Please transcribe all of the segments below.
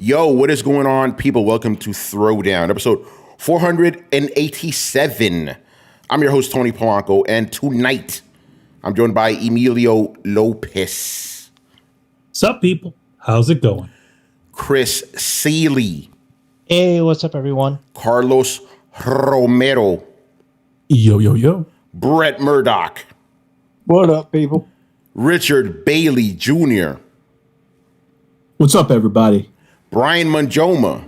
Yo, what is going on, people? Welcome to Throwdown, episode 487. I'm your host, Tony Polanco, and tonight I'm joined by Emilio Lopez. Sup, people? How's it going? Chris Seeley. Hey, what's up, everyone? Carlos Romero. Yo, yo, yo. Brett Murdoch. What up, people? Richard Bailey Jr. What's up, everybody? Brian Manjoma.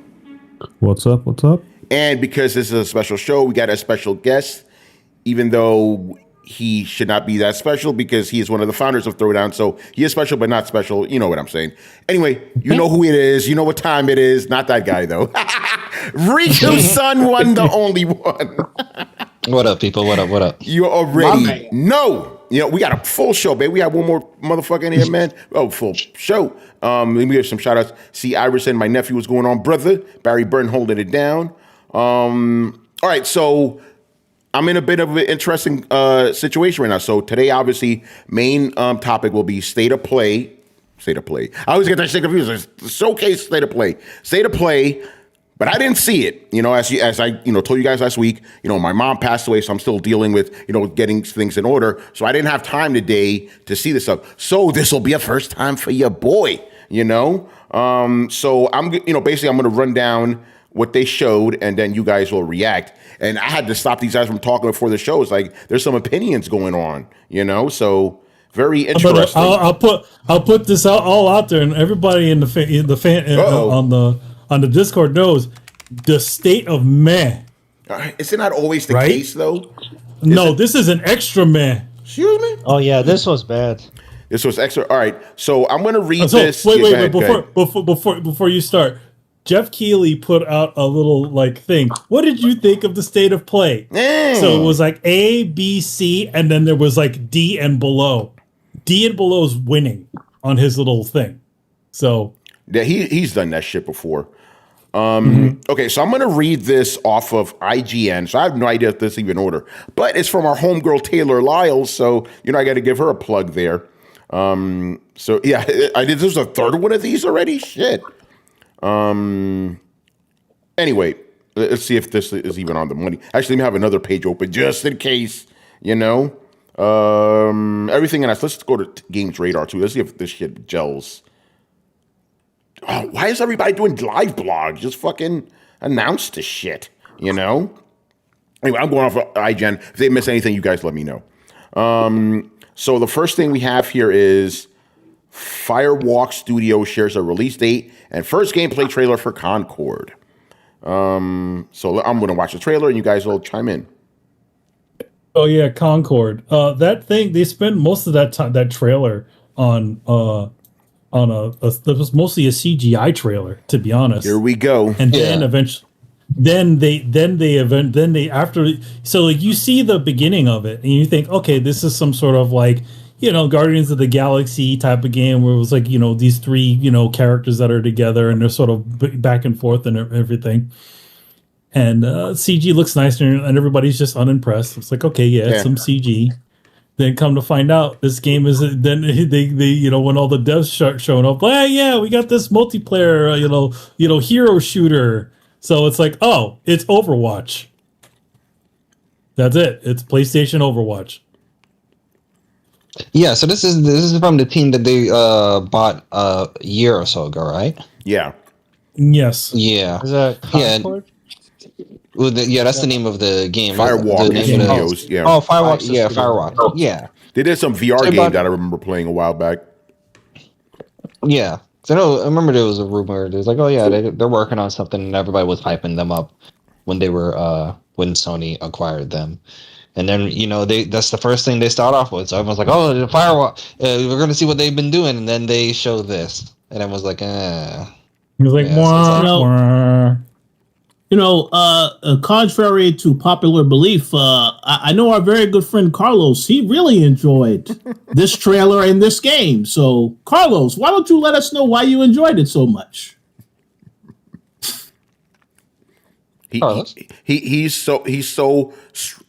What's up? What's up? And because this is a special show, we got a special guest, even though he should not be that special because he is one of the founders of Throwdown. So he is special, but not special. You know what I'm saying. Anyway, you know who it is. You know what time it is. Not that guy, though. Riku's son, one, the only one. What up, people? What up? What up? You already know. You know, we got a full show, baby. We have one more motherfucker in here, man. Oh, full show. Let me give some shout outs. See, Iverson, my nephew, what's going on, brother? Barry Burton holding it down. All right, so I'm in a bit of an interesting situation right now. So today, obviously, main topic will be state of play. State of play. I always get that shit confused. It's showcase state of play. State of play. But I didn't see it, you know, as I told you guys last week, you know, my mom passed away, so I'm still dealing with, you know, getting things in order. So I didn't have time today to see this stuff. So this will be a first time for your boy, you know. So I'm, you know, basically I'm going to run down what they showed, and then you guys will react. And I had to stop these guys from talking before the show. It's like there's some opinions going on, you know. So very interesting. I'll put this all out there, and everybody in the fan on the Discord knows the state of meh. Is it not always the case, though? No, this is an extra meh. Excuse me? Oh, yeah, this was bad. This was extra. All right, so I'm going to read this. Wait, before you start, Jeff Keighley put out a little thing. What did you think of the state of play? So it was like A, B, C, and then there was like D and below. D and below is winning on his little thing. So yeah, he's done that shit before. Okay, so I'm going to read this off of IGN. So I have no idea if this is even in order, but it's from our homegirl Taylor Lyles. So you know I got to give her a plug there. So yeah, I did. This was a third one of these already. Shit. Anyway, let's see if this is even on the money. Actually, let me have another page open just in case. You know, everything in us. Let's go to Games Radar too. Let's see if this shit gels. Oh, why is everybody doing live blogs? Just fucking announce the shit, you know? Anyway, I'm going off of IGN. If they miss anything, you guys let me know. So the first thing we have here is Firewalk Studio shares a release date and first gameplay trailer for Concord. So I'm going to watch the trailer and you guys will chime in. Oh yeah, Concord. That thing, they spent most of that trailer on it was mostly a CGI trailer, to be honest. Here we go. And then eventually, so like you see the beginning of it and you think, okay, this is some sort of like, you know, Guardians of the Galaxy type of game where it was like, you know, these three, you know, characters that are together and they're sort of back and forth and everything. And CG looks nice and everybody's just unimpressed. It's like, okay, yeah, it's some CG. Then come to find out, this game is then they you know when all the devs start showing up, yeah, we got this multiplayer you know hero shooter. So it's like, oh, it's Overwatch. That's it. It's PlayStation Overwatch. Yeah, so this is from the team that they bought a year or so ago, right? Yeah. Yes. Yeah. Is that Concord? Well, that's the name of the game. Firewalk Studios. Yeah. Oh, Firewalk. Yeah, Firewalk. Yeah. They did some VR game that I remember playing a while back. Yeah. So I remember there was a rumor. There's like, oh yeah, they're working on something, and everybody was hyping them up when they were when Sony acquired them. And then, you know, that's the first thing they start off with. So everyone's like, oh, the Firewalk. We're going to see what they've been doing. And then they show this. And everyone's like, He was like, wah. Contrary to popular belief, I know our very good friend Carlos, he really enjoyed this trailer and this game. So, Carlos, why don't you let us know why you enjoyed it so much? He's so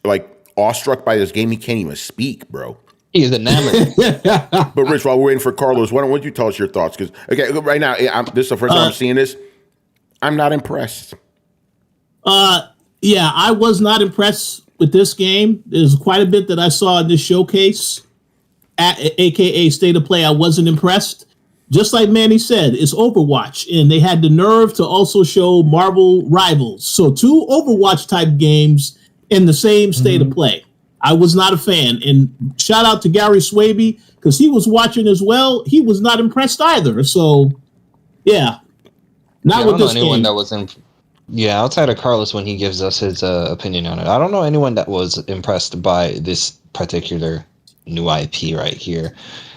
like awestruck by this game, he can't even speak, bro. He's enamored. But Rich, while we're waiting for Carlos, why don't you tell us your thoughts? Because right now, this is the first time I'm seeing this. I'm not impressed. Yeah, I was not impressed with this game. There's quite a bit that I saw in this showcase, aka State of Play. I wasn't impressed. Just like Manny said, it's Overwatch, and they had the nerve to also show Marvel Rivals. So 2 Overwatch type games in the same State of Play. I was not a fan. And shout out to Gary Swaby, because he was watching as well. He was not impressed either. So, yeah. Not with this game. That was outside of Carlos when he gives us his opinion on it. I don't know anyone that was impressed by this particular new IP right here.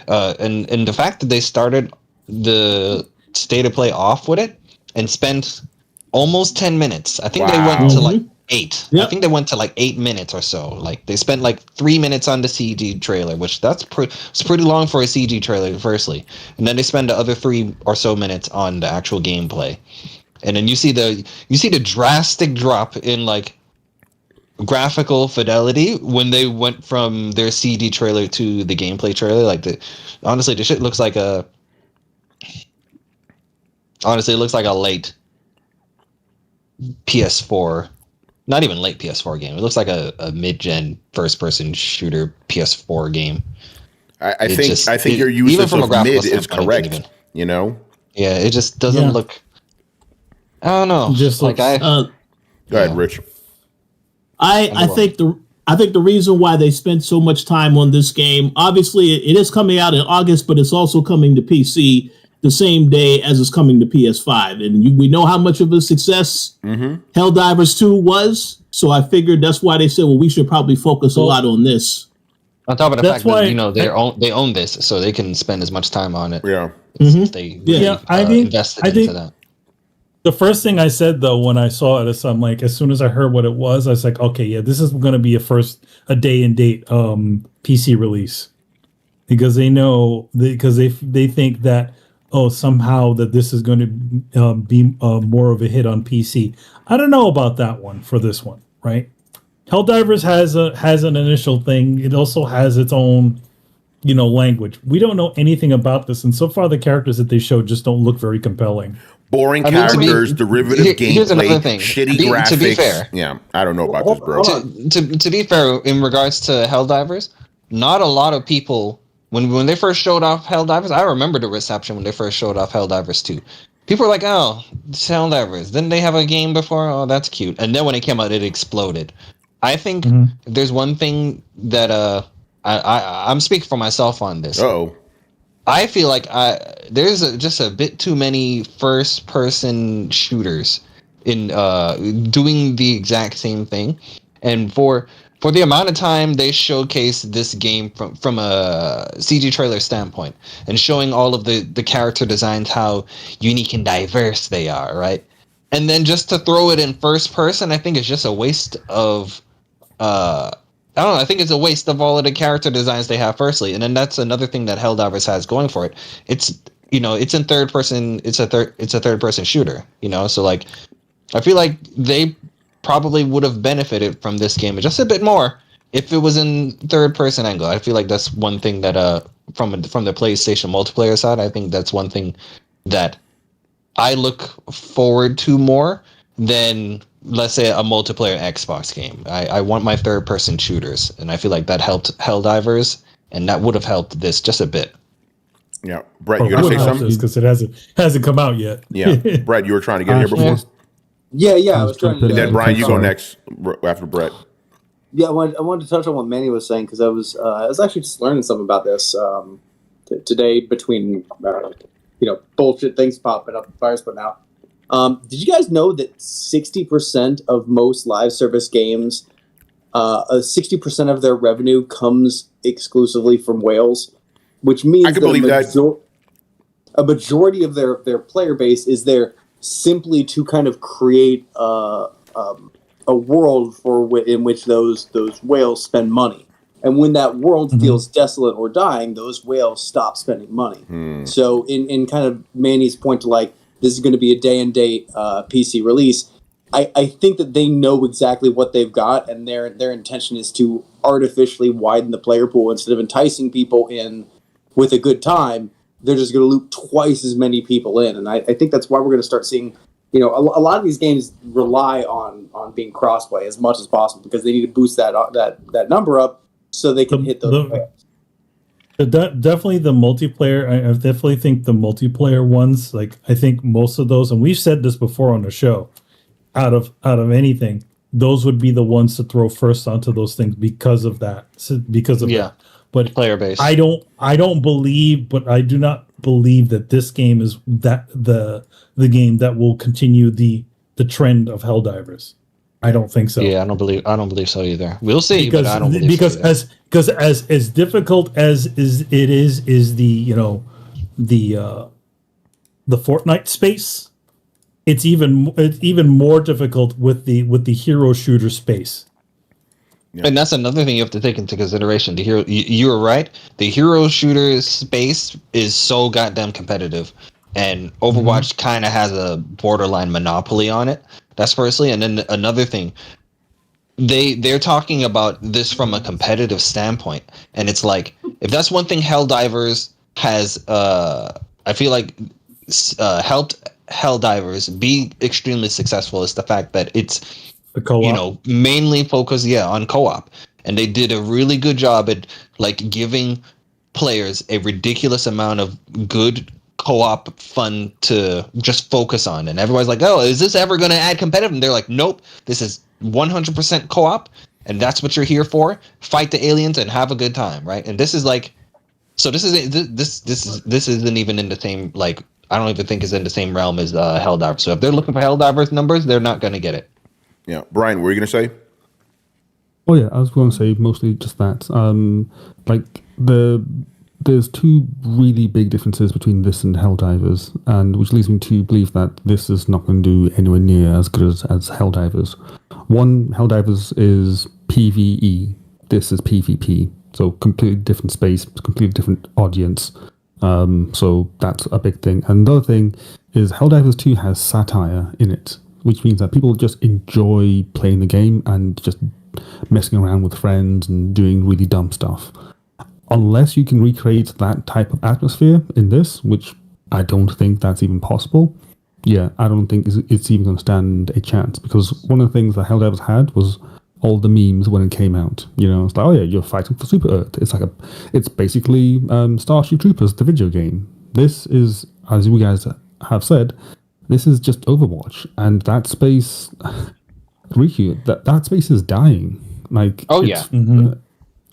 And the fact that they started the State of Play off with it and spent almost 10 minutes. I think they went to like 8. Yep. I think they went to like 8 minutes or so. Like they spent like 3 minutes on the CG trailer, which it's pretty long for a CG trailer, firstly. And then they spend the other 3 or so minutes on the actual gameplay. And then you see the drastic drop in like graphical fidelity when they went from their CD trailer to the gameplay trailer. Like honestly, the shit looks like it looks like a late PS4, not even late PS4 game. It looks like a mid-gen first-person shooter PS4 game. I think your use of mid is correct. Even. You know? Yeah, it just doesn't look. I don't know. Just like go ahead, Rich. I think the reason why they spent so much time on this game, obviously it is coming out in August, but it's also coming to PC the same day as it's coming to PS5. And we know how much of a success Helldivers 2 was. So I figured that's why they said, well, we should probably focus a lot on this. On top of the fact that, they own this, so they can spend as much time on it. Yeah. They invested into that. The first thing I said, though, when I saw it, is I'm like, as soon as I heard what it was, I was like, okay, yeah, this is going to be a day and date PC release, because they know they think that somehow that this is going to be more of a hit on PC. I don't know about that one for this one, right? Helldivers has an initial thing. It also has its own language. We don't know anything about this, and so far the characters that they showed just don't look very compelling. Boring characters, derivative gameplay, shitty graphics. To be fair, yeah, I don't know about this, bro. To be fair, in regards to Helldivers, not a lot of people when they first showed off Helldivers. I remember the reception when they first showed off Helldivers 2. People were like, "Oh, it's Helldivers." Didn't they have a game before? Oh, that's cute. And then when it came out, it exploded. I think there's one thing that I'm speaking for myself on this. Oh. I feel like there's just a bit too many first-person shooters in doing the exact same thing, and for the amount of time they showcase this game from a CG trailer standpoint, and showing all of the character designs, how unique and diverse they are, right? And then just to throw it in first person, I think it's just a waste of. I don't know. I think it's a waste of all of the character designs they have. Firstly, and then that's another thing that Helldivers has going for it. It's it's in third person. It's a third person shooter. So like, I feel like they probably would have benefited from this game just a bit more if it was in third person angle. I feel like that's one thing that from the PlayStation multiplayer side, I think that's one thing that I look forward to more than, let's say, a multiplayer Xbox game. I want my third-person shooters, and I feel like that helped Helldivers, and that would have helped this just a bit. Yeah, Brett, you gonna say something? Because it hasn't come out yet. Yeah, Brett, you were trying to get in here before. Yeah, I was trying to. And then Brian, you go next after Brett. Yeah, I wanted to touch on what Manny was saying, because I was actually just learning something about this today between bullshit things popping up and fires putting out. Did you guys know that 60% of most live service games, 60% of their revenue comes exclusively from whales, which means I can believe that a majority of their player base is there simply to kind of create a world in which those whales spend money. And when that world feels desolate or dying, those whales stop spending money. So in kind of Manny's point to like, this is going to be a day-and-date PC release, I think that they know exactly what they've got, and their intention is to artificially widen the player pool. Instead of enticing people in with a good time, they're just going to loop twice as many people in. And I think that's why we're going to start seeing a lot of these games rely on being crossplay as much as possible because they need to boost that number up so they can hit those players. Definitely the multiplayer. I definitely think the multiplayer ones, like I think most of those, and we've said this before on the show, out of anything, those would be the ones to throw first onto those things because of that. That. But player base. I do not believe that this game is that the game that will continue the trend of Helldivers. I don't think so. Yeah, I don't believe so either. We'll see, because, but I don't believe because so either. as difficult as is the Fortnite space, it's even more difficult with the hero shooter space. Yeah. And that's another thing you have to take into consideration. You were right. The hero shooter space is so goddamn competitive, and Overwatch kind of has a borderline monopoly on it. That's firstly, and then another thing, they're talking about this from a competitive standpoint, and it's like if that's one thing Helldivers has, I feel like helped Helldivers be extremely successful is the fact that it's The co-op. mainly focused on co-op, and they did a really good job at like giving players a ridiculous amount of good co-op fun to just focus on, and everybody's like, oh, is this ever going to add competitive? And they're like, nope, this is 100% co-op, and that's what you're here for. Fight the aliens and have a good time, right? And this is like, so this isn't even in the same, like, I don't even think is in the same realm as Helldivers. So if they're looking for Helldivers numbers, they're not going to get it. Yeah, Brian, what were you gonna say? Oh yeah, I was going to say mostly just that. There's two really big differences between this and Helldivers, and which leads me to believe that this is not going to do anywhere near as good as Helldivers. One, Helldivers is PvE. This is PvP, so completely different space, completely different audience. So that's a big thing. And the other thing is Helldivers 2 has satire in it, which means that people just enjoy playing the game and just messing around with friends and doing really dumb stuff. Unless you can recreate that type of atmosphere in this, which I don't think that's even possible, I don't think it's even going to stand a chance. Because one of the things that Helldivers had was all the memes when it came out. It's like, oh yeah, you're fighting for Super Earth. It's basically Starship Troopers, the video game. This is, as you guys have said, this is just Overwatch, and that space, Riku, that space is dying. Like,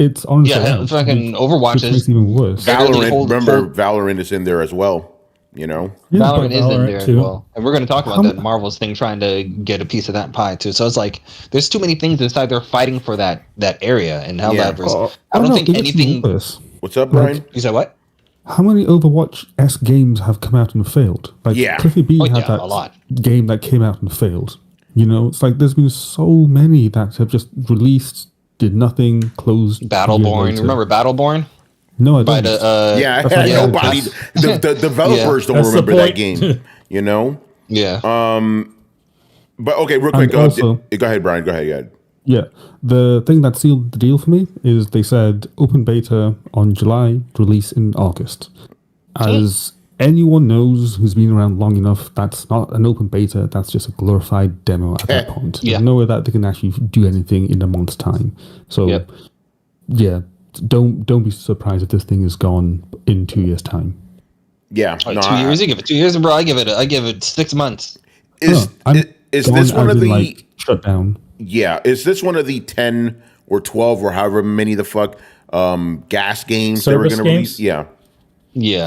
it's honestly, fucking Overwatch is even worse. Valorant, Valorant is in there as well. Valorant is in there too. as well, and we're going to talk about that Marvel's thing, trying to get a piece of that pie too. So it's like there's too many things inside there fighting for that area. And Helldivers, I don't think anything. What's up, Brian? You said what? How many Overwatch-esque games have come out and failed? Like, Cliffy B had that a lot. game that came out and failed. It's like there's been so many that have just released, did nothing, closed. Battleborn. Remember Battleborn? No, I don't. Nobody. The developers don't remember that game. Yeah. But okay, real quick. Also, go ahead, Brian. Go ahead. Yeah, the thing that sealed the deal for me is they said open beta on July, release in August. As anyone knows who's been around long enough, that's not an open beta, that's just a glorified demo at that point. There's no way that they can actually do anything in a month's time. So, don't be surprised if this thing is gone in 2 years' time. Yeah. 2 years? You give it 2 years, bro. I give it 6 months. Is this one of the shut down? Yeah, is this one of the 10 or 12 or however many the fuck gas games they were going to release? Yeah.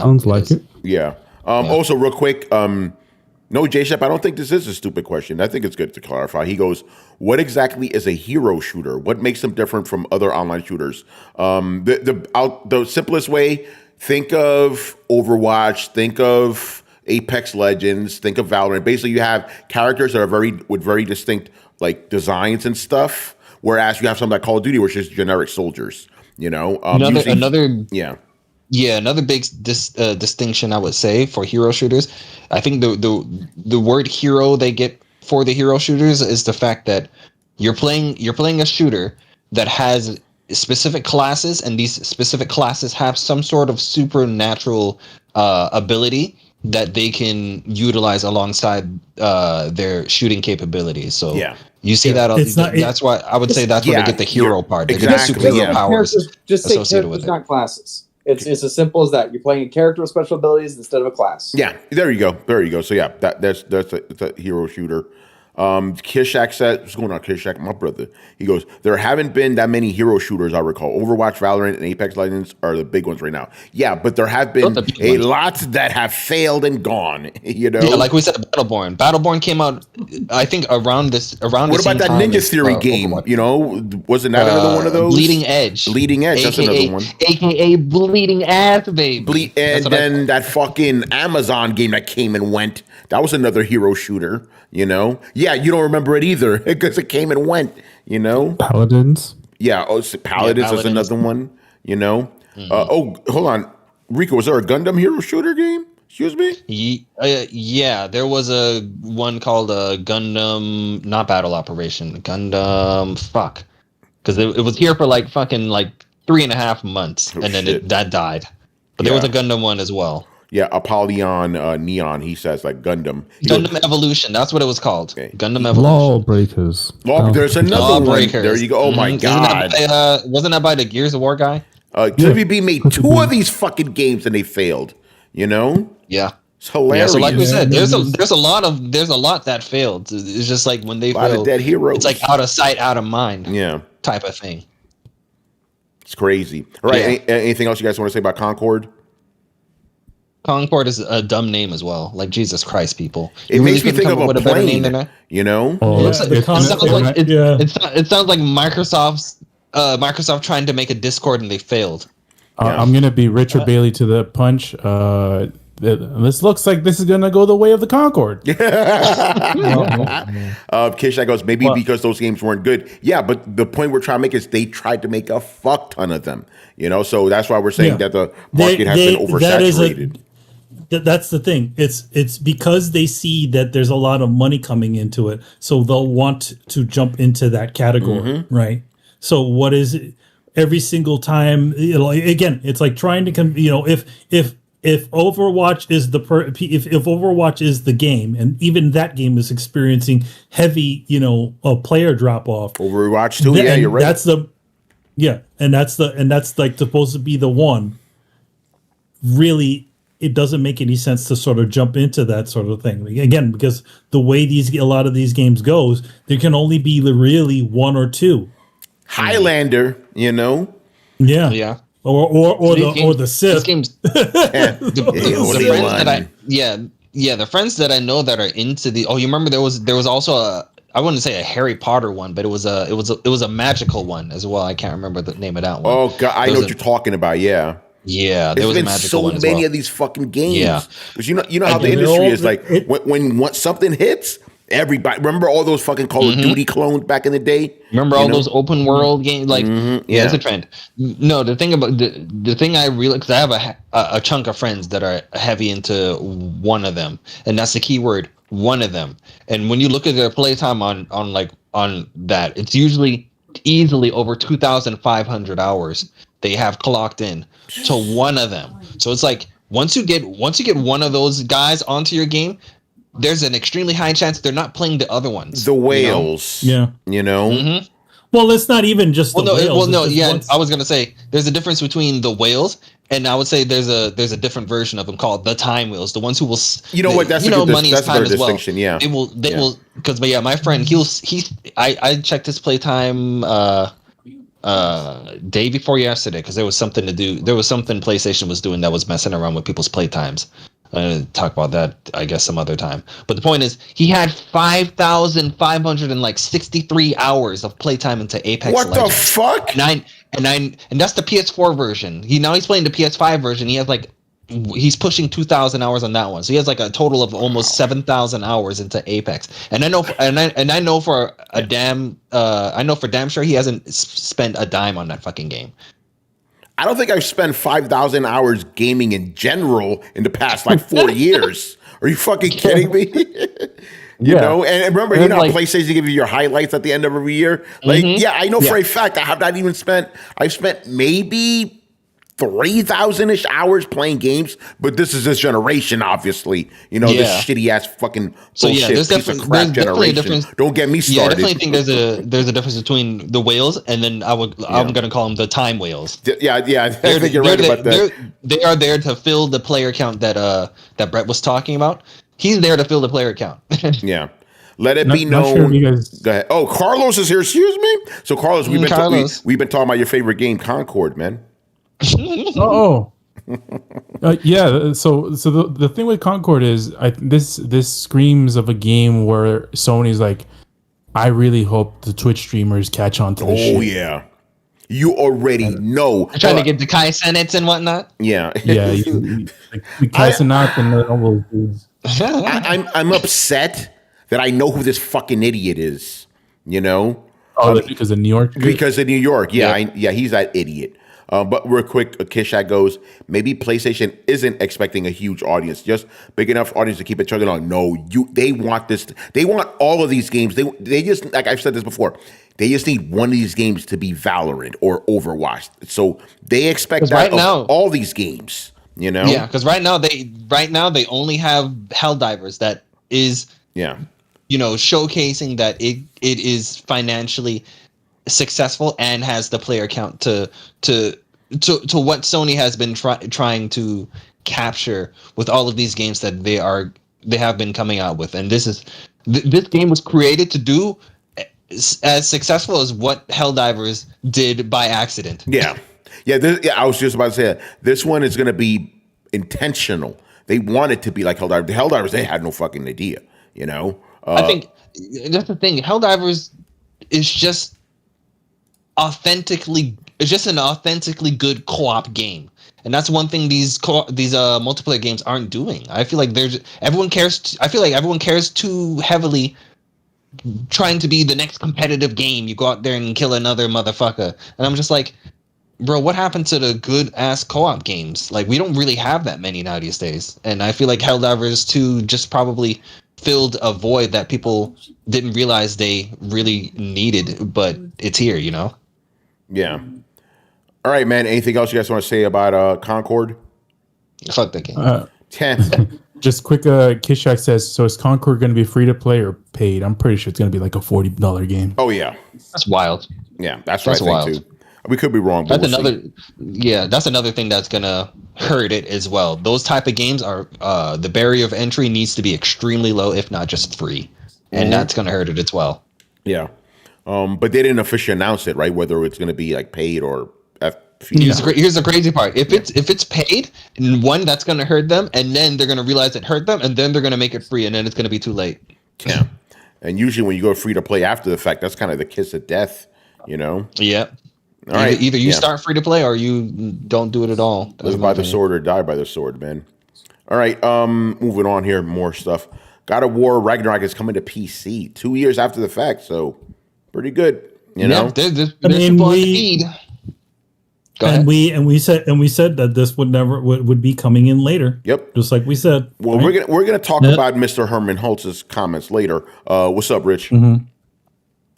Sounds like it. Yeah. Also, real quick, no, J-Shep, I don't think this is a stupid question. I think it's good to clarify. He goes, what exactly is a hero shooter? What makes them different from other online shooters? The simplest way, think of Overwatch, think of Apex Legends, think of Valorant. Basically, you have characters that are with very distinct like designs and stuff, whereas you have something like Call of Duty, which is generic soldiers. Another big distinction I would say for hero shooters. I think the word hero they get for the hero shooters is the fact that you're playing a shooter that has specific classes, and these specific classes have some sort of supernatural ability that they can utilize alongside their shooting capabilities. So you see that. That's why I would say that's where they get the hero part. They get the superhero powers just say associated characters, with it. not classes. It's as simple as that. You're playing a character with special abilities instead of a class. Yeah, there you go. So yeah, that's a hero shooter. Kishak said, what's going on, Kishak? My brother. He goes, there haven't been that many hero shooters, I recall. Overwatch, Valorant, and Apex Legends are the big ones right now. Yeah, but there have been a lot that have failed and gone, you know? Yeah, like we said, Battleborn. Battleborn came out, I think, around what about that Ninja Theory game? Overwatch. You know, wasn't that another one of those? Bleeding Edge. That's another one. AKA Bleeding Ass, baby. And then that fucking Amazon game that came and went. That was another hero shooter, you know? Yeah, you don't remember it either because it came and went, you know? Paladins. Yeah, Paladins is another one, you know? Hold on. Rico, was there a Gundam hero shooter game? Excuse me? Yeah, there was a one called Gundam, not Battle Operation, Gundam, fuck. Because it was here for like fucking like 3.5 months, and then that died. But there was a Gundam one as well. Yeah, Apollyon Neon, he says, like Gundam. Gundam Evolution, that's what it was called. Okay. Gundam Evolution. Lawbreakers. There's another one. There you go. Oh my God. Wasn't that by the Gears of War guy? WB made 2 of these fucking games and they failed, you know? Yeah. It's hilarious. Yeah, so like we said, there's a lot that failed. It's just like when they failed, dead heroes. It's like out of sight, out of mind. Yeah. Type of thing. It's crazy. All right. Yeah. Anything else you guys want to say about Concord? Concord is a dumb name as well. Like, Jesus Christ, people. It makes me think of a plane, you know? It sounds like Microsoft trying to make a Discord and they failed. I'm going to be Richard Bailey to the punch. This looks like this is going to go the way of the Concord. Kishak goes, maybe because those games weren't good. Yeah, but the point we're trying to make is they tried to make a fuck ton of them. You know, so that's why we're saying that the market has been oversaturated. That's the thing. It's because they see that there's a lot of money coming into it, so they'll want to jump into that category, right? So what is it? Every single time, again, it's like trying to come. You know, if Overwatch is if Overwatch is the game, and even that game is experiencing heavy, a player drop off. Overwatch too. Yeah, you're right. That's like supposed to be the one. Really, it doesn't make any sense to sort of jump into that sort of thing again, because the way a lot of these games goes, there can only be really 1 or 2. Highlander, you know. Yeah. Or the Sith. The friends that I know that are into the. Oh, you remember there was also I wouldn't say a Harry Potter one, but it was a magical one as well. I can't remember the name of that one. Oh God, I know what you're talking about. Yeah. Yeah, there was a magical one as well. So many of these fucking games. Yeah, because you know how the industry is like. When something hits, everybody remember all those fucking Call of Duty clones back in the day. Remember all those open world games? Like, it's a trend. No, the thing about the thing I really, because I have a chunk of friends that are heavy into one of them, and that's the key word, one of them. And when you look at their playtime on that, it's usually easily over 2,500 hours they have clocked in to one of them. So it's like once you get one of those guys onto your game, there's an extremely high chance they're not playing the other ones. The whales. You know? You know? Mm-hmm. Well, it's not even just the whales. I was going to say there's a difference between the whales, and I would say there's a different version of them called the time whales, the ones who will. You know what? That's money is time as well. Yeah, they will because my friend I checked his playtime day before yesterday because there was something to do. There was something PlayStation was doing that was messing around with people's playtimes. Talk about that, I guess, some other time. But the point is, he had 5,563 hours of playtime into Apex Legends. What the fuck? And that's the PS4 version. He's playing the PS5 version. He has he's pushing 2,000 hours on that one. So he has like a total of almost 7,000 hours into Apex. And I know, I know for damn sure he hasn't spent a dime on that fucking game. I don't think I've spent 5,000 hours gaming in general in the past 4 years. Are you fucking kidding me? You know, and remember, PlayStation give you your highlights at the end of every year. I know for a fact I have not even spent. I've spent maybe 3,000-ish hours playing games, but this is this generation, obviously. You know, this shitty ass fucking bullshit there's piece of crap generation. Difference. Don't get me started. Yeah, I definitely think there's a difference between the whales and then I'm gonna call them the time whales. Yeah, I think you're right about that. They are there to fill the player count that Brett was talking about. He's there to fill the player count. Yeah. Let it be known. Sure you guys... Go ahead. Oh, Carlos is here. Excuse me. So, Carlos, we've been talking about your favorite game, Concord, man. Yeah. So the thing with Concord is, this screams of a game where Sony's like, I really hope the Twitch streamers catch on to this shit. Oh yeah, you already know. Trying to get the Kai Senets and whatnot. Yeah, yeah. The Kai Senat and all those dudes. I'm upset that I know who this fucking idiot is. You know. Oh, because of New York. Because of New York. Yeah, he's that idiot. But real quick, Kishat goes, maybe PlayStation isn't expecting a huge audience, just big enough audience to keep it chugging on. No, they want this. They want all of these games. They just, like I've said this before, they just need one of these games to be Valorant or Overwatch. So they expect that of all these games, you know? Yeah, because right now they only have Helldivers that is, showcasing that it is financially successful and has the player count to what Sony has been trying to capture with all of these games that they have been coming out with. And this game was created to do as successful as what Helldivers did by accident. Yeah. I was just about to say that. This one is going to be intentional. They want it to be like Helldivers. The Helldivers, they had no fucking idea, you know? I think that's the thing. Helldivers is just an authentically good co-op game, and that's one thing these multiplayer games aren't doing. I feel like everyone cares too heavily trying to be the next competitive game. You go out there and kill another motherfucker, and I'm just like, bro, what happened to the good ass co-op games? Like, we don't really have that many now these days, and I feel like Helldivers 2 just probably filled a void that people didn't realize they really needed, but it's here, you know? Yeah. All right, man. Anything else you guys want to say about Concord? Fuck that game. 10. Just quick, Kishak says, so is Concord going to be free to play or paid? I'm pretty sure it's going to be like a $40 game. Oh, yeah. That's wild. Yeah, that's what I think, too. We could be wrong, but that's that's another thing that's going to hurt it as well. Those type of games are, the barrier of entry needs to be extremely low, if not just free. And that's going to hurt it as well. Yeah. But they didn't officially announce it, right? Whether it's going to be like paid or Here's the crazy part. If it's paid, one, that's going to hurt them, and then they're going to realize it hurt them, and then they're going to make it free, and then it's going to be too late. Yeah. And usually when you go free to play after the fact, that's kind of the kiss of death, you know? Yeah. All right. Either you start free to play or you don't do it at all. Live by the sword or die by the sword, man. All right. Moving on here, more stuff. God of War Ragnarok is coming to PC 2 years after the fact, so pretty good. You know, there's people on speed. And we said that this would be coming in later. Yep, just like we said. Well, right? we're gonna talk about Mr. Herman Hulst's comments later. What's up, Rich? Mm-hmm.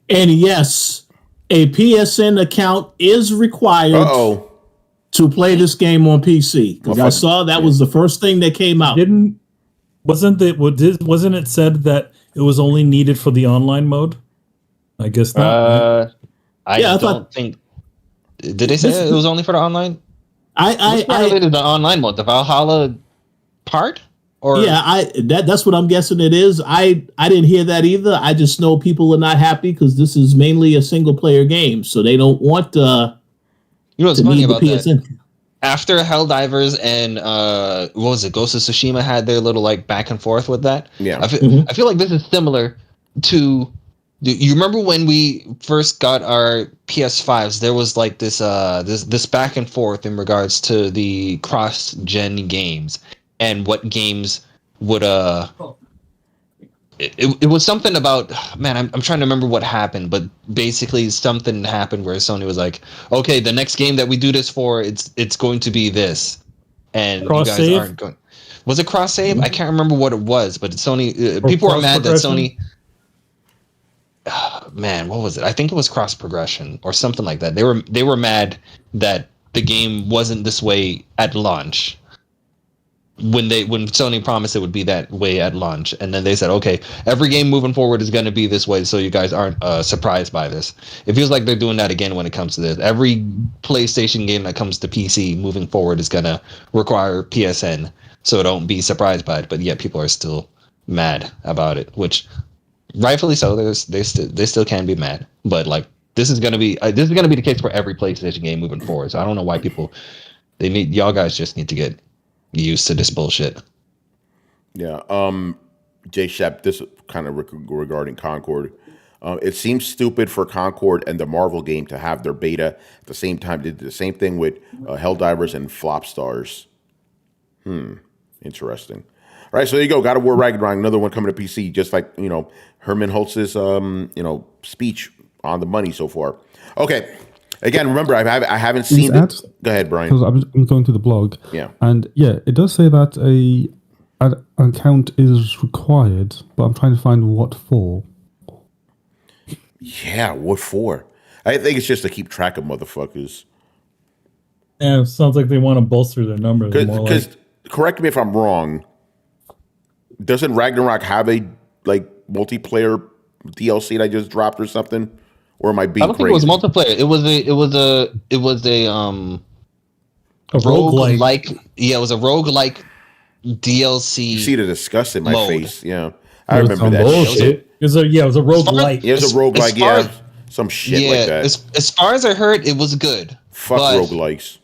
And yes, a PSN account is required to play this game on PC. Because I saw that was the first thing that came out. Wasn't it said that it was only needed for the online mode? I guess not. I don't think. Did they say it was only for the online? I related to the online mode, the Valhalla part, or that's what I'm guessing it is. I didn't hear that either. I just know people are not happy because this is mainly a single player game, so they don't want what's funny about that? After Helldivers and what was it, Ghost of Tsushima had their little like back and forth with that. Yeah, I feel like this is similar to. You remember when we first got our PS5s? There was like this this back and forth in regards to the cross-gen games and what games would It was something about, man, I'm trying to remember what happened, but basically something happened where Sony was like, okay, the next game that we do this for, it's going to be this, and cross you guys save? aren't going. Was it cross save? I can't remember what it was, but Sony people are mad that Sony. Man, what was it? I think it was cross progression or something like that. They were mad that the game wasn't this way at launch. When Sony promised it would be that way at launch, and then they said, okay, every game moving forward is going to be this way, so you guys aren't surprised by this. It feels like they're doing that again when it comes to this. Every PlayStation game that comes to PC moving forward is going to require PSN, so don't be surprised by it. But yet people are still mad about it, which rightfully so. They still can be mad, but like this is going to be the case for every PlayStation game moving forward. So I don't know why y'all guys just need to get used to this bullshit. Yeah. Jay Shep, this kind of regarding Concord. It seems stupid for Concord and the Marvel game to have their beta at the same time. They did the same thing with Helldivers and Flop Stars. Interesting. All right, so there you go. God of War Ragnarok, another one coming to PC, just like, Herman Hulst's, speech on the money so far. Okay. Again, remember, I haven't seen it. Go ahead, Brian. Because I'm going through the blog. Yeah. And yeah, it does say that an account is required, but I'm trying to find what for. Yeah, what for? I think it's just to keep track of motherfuckers. Yeah, it sounds like they want to bolster their numbers. Because, correct me if I'm wrong, doesn't Ragnarok have a multiplayer DLC that just dropped or something? Or am I being crazy? Think it was multiplayer. It was a roguelike. Yeah, it was a roguelike DLC. You see the disgust in my face. Yeah, I It was remember that. bullshit. It was a roguelike. It was a roguelike. Yeah, some shit like that. As far as I heard, it was good. Fuck roguelikes.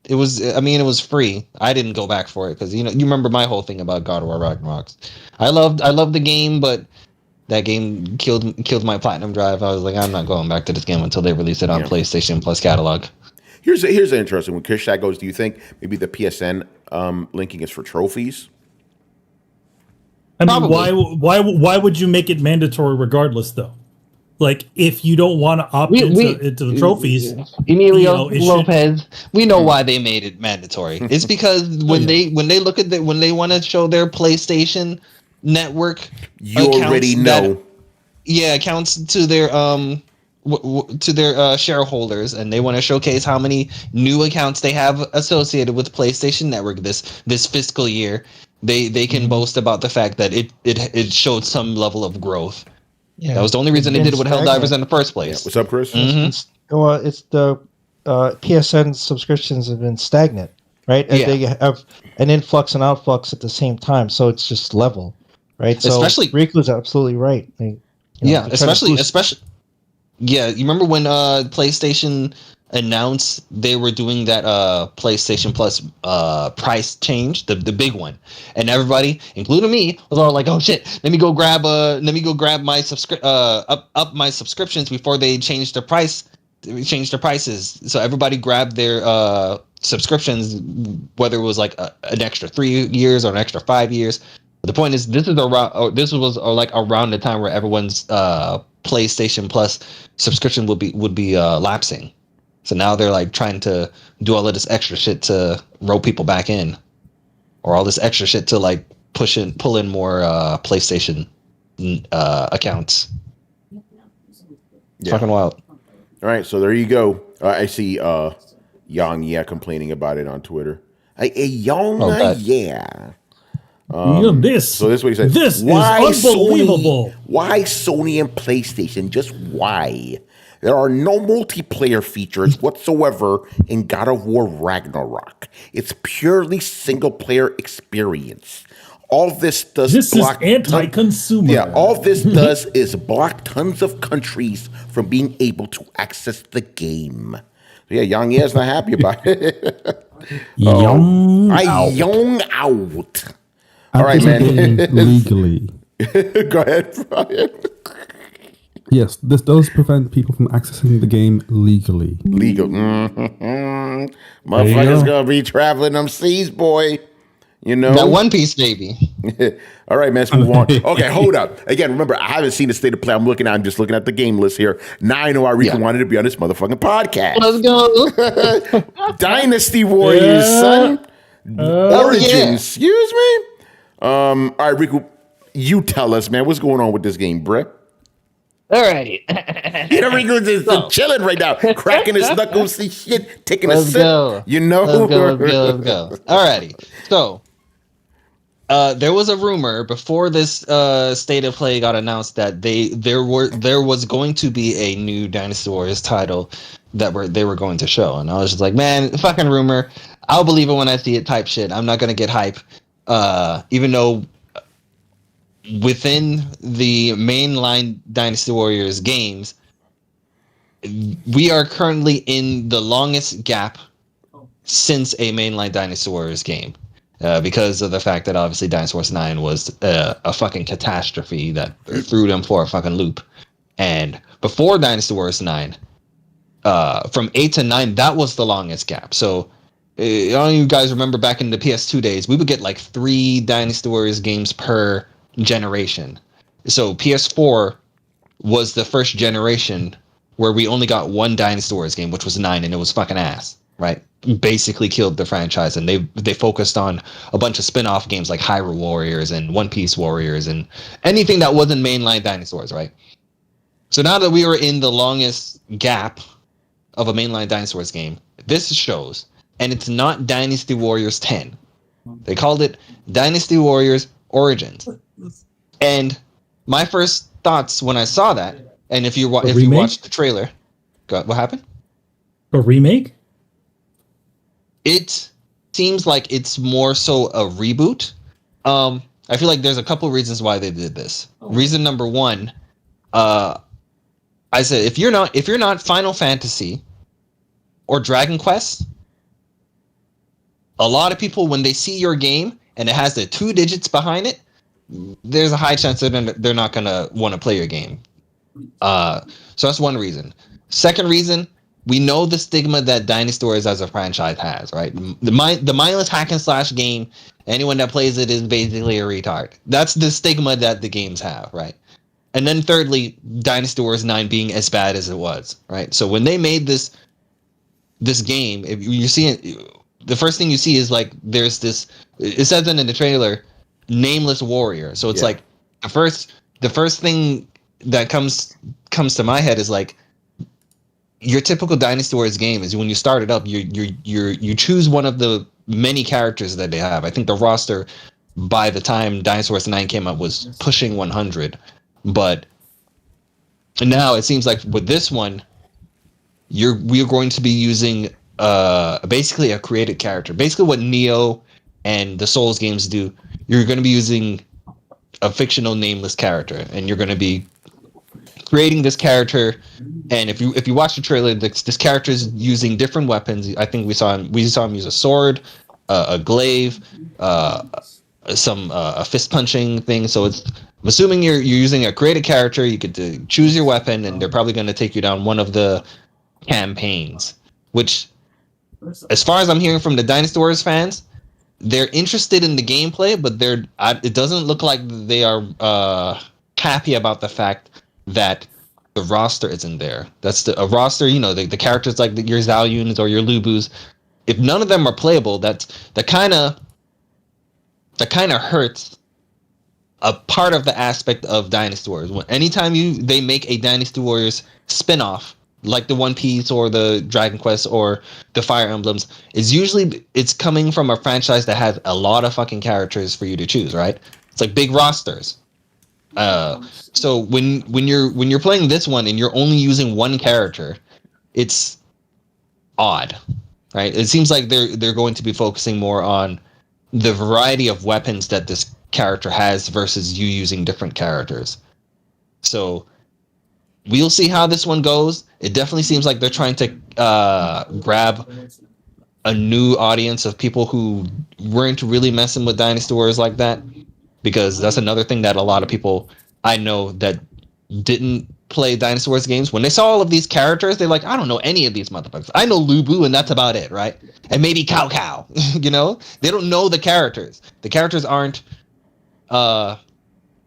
It was. I mean, it was free. I didn't go back for it because you remember my whole thing about God of War Ragnarok. I loved the game, but that game killed my platinum drive. I was like, I'm not going back to this game until they release it on PlayStation Plus catalog. Here's an interesting one. Chris Shaq goes, do you think maybe the PSN linking is for trophies? I mean, why would you make it mandatory regardless, though? Like, if you don't want to opt into the trophies, Emilio Lopez, we know why they made it mandatory. It's because when they look at when they want to show their PlayStation Network, you already know. Accounts to their shareholders, and they want to showcase how many new accounts they have associated with PlayStation Network this fiscal year. They can boast about the fact that it showed some level of growth. Yeah, that was the only reason they did it with Helldivers in the first place. Yeah. What's up, Chris? Mm-hmm. It's the PSN subscriptions have been stagnant, right? And they have an influx and outflux at the same time, so it's just level, right? So Riku's absolutely right. Especially. Yeah, you remember when PlayStation announced they were doing that PlayStation Plus price change, the big one, and everybody, including me, was all like, "Oh shit, let me go grab my up my subscriptions before they change their prices." So everybody grabbed their subscriptions, whether it was like an extra 3 years or an extra 5 years. But the point is, this was around the time where everyone's PlayStation Plus subscription would be lapsing. So now they're like trying to do all of this extra shit to rope people back in, or all this extra shit to like pull in more PlayStation accounts. Fucking wild. All right, so there you go. I see Yang complaining about it on Twitter. So this is what he said. This is unbelievable. Why Sony and PlayStation? Just why? There are no multiplayer features whatsoever in God of War Ragnarok. It's purely single-player experience. All this does is anti-consumer. Yeah, all this does is block tons of countries from being able to access the game. So yeah, Yang is not happy about it. Young out. All right, man. Legally. Go ahead, Brian. Yes, this does prevent people from accessing the game legally. Legal. Motherfuckers gonna be traveling them seas, boy. You know? That One Piece, baby. All right, man, let's move on. Okay, hold up. Again, remember, I haven't seen the state of play. I'm just looking at the game list here. Now I know why Rico wanted to be on this motherfucking podcast. Let's go. Dynasty Warriors, son. Origins. Excuse me? All right, Rico, you tell us, man, what's going on with this game, bruh? All right. Riegler is chilling right now, cracking his knuckles and shit, taking a sip. Go. You know? Let's go. All righty. So, there was a rumor before this State of Play got announced that there was going to be a new Dynasty Warriors title that they were going to show, and I was just like, man, fucking rumor. I'll believe it when I see it. Type shit. I'm not gonna get hype, even though within the mainline Dynasty Warriors games, we are currently in the longest gap since a mainline Dynasty Warriors game. Because of the fact that obviously Dynasty Warriors 9 was a fucking catastrophe that threw them for a fucking loop. And before Dynasty Warriors 9, from 8 to 9, that was the longest gap. So, I don't know if you guys remember back in the PS2 days, we would get like 3 Dynasty Warriors games per generation. So PS4 was the first generation where we only got 1 Dynasty Warriors game, which was 9, and it was fucking ass, right? Basically killed the franchise, and they focused on a bunch of spin-off games like Hyrule Warriors and One Piece Warriors and anything that wasn't mainline Dynasty Warriors, right? So now that we were in the longest gap of a mainline Dynasty Warriors game, this shows, and it's not Dynasty Warriors 10. They called it Dynasty Warriors Origins. And my first thoughts when I saw that, and if you watched the trailer, what happened? A remake? It seems like it's more so a reboot. I feel like there's a couple reasons why they did this. Reason number one, I said if you're not Final Fantasy or Dragon Quest, a lot of people when they see your game and it has the 2 digits behind it, there's a high chance that they're not gonna want to play your game. So that's one reason. Second reason, we know the stigma that Dynasty Warriors as a franchise has, right? The mindless hack and slash game, anyone that plays it is basically a retard. That's the stigma that the games have, right? And then thirdly, Dynasty Warriors 9 being as bad as it was, right? So when they made this game, if you see it, the first thing you see is like there's this, it says in the trailer, nameless warrior. So it's like the first thing that comes to my head is like, your typical Dynasty Warriors game is when you start it up, you choose one of the many characters that they have. I think the roster by the time Dynasty Warriors 9 came up was pushing 100, but now it seems like with this one, we are going to be using basically a created character. Basically, what Neo and the Souls games do, you're going to be using a fictional nameless character, and you're going to be creating this character. And if you watch the trailer, this character is using different weapons. I think we saw him use a sword, a glaive, a fist punching thing. So I'm assuming you're using a created character. You could choose your weapon, and they're probably going to take you down one of the campaigns. Which, as far as I'm hearing from the Dynasty Warriors fans, they're interested in the gameplay, but it doesn't look like they are happy about the fact that the roster isn't there. That's a roster, the characters like your Zalyuns or your Lubus. If none of them are playable, that kind of hurts a part of the aspect of Dynasty Warriors. Anytime they make a Dynasty Warriors spin-off, like the One Piece or the Dragon Quest or the Fire Emblems, it's coming from a franchise that has a lot of fucking characters for you to choose, right? It's like big rosters. So when you're playing this one and you're only using one character, it's odd, right? It seems like they're going to be focusing more on the variety of weapons that this character has versus you using different characters. So we'll see how this one goes. It definitely seems like they're trying to grab a new audience of people who weren't really messing with Dynasty Warriors like that, because that's another thing that a lot of people I know that didn't play Dynasty Warriors games, when they saw all of these characters, they're like, I don't know any of these motherfuckers. I know Lubu, and that's about it, right? And maybe Cow Cow. They don't know the characters. The characters aren't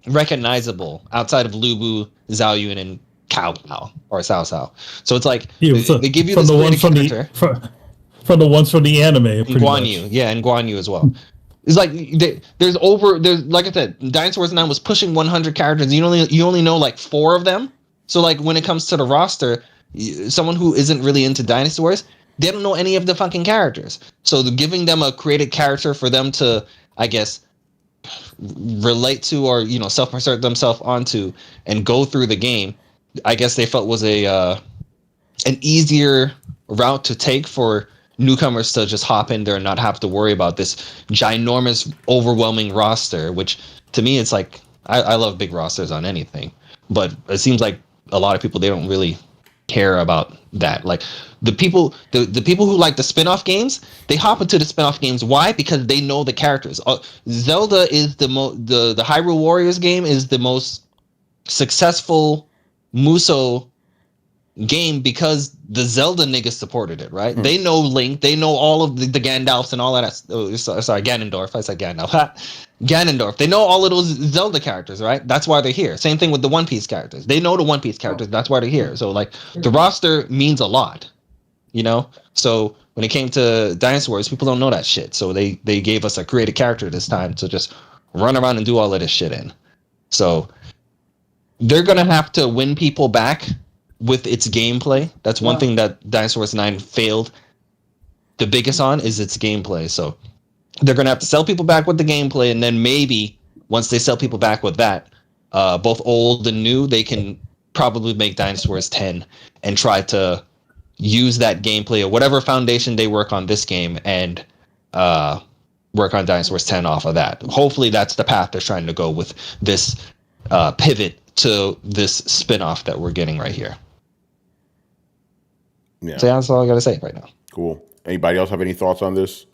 recognizable outside of Lubu, Zalyun, and Cow Cow or Cao Cao. So it's like they give you this character from the ones from the anime. Guan Yu, and Guan Yu as well. It's like there's like I said, Dynasty Warriors 9 was pushing 100 characters. You only know like 4 of them. So like when it comes to the roster, someone who isn't really into Dynasty Warriors, they don't know any of the fucking characters. So giving them a created character for them to, I guess, relate to or self-insert themselves onto and go through the game, I guess they felt was an easier route to take for newcomers to just hop in there and not have to worry about this ginormous, overwhelming roster. Which to me, it's like I love big rosters on anything, but it seems like a lot of people, they don't really care about that. Like the people who like the spin-off games, they hop into the spin-off games. Why? Because they know the characters. Zelda is the Hyrule Warriors game is the most successful Muso game because the Zelda niggas supported it, right? They know Link, they know all of the Gandalfs and all of that. Oh, sorry, Ganondorf. I said Gandalf. Ganondorf. They know all of those Zelda characters, right? That's why they're here. Same thing with the One Piece characters. They know the One Piece characters. That's why they're here. So like the roster means a lot, So when it came to Dynasty Warriors, people don't know that shit. So they gave us a created character this time to just run around and do all of this shit in. So they're gonna have to win people back with its gameplay. That's one thing that Dynasty Warriors 9 failed the biggest on, is its gameplay. So they're going to have to sell people back with the gameplay, and then maybe once they sell people back with that, both old and new, they can probably make Dynasty Warriors 10 and try to use that gameplay or whatever foundation they work on this game and work on Dynasty Warriors 10 off of that. Hopefully that's the path they're trying to go with this pivot to this spin-off that we're getting right here. Yeah. So that's all I got to say right now. Cool. Anybody else have any thoughts on this?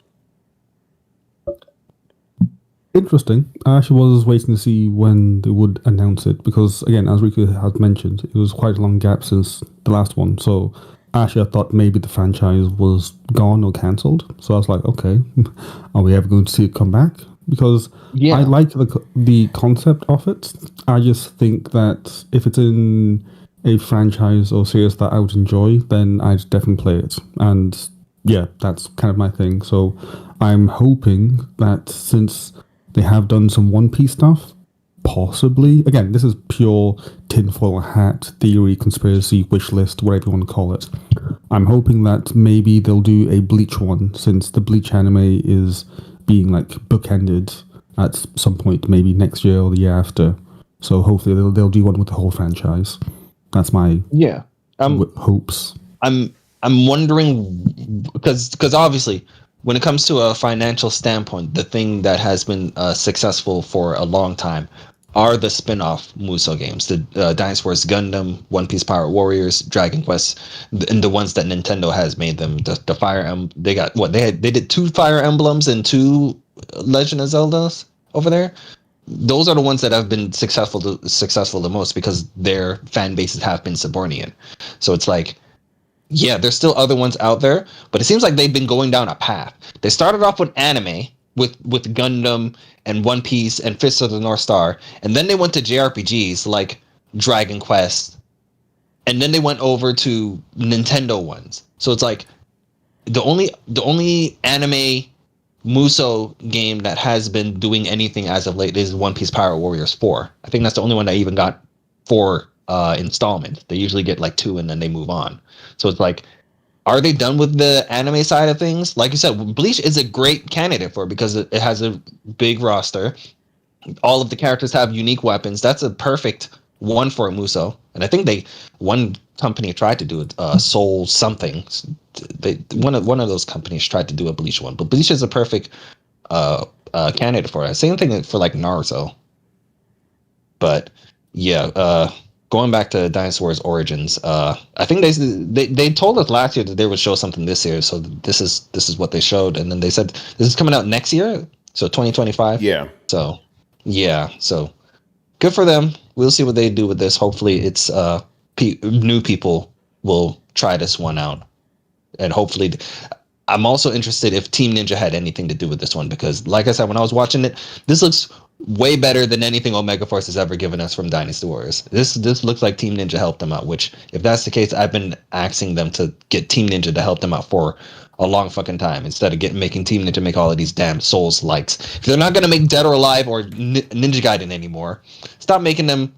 Interesting. I actually was waiting to see when they would announce it because, again, as Riku had mentioned, it was quite a long gap since the last one. So actually, I thought maybe the franchise was gone or cancelled. So I was like, okay, are we ever going to see it come back? Because I like the concept of it. I just think that if it's in a franchise or series that I would enjoy, then I'd definitely play it. And yeah, that's kind of my thing. So I'm hoping that since they have done some One Piece stuff, possibly, again, this is pure tinfoil hat theory, conspiracy, wish list, whatever you want to call it. I'm hoping that maybe they'll do a Bleach one, since the Bleach anime is being like bookended at some point, maybe next year or the year after. So hopefully they'll do one with the whole franchise. That's my hopes. I'm wondering because obviously when it comes to a financial standpoint, the thing that has been successful for a long time are the spin-off Muso games, the Dynasty Warriors Gundam, One Piece Pirate Warriors, Dragon Quest, and the ones that Nintendo has made them. The Fire they got they did 2 Fire Emblems and 2 Legend of Zeldas over there. Those are the ones that have been successful the most because their fan bases have been subordinate. So it's like, yeah, there's still other ones out there, but it seems like they've been going down a path. They started off with anime with Gundam and One Piece and Fist of the North Star, and then they went to JRPGs like Dragon Quest, and then they went over to Nintendo ones. So it's like the only anime Muso game that has been doing anything as of late is One Piece Pirate Warriors 4. I think that's the only one that even got 4 installments. They usually get like 2 and then they move on. So it's like, are they done with the anime side of things? Like you said, Bleach is a great candidate for it because it has a big roster. All of the characters have unique weapons. That's a perfect one for a Muso. And I think one company tried to do it, Soul something. One of those companies tried to do a Bleach one, but Bleach is a perfect candidate for it. Same thing for like Naruto. But yeah, going back to Dynasty Warriors Origins, I think they told us last year that they would show something this year. So this is what they showed, and then they said this is coming out next year, so 2025. Yeah. So yeah, so good for them. We'll see what they do with this. Hopefully, it's new people will try this one out, and hopefully, I'm also interested if Team Ninja had anything to do with this one because, like I said, when I was watching it, this looks way better than anything Omega Force has ever given us from Dynasty Warriors. This looks like Team Ninja helped them out, which, if that's the case, I've been asking them to get Team Ninja to help them out for a long fucking time instead of making Team Ninja make all of these damn Souls likes. If they're not going to make Dead or Alive or Ninja Gaiden anymore, stop making them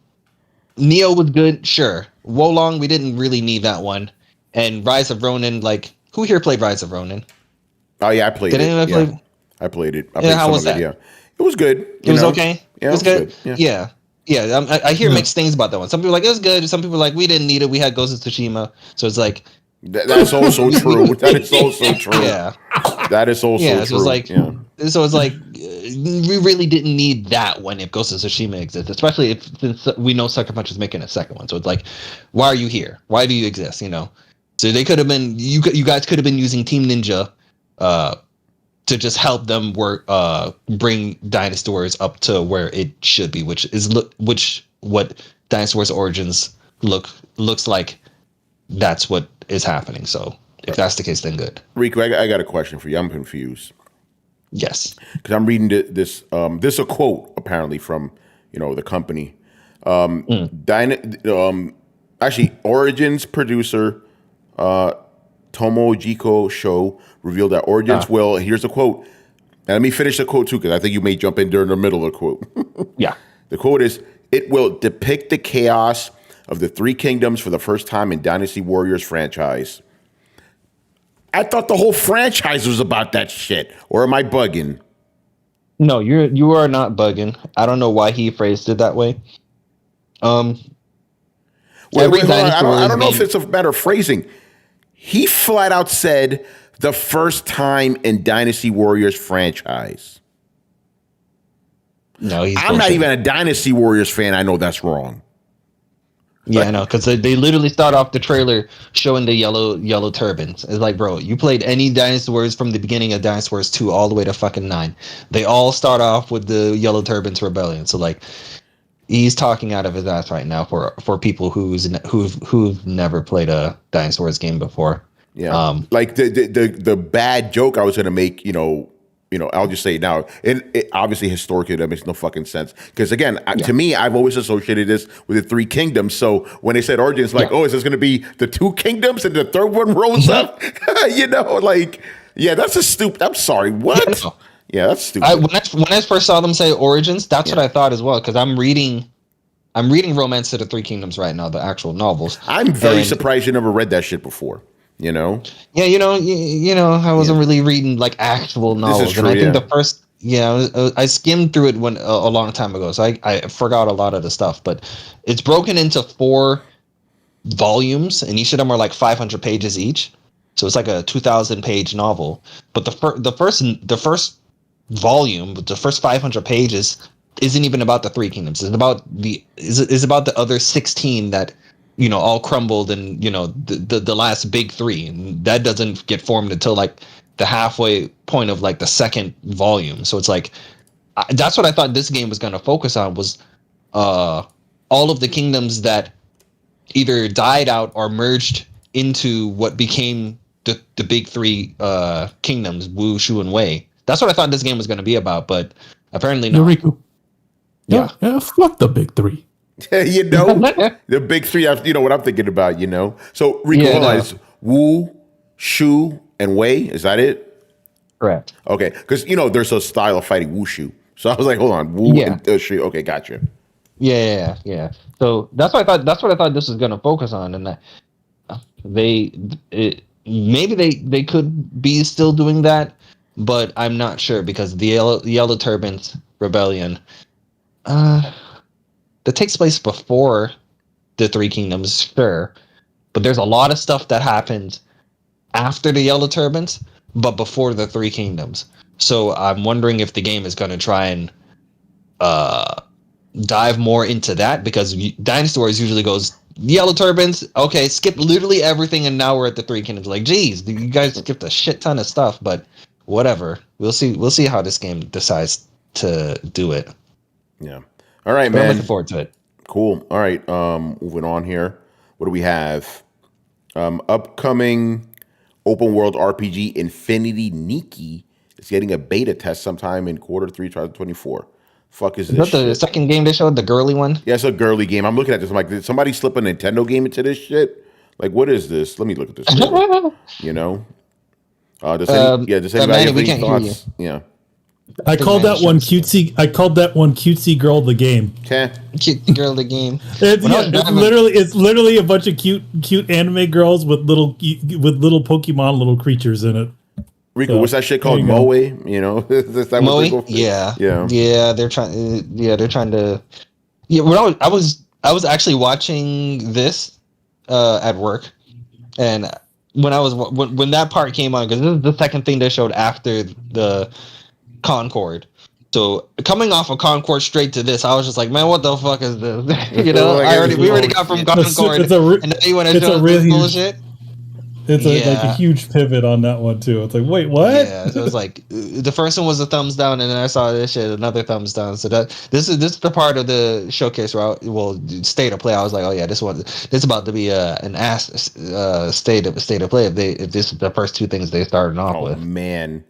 Neo was good, sure. Wolong, we didn't really need that one. And Rise of Ronin, like, who here played Rise of Ronin? Oh yeah, I played it. anyone play? I played it. I Yeah, played how some was of that? Yeah, it was good. It was okay. Yeah, It was good. Yeah. Yeah. I hear mixed things about that one. Some people are like it was good. Some people are like we didn't need it. We had Ghost of Tsushima, so it's like That's also true. That is also true. yeah, That is also yeah. true. So it's like we really didn't need that when if Ghost of Tsushima exists, especially if since we know Sucker Punch is making a second one. So it's like, why are you here? Why do you exist? You know. So they could have been you guys could have been using Team Ninja, to just help them work bring Dynasty Warriors up to where it should be, which what Dynasty Warriors Origins looks like. That's what is happening. So if that's the case, then good. Rico, I got a question for you. I'm confused. Yes, because I'm reading this. This is a quote apparently from the company. Actually, Origins producer Tomojiko Show revealed that Origins will. Here's a quote. Now let me finish the quote too, because I think you may jump in during the middle of the quote. Yeah. The quote is, "It will depict the chaos of the Three Kingdoms for the first time in Dynasty Warriors franchise." I thought the whole franchise was about that shit. Or am I bugging? No, you are not bugging. I don't know why he phrased it that way. Wait, hold on. I don't know if it's a matter of phrasing. He flat out said the first time in Dynasty Warriors franchise. No, I'm not even a Dynasty Warriors fan. I know that's wrong. Yeah, I know, because they literally start off the trailer showing the yellow turbans. It's like, bro, you played any Dynasty Warriors from the beginning of Dynasty Warriors 2 all the way to fucking 9. They all start off with the Yellow Turbans Rebellion. So like, he's talking out of his ass right now for people who've never played a Dynasty Warriors game before. Yeah, like the bad joke I was gonna make, I'll just say it now. It obviously historically that makes no fucking sense because again, to me, I've always associated this with the Three Kingdoms. So when they said Origins, like, oh, is this gonna be the two kingdoms and the third one rolls up? That's a stupid. I'm sorry, what? Yeah, that's stupid. When I first saw them say Origins, that's what I thought as well because I'm reading Romance of the Three Kingdoms right now, the actual novels. I'm very surprised you never read that shit before. Yeah, I wasn't really reading like actual novels, true, and I think the first, I skimmed through it a long time ago, so I forgot a lot of the stuff. But it's broken into 4 volumes, and each of them are like 500 pages each, so it's like a 2,000-page novel. But the first volume, the first 500 pages, isn't even about the Three Kingdoms. It's about the other 16 that. All crumbled and, the last big 3. And that doesn't get formed until like the halfway point of like the second volume. So it's like, that's what I thought this game was going to focus on was all of the kingdoms that either died out or merged into what became the big 3 kingdoms, Wu, Shu, and Wei. That's what I thought this game was going to be about, but apparently not. Riku. Yeah, fuck the big 3. The big 3. You know what I'm thinking about. So Rico is Wu, Shu, and Wei. Is that it? Correct. Okay, because there's a style of fighting Wushu. So I was like, hold on, Wu and Shu. Okay, gotcha. Yeah. So that's what I thought. That's what I thought this was going to focus on, and that maybe they could be still doing that, but I'm not sure because the Yellow Turbans Rebellion. That takes place before the Three Kingdoms, sure. But there's a lot of stuff that happens after the Yellow Turbans, but before the Three Kingdoms. So I'm wondering if the game is going to try and dive more into that, because Dynasty Warriors usually goes, Yellow Turbans, okay, skip literally everything, and now we're at the Three Kingdoms. Like, geez, you guys skipped a shit ton of stuff, but whatever. We'll see how this game decides to do it. Yeah. All right, man. I'm looking forward to it. Cool. All right. Moving on here. What do we have? Upcoming open world RPG Infinity Nikki is getting a beta test sometime in Q3 2024. Fuck is this? Is that the second game they showed, the girly one? Yeah, it's a girly game. I'm looking at this. I'm like, did somebody slip a Nintendo game into this shit? Like, what is this? Let me look at this. Does anybody have any thoughts? Yeah. I called that one cutesy. I called that one cutesy girl the game. Okay. Cute girl the game. It's literally a bunch of cute anime girls with little Pokemon little creatures in it. Rico, what's that shit called? Moe? You know, Moe? Yeah. They're trying. They're trying to. Yeah. When I was actually watching this at work, and when that part came on, because this is the second thing they showed after the Concord. So coming off of Concord straight to this, I was just like, man, what the fuck is this? You know, we already got from Concord, and now you want to show this bullshit. It's like a huge pivot on that one too. It's like, wait, what? Yeah, so it was like the first one was a thumbs down, and then I saw this shit, another thumbs down. So this is the part of the showcase where state of play. I was like, oh yeah, this is about to be an state of play if this is the first two things they started off with. Oh man,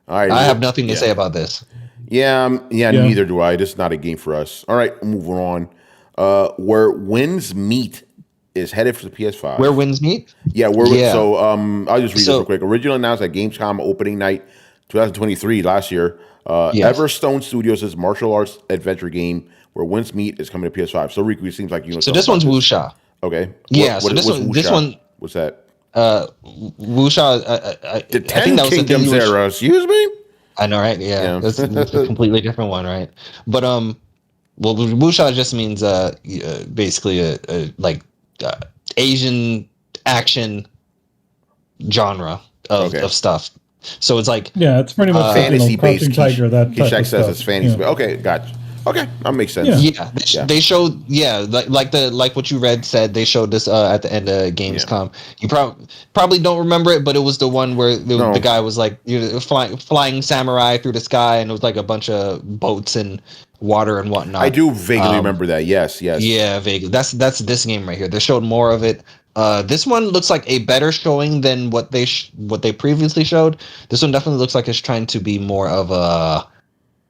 all right, I have nothing to say about this. Yeah, neither do I. This is not a game for us. All right, moving on. Where Winds Meet is headed for the PS5. Where Winds Meet? Yeah, so I'll just read this real quick. Originally announced at Gamescom opening night 2023 last year. Everstone Studios' martial arts adventure game Where Winds Meet is coming to PS5. So Riku, it seems like you know. So this one's Wuxia. Okay. Yeah. So this one. What's that? Wuxia. The Ten Kingdoms era. Excuse me. I know, right? Yeah. That's a completely different one, right? But well, Wuxia just means basically a Asian action genre of stuff. So it's like it's pretty much fantasy based. Tiger, that Kishak says it's fantasy. Yeah. Okay, gotcha. Okay, that makes sense. Yeah, they showed like what you read said. They showed this at the end of Gamescom. You probably don't remember it, but it was the one where the guy was like flying samurai through the sky, and it was like a bunch of boats and water and whatnot. I do vaguely remember that. Yes. Yeah, vaguely. That's this game right here. They showed more of it. This one looks like a better showing than what they previously showed. This one definitely looks like it's trying to be more of a.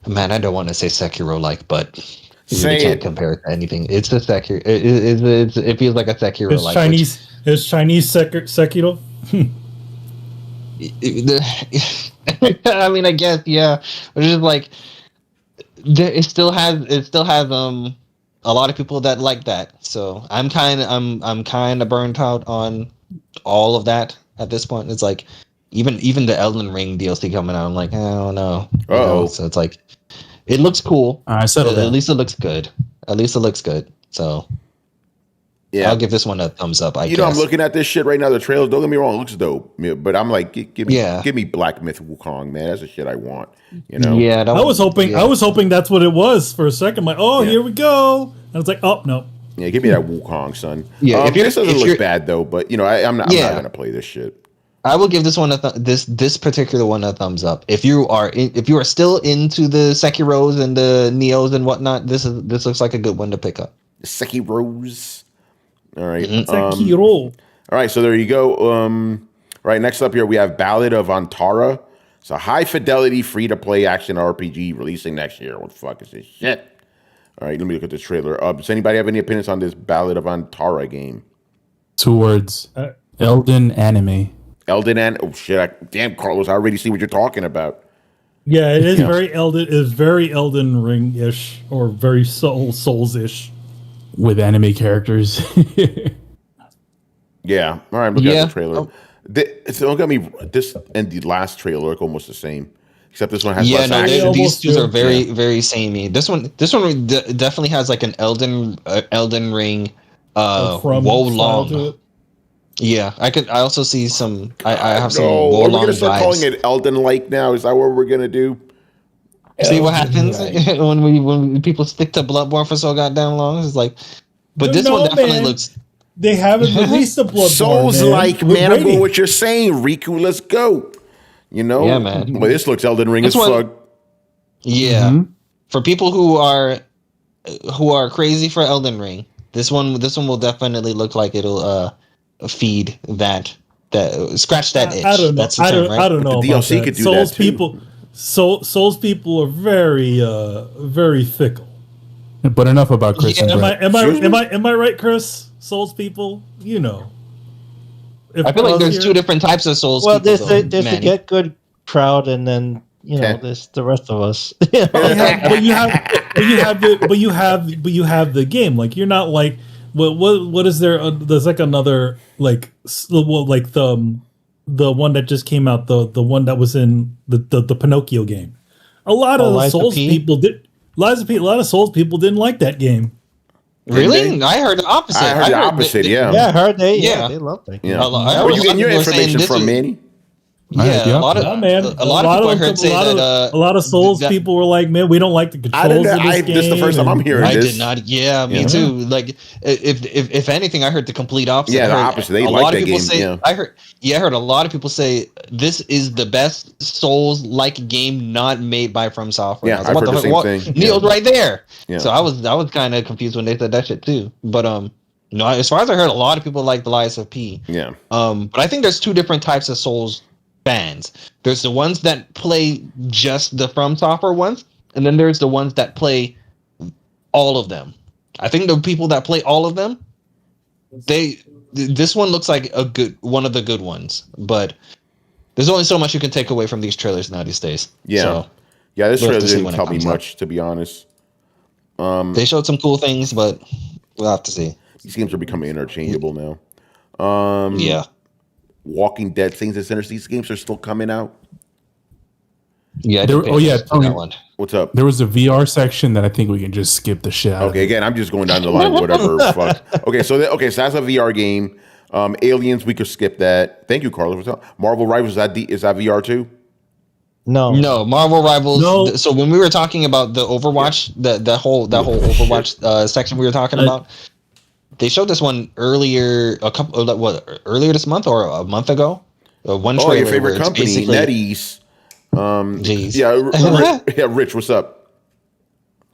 Man, I don't want to say Sekiro-like, but you can't compare it to anything. It's a Sekiro. It feels like a Sekiro-like. It's Chinese Sekiro. I mean, I guess but it's just like it still has a lot of people that like that. So I'm kind of burnt out on all of that at this point. It's like even the Elden Ring DLC coming out, I'm like, I don't know. So it's like. It looks cool. I settled At least it looks good. So, yeah, I'll give this one a thumbs up. I guess. I'm looking at this shit right now. The trailers, don't get me wrong, it looks dope. But I'm like, give me Black Myth Wukong, man. That's the shit I want. You know? Yeah. I was hoping that's what it was for a second. I'm like, here we go. And I was like, oh no. Yeah, give me that Wukong, son. Yeah, this doesn't look bad though. But I'm not gonna play this shit. I will give this one this particular one a thumbs up. If you are still into the Sekiros and the Neos and whatnot, this looks like a good one to pick up. Sekiros. All right. Sekiro. All right, so there you go. All right, next up here we have Ballad of Antara. It's a high fidelity free to play action RPG releasing next year. What the fuck is this shit? All right, let me look at this trailer. Does anybody have any opinions on this Ballad of Antara game? 2 words. Elden Anime. Oh shit! Damn, Carlos, I already see what you're talking about. Yeah, it is very Elden. It is very Elden Ring-ish or very Souls-ish with anime characters. Yeah. All right, I'm looking at the trailer. Don't get me. This and the last trailer look almost the same, except this one has less action. These two are very very samey. This one definitely has like an Elden Ring Wolong. Yeah, I also see some. I have some Wolong vibes. Are we gonna start calling it Elden-like now? Is that what we're gonna do? See what happens when people stick to Bloodborne for so goddamn long. It's like, but this one definitely looks. They haven't released a Bloodborne. Souls-like, man. I know what you're saying, Riku. Let's go. Yeah, man. But this looks Elden Ring as fuck. Yeah, for people who are crazy for Elden Ring, this one will definitely look like it'll feed that scratch that itch. I don't know. That's the term, right? I don't know. The DLC could do Souls that too. Souls people are very very fickle. But enough about Chris. Am I right, Chris? Souls people, I feel like there's 2 different types of Souls. Well, people, there's the get good crowd, and then this the rest of us. But you have the game. Like you're not like what is there? There's like another like the one that just came out, the one that was in the Pinocchio game. A lot of Souls people did. A lot of Souls people didn't like that game. Really? I heard the opposite. I heard the opposite. Yeah, I heard they loved that game. Yeah. Where you getting your information from, Manny? Yeah, a lot of people I heard say that a lot of Souls people were like, "Man, we don't like the controls of this game." This is the first time I'm hearing this. I did not. Yeah, me too. Like, if anything, I heard the complete opposite. Yeah, the opposite. They like that game. Say, I heard a lot of people say this is the best Souls-like game not made by From Software. Yeah, I've heard the same thing. Neil's right there. Yeah. So I was kind of confused when they said that shit too. But no, as far as I heard, a lot of people like the Lies of P. Yeah. But I think there's two different types of Souls fans. There's the ones that play just the From Software ones, and then there's the ones that play all of them. I think the people that play all of them, this one looks like one of the good ones, but there's only so much you can take away from these trailers now these days. Yeah, so this trailer didn't tell me much, to be honest. They showed some cool things, but we'll have to see. These games are becoming interchangeable now. Yeah. Walking Dead, Saints and Sinners, these games are still coming out. Yeah. That one. What's up? There was a VR section that I think we can just skip the shit out. Okay, again, I'm just going down the line, whatever. Fuck. Okay, so that's a VR game. Aliens, we could skip that. Thank you, Carlos. Marvel Rivals, is that VR too? No, Marvel Rivals. No. So when we were talking about the Overwatch, that whole Overwatch section we were talking about. They showed this one earlier, earlier this month or a month ago. One trailer. Your favorite company, NetEase. Yeah, Rich, what's up?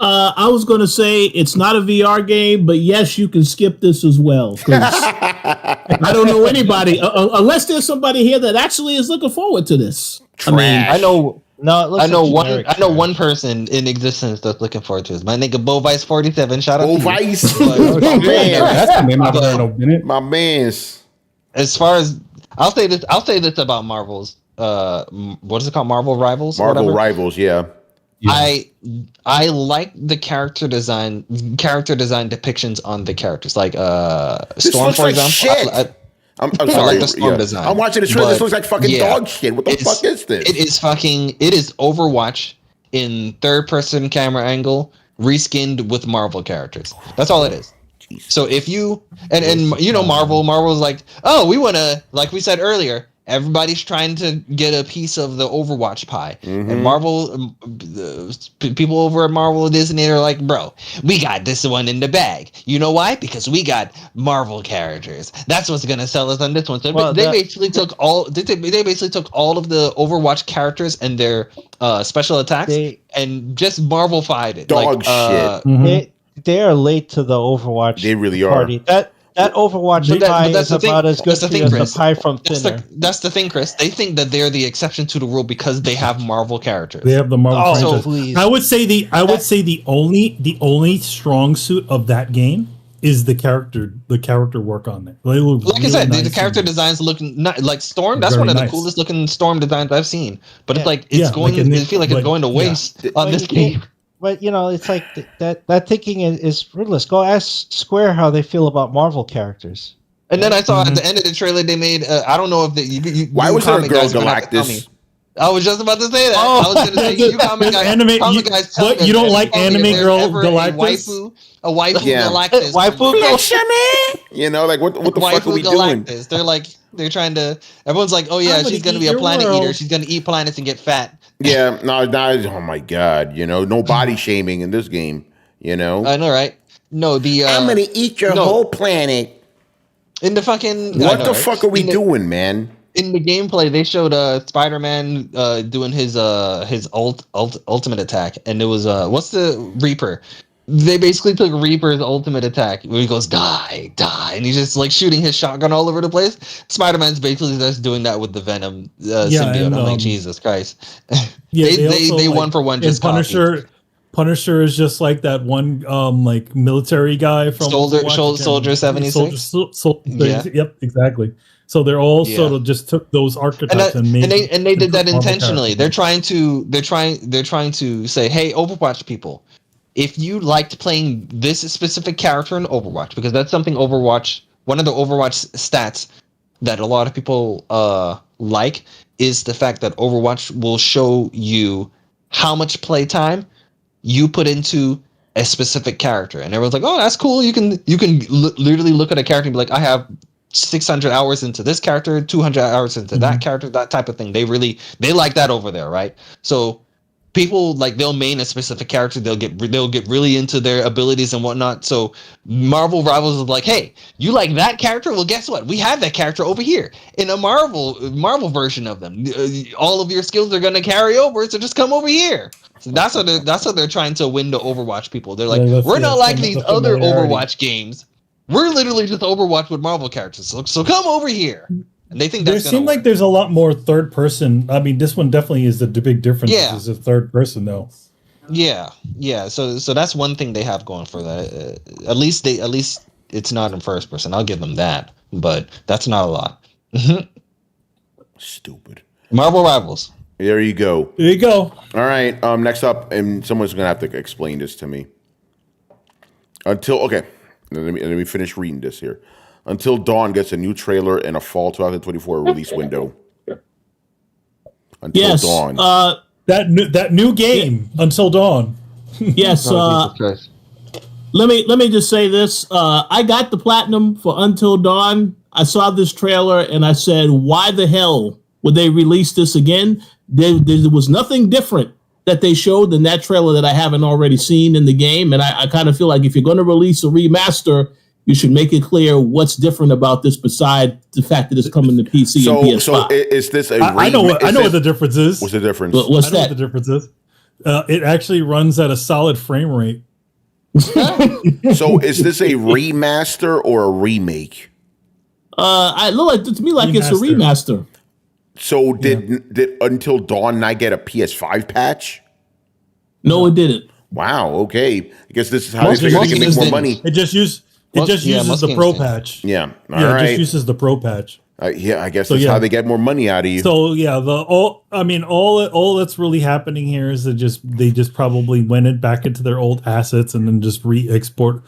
I was going to say it's not a VR game, but yes, you can skip this as well. I don't know anybody, unless there's somebody here that actually is looking forward to this. Trash. I mean, I know. No, I know one person in existence that's looking forward to this. My nigga Bovice47. Shout out Bovice. to you. That's the name I've heard in a minute. My man's. As far as I'll say this about Marvel's. What is it called? Marvel Rivals. Marvel Rivals. Yeah. I like the character design depictions on the characters, like Storm, for example. Shit. I'm sorry. I like the Storm design. I'm watching the trailer. This looks like fucking dog shit. What the fuck is this? It is Overwatch in third-person camera angle, reskinned with Marvel characters. That's all it is. Jesus. So if you and you know Marvel's like, oh, we want to, like we said earlier, everybody's trying to get a piece of the Overwatch pie. Mm-hmm. And Marvel, people over at Marvel Disney are like, bro, we got this one in the bag. You know why? Because we got Marvel characters. That's what's gonna sell us on this one. So they basically took all of the Overwatch characters and their special attacks and just Marvel-fied it. Dog shit. They are late to the Overwatch. They really party. are. That Overwatch pie is about as good as the pie from Thinner. That's the thing, Chris. They think that they're the exception to the rule because they have Marvel characters. They have the Marvel franchise. Please. I would say the only strong suit of that game is the character work on it. Like I said, the character designs look like Storm. That's one of the coolest looking Storm designs I've seen. But it's like I feel like it's going to waste on this game. But it's like that thinking is fruitless. Go ask Square how they feel about Marvel characters. And then I saw at the end of the trailer they made. I don't know if why was there a girl Galactus? I was just about to say that. I was going to say you comic guys. What you don't like anime girl Galactus? A waifu Galactus. Waifu. Like what the fuck are we doing? They're trying to. Everyone's like, oh yeah, she's going to be a planet eater. She's going to eat planets and get fat. Yeah, no, oh my god, no body shaming in this game, I know, right? No, I'm gonna eat your whole planet. In the fucking what the fuck are we doing, man? In the gameplay, they showed Spider-Man doing his ultimate attack, and it was what's the Reaper? They basically took Reaper's ultimate attack where he goes die, and he's just like shooting his shotgun all over the place. Spider-Man's basically just doing that with the Venom symbiote. I'm like, Jesus Christ. Yeah, they one for one just Punisher. Punisher is just like that one military guy from Soldier 76. Yep, exactly. So they're all sort of just took those archetypes and made and they did that intentionally. They're trying to say, hey, Overwatch people, if you liked playing this specific character in Overwatch, because that's something one of the Overwatch stats that a lot of people like is the fact that Overwatch will show you how much playtime you put into a specific character, and everyone's like, oh, that's cool. You can literally look at a character and be like, I have 600 hours into this character, 200 hours into that character, that type of thing. They like that over there, right? So people, like, they'll main a specific character, they'll get really into their abilities and whatnot. So Marvel Rivals is like, hey, you like that character? Well, guess what? We have that character over here in a Marvel version of them. All of your skills are going to carry over, so just come over here. So that's how they're trying to win the Overwatch people. They're like, we're not like these other Overwatch games. We're literally just Overwatch with Marvel characters. So come over here. And they think that's seems like there's a lot more third person. I mean, this one definitely is the big difference. Yeah. Is a third person though. Yeah. So that's one thing they have going for that. At least it's not in first person. I'll give them that, but that's not a lot. Stupid. Marvel Rivals. There you go. There you go. All right. Next up, and someone's gonna have to explain this to me. Let me finish reading this here. Until Dawn gets a new trailer and a fall 2024 release window. Until Dawn. That new game, Until Dawn. Yes. Let me just say this. I got the platinum for Until Dawn. I saw this trailer and I said, why the hell would they release this again? There was nothing different that they showed than that trailer that I haven't already seen in the game. And I kind of feel like if you're going to release a remaster, you should make it clear what's different about this besides the fact that it's coming to PC and PS5. So is this a I know what the difference is. What's the difference? What's that? What the difference is? It actually runs at a solid frame rate. So is this a remaster or a remake? It looked like to me like it's a remaster. So did Until Dawn not get a PS5 patch? No, it didn't. Wow. Okay. I guess this is how they can make more money. It just uses the Pro patch. Yeah. It just uses the Pro patch. I guess that's how they get more money out of you. So yeah, all that's really happening here is they just probably went back into their old assets and then just re-export.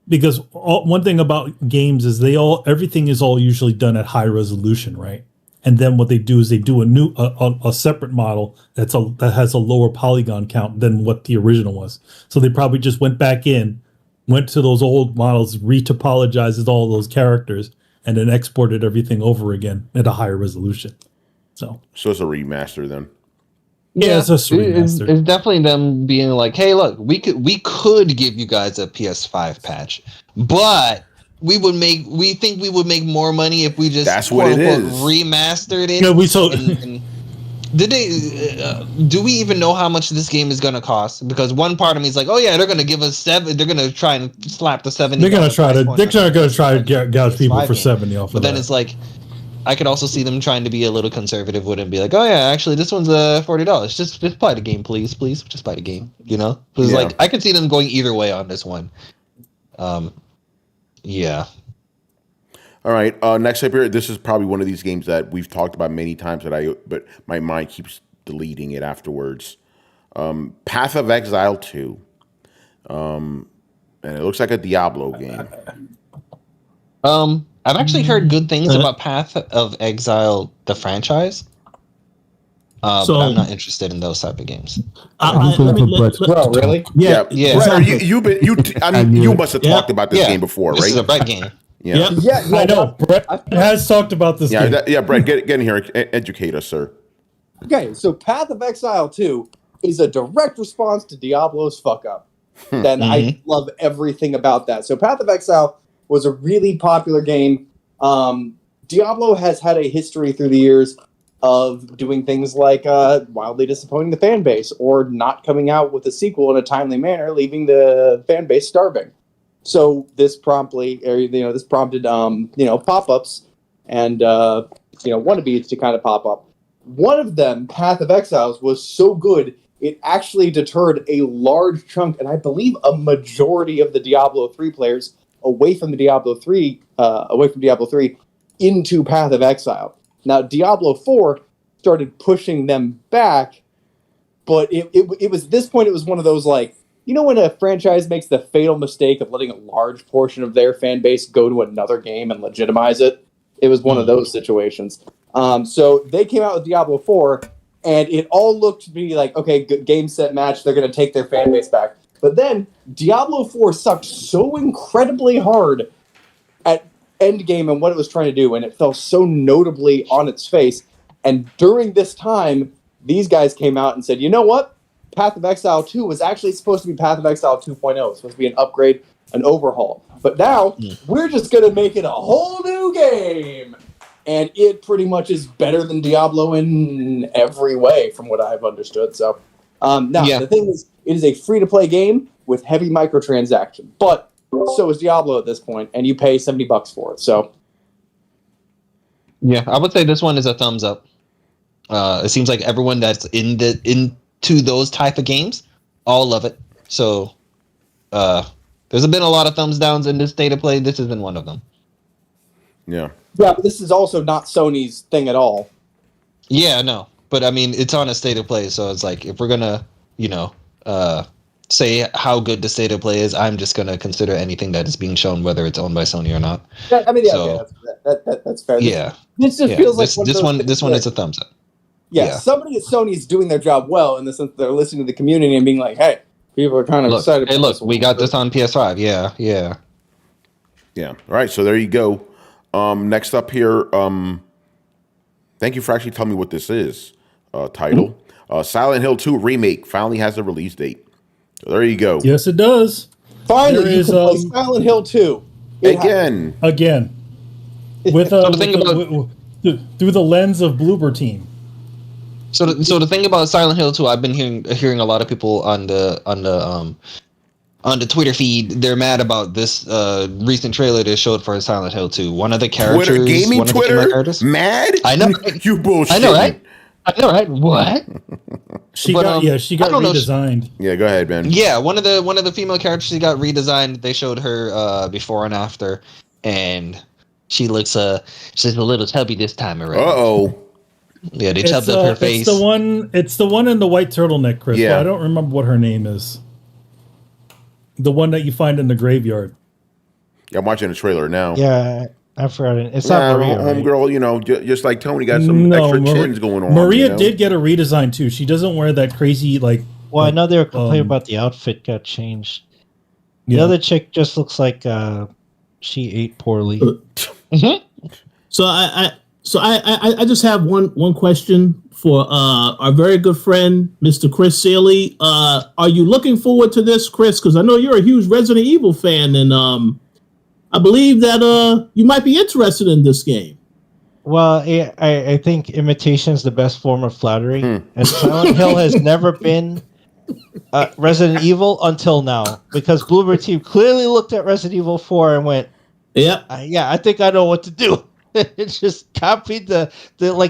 Because one thing about games is everything is all usually done at high resolution, right? And then what they do is they do a separate model that has a lower polygon count than what the original was. So they probably just went back in, went to those old models, retopologized all those characters, and then exported everything over again at a higher resolution. So it's a remaster then. Yeah, it's a remaster. It's definitely them being like, hey, look, we could give you guys a PS5 patch, but we think we would make more money if we just remastered it. Yeah, did they? Do we even know how much this game is going to cost? Because one part of me is like, oh yeah, they're going to give us $7. They're going to try and slap the $70. They're going to try to gouge people for $70 off. But then it's like, I could also see them trying to be a little conservative with it and be like, oh yeah, actually this one's $40. Just buy the game, please, just buy the game. Because like I could see them going either way on this one. Yeah. All right. Next up here, this is probably one of these games that we've talked about many times but my mind keeps deleting it afterwards. Path of Exile 2. And it looks like a Diablo game. I've actually heard good things about Path of Exile, the franchise. But I'm not interested in those type of games. Really? Yeah. Brett, you must have talked about this game before, right? This is a Brett game. Yeah. I know. Brett has talked about this game. Brett, get in here. Educate us, sir. Okay, so Path of Exile 2 is a direct response to Diablo's fuck-up. And I love everything about that. So Path of Exile was a really popular game. Diablo has had a history through the years of doing things like wildly disappointing the fan base or not coming out with a sequel in a timely manner, leaving the fan base starving. So this prompted pop-ups and wannabes to kind of pop up. One of them, Path of Exiles, was so good it actually deterred a large chunk, and I believe a majority of the Diablo 3 players away from Diablo 3 into Path of Exile. Now, Diablo 4 started pushing them back, but it was at this point, it was one of those, like, you know when a franchise makes the fatal mistake of letting a large portion of their fan base go to another game and legitimize it? It was one of those situations. So they came out with Diablo 4, and it all looked to be like, okay, good game, set, match, they're going to take their fan base back. But then Diablo 4 sucked so incredibly hard at endgame and what it was trying to do, and it fell so notably on its face. And during this time, these guys came out and said, you know what? Path of Exile 2 was actually supposed to be Path of Exile 2.0. It was supposed to be an upgrade, an overhaul. But now, we're just going to make it a whole new game. And it pretty much is better than Diablo in every way, from what I've understood. So, the thing is, it is a free-to-play game with heavy microtransaction. But so is Diablo at this point, and you pay $70 for it. So, yeah, I would say this one is a thumbs up. It seems like everyone that's into those type of games all love it. So there's been a lot of thumbs downs in this state of play. This has been one of them. Yeah, but this is also not Sony's thing at all. Yeah, no, but I mean, it's on a state of play, so it's like, if we're gonna say how good the state of play is, I'm just gonna consider anything that is being shown, whether it's owned by Sony or not. I mean, that's fair. Yeah, this just feels like this one is a thumbs up. Yeah, somebody at Sony is doing their job well in the sense that they're listening to the community and being like, hey, people are kind of excited. Hey, look, we got this on PS5. Yeah. All right, so there you go. Next up here, thank you for actually telling me what this is. Title. Silent Hill 2 Remake finally has a release date. So there you go. Yes, it does. Finally, you can play Silent Hill 2. Again. With through the lens of Bloober Team. So the thing about Silent Hill 2, I've been hearing a lot of people on the Twitter feed. They're mad about this recent trailer they showed for Silent Hill 2. One of the characters, Twitter, mad? I know. You bullshit. I know, right? What? She got redesigned. Yeah, go ahead, Ben. Yeah, one of the female characters, she got redesigned. They showed her before and after, and she looks she's a little chubby this time around. Uh-oh. Yeah, they chubbed up her face. It's the one in the white turtleneck, Chris. Yeah. I don't remember what her name is. The one that you find in the graveyard. Yeah, I'm watching the trailer now. Yeah, I forgot it. It's not Maria, homegirl, just like Tony got some extra chins going on. Maria did get a redesign too. She doesn't wear that crazy Well, I know they were complaining about the outfit got changed. The other chick just looks like she ate poorly. So I just have one question for our very good friend, Mr. Chris Seeley. Are you looking forward to this, Chris? Because I know you're a huge Resident Evil fan, and I believe that you might be interested in this game. Well, I think imitation is the best form of flattery, and Silent Hill has never been Resident Evil until now, because Bloober Team clearly looked at Resident Evil 4 and went, I think I know what to do." It just copied the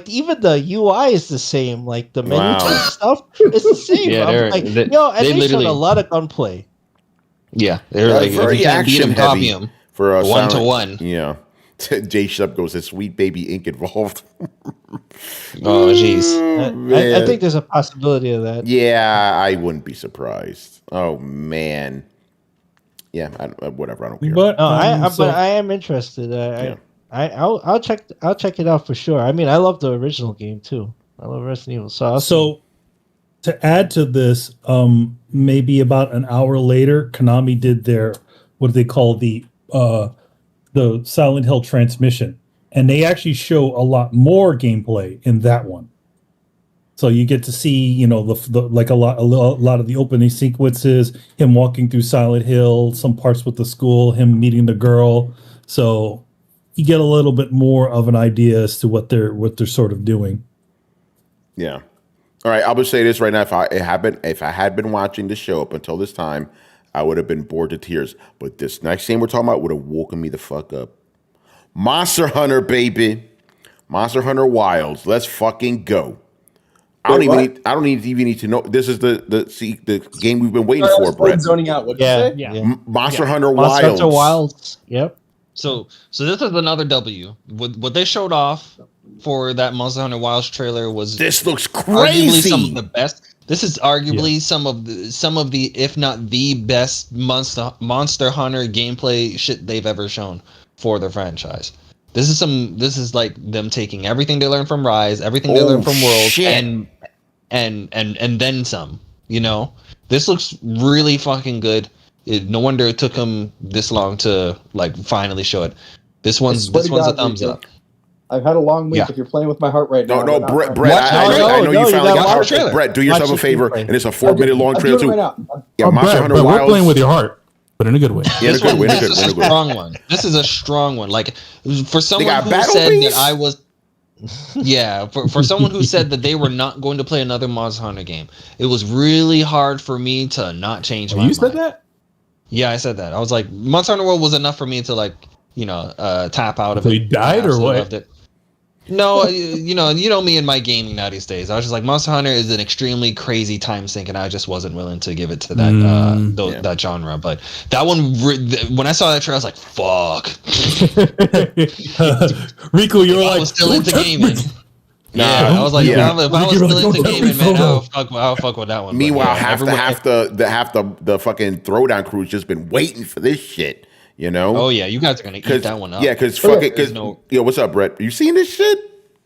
even the UI is the same, like the menu stuff is the same. They showed a lot of gunplay. Yeah, they're like, very if you can't beat them, copy them for a 1-to-1. Yeah. Jay Shup goes, "His sweet baby ink involved." Oh, jeez. I think there's a possibility of that. Yeah, I wouldn't be surprised. Oh man. Yeah, whatever. I don't care. But I am interested. I'll check it out for sure. I mean, I love the original game too. I love Resident Evil. So to add to this, maybe about an hour later, Konami did their what they call the Silent Hill transmission, and they actually show a lot more gameplay in that one. So you get to see, the like a lot of the opening sequences, him walking through Silent Hill, some parts with the school, him meeting the girl. So you get a little bit more of an idea as to what they're sort of doing. Yeah. All right. I'll just say this right now. If I had been watching the show up until this time, I would have been bored to tears. But this next game we're talking about would have woken me the fuck up. Monster Hunter, baby. Monster Hunter Wilds. Let's fucking go. I don't even need to know. This is the game we've been waiting for, Brett. Zoning out. What yeah. Monster Hunter Wilds. Monster Hunter Wilds. Yep. So this is another W. What they showed off for that Monster Hunter Wilds trailer was This looks arguably crazy. some of the best. This is arguably some of the, if not the best Monster Hunter gameplay shit they've ever shown for their franchise. This is like them taking everything they learned from Rise, everything they learned from Worlds, and then some. You know, this looks really fucking good. No wonder it took them this long to like finally show it. This one's a thumbs up. I've had a long week. If you're playing with my heart right now. No, Brett. I know you finally got heart. Brett, do yourself a favor, and it's a 4-minute long trailer too. Yeah, Monster Hunter Wilds. We're playing with your heart, but in a good way. Yeah, in a good way. This is a strong one. This is a strong one. Like for someone who said that I was. Yeah, for someone who said that they were not going to play another Monster Hunter game, it was really hard for me to not change my mind. You said that? Yeah, I said that. I was like, Monster Hunter World was enough for me to like, tap out of it. They died or what? No, you know me and my gaming now these days. I was just like, Monster Hunter is an extremely crazy time sink, and I just wasn't willing to give it to that that genre. But that one, when I saw that trailer, I was like, "Fuck." Rico, you were like, I was still into gaming. I was like, if I was still into gaming, man, I'll fuck with that one. Meanwhile, half the fucking Throwdown crew's just been waiting for this shit. You know? Oh yeah, you guys are gonna eat that one up. Yeah, because yo, what's up, Brett? You seen this shit?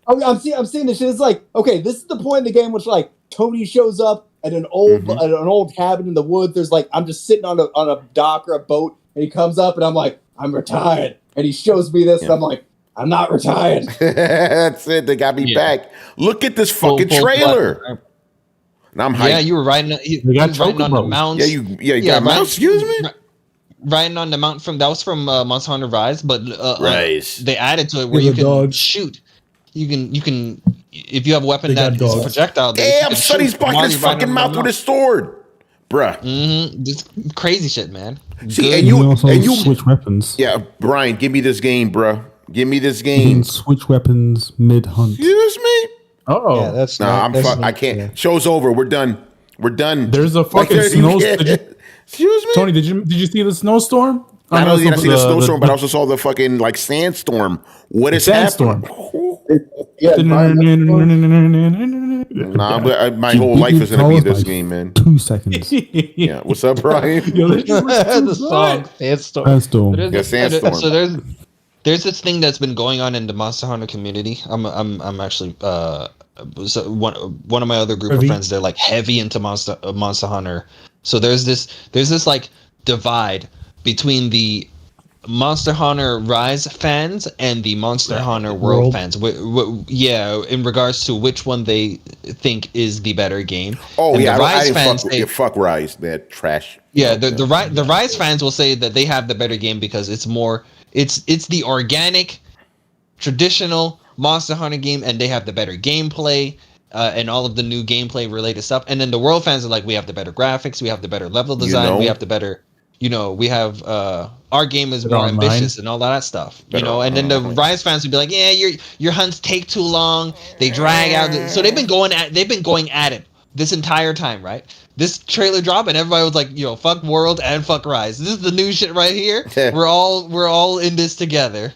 I'm seeing this shit. It's like, okay, this is the point in the game which like Tony shows up at an old cabin in the woods. There's like, I'm just sitting on a dock or a boat, and he comes up, and I'm like, I'm retired, and he shows me this, and I'm like, I'm not retired. That's it. They got me back. Look at this fucking trailer. And I'm hyped. Yeah, you were riding on the mounts. Yeah, you got mounts. Excuse me. Riding on the mount that was from Monster Hunter Rise, but Rise. They added to it where you can shoot. You can if you have a weapon that is a projectile. Damn, Sonny's bucking his fucking mouth with his sword, bruh. Just crazy shit, man. See, and you switch weapons. Yeah, Brian, give me this game, bruh. Give me this game. You can switch weapons mid hunt. Excuse me. Oh, yeah, that's I can't. Yeah. Show's over. We're done. There's a fucking snowstorm. Excuse me, Tony. Did you see the snowstorm? I know you see the snowstorm, but I also saw the fucking like sandstorm. What is happening? My whole life is gonna be this game, man. 2 seconds. Yeah. What's up, Brian? The song Sandstorm. Yeah, Sandstorm. So there's this thing that's been going on in the Monster Hunter community. I'm actually one of my other group of friends. They're like heavy into Monster Hunter. So there's this like divide between the Monster Hunter Rise fans and the Monster Hunter World fans. In regards to which one they think is the better game. Oh, and yeah, the Rise fans fuck Rise, man, trash. Yeah, the Rise fans will say that they have the better game because it's more it's the organic, traditional Monster Hunter game, and they have the better gameplay. And all of the new gameplay related stuff, and then the World fans are like, we have the better graphics, we have the better level design, we have the better, we have our game is more ambitious and all that stuff, and then the Rise fans would be like, yeah, your hunts take too long, they drag out, so they've been going at it this entire time, right? This trailer drop and everybody was like, fuck World and fuck Rise. This is the new shit right here. We're all in this together.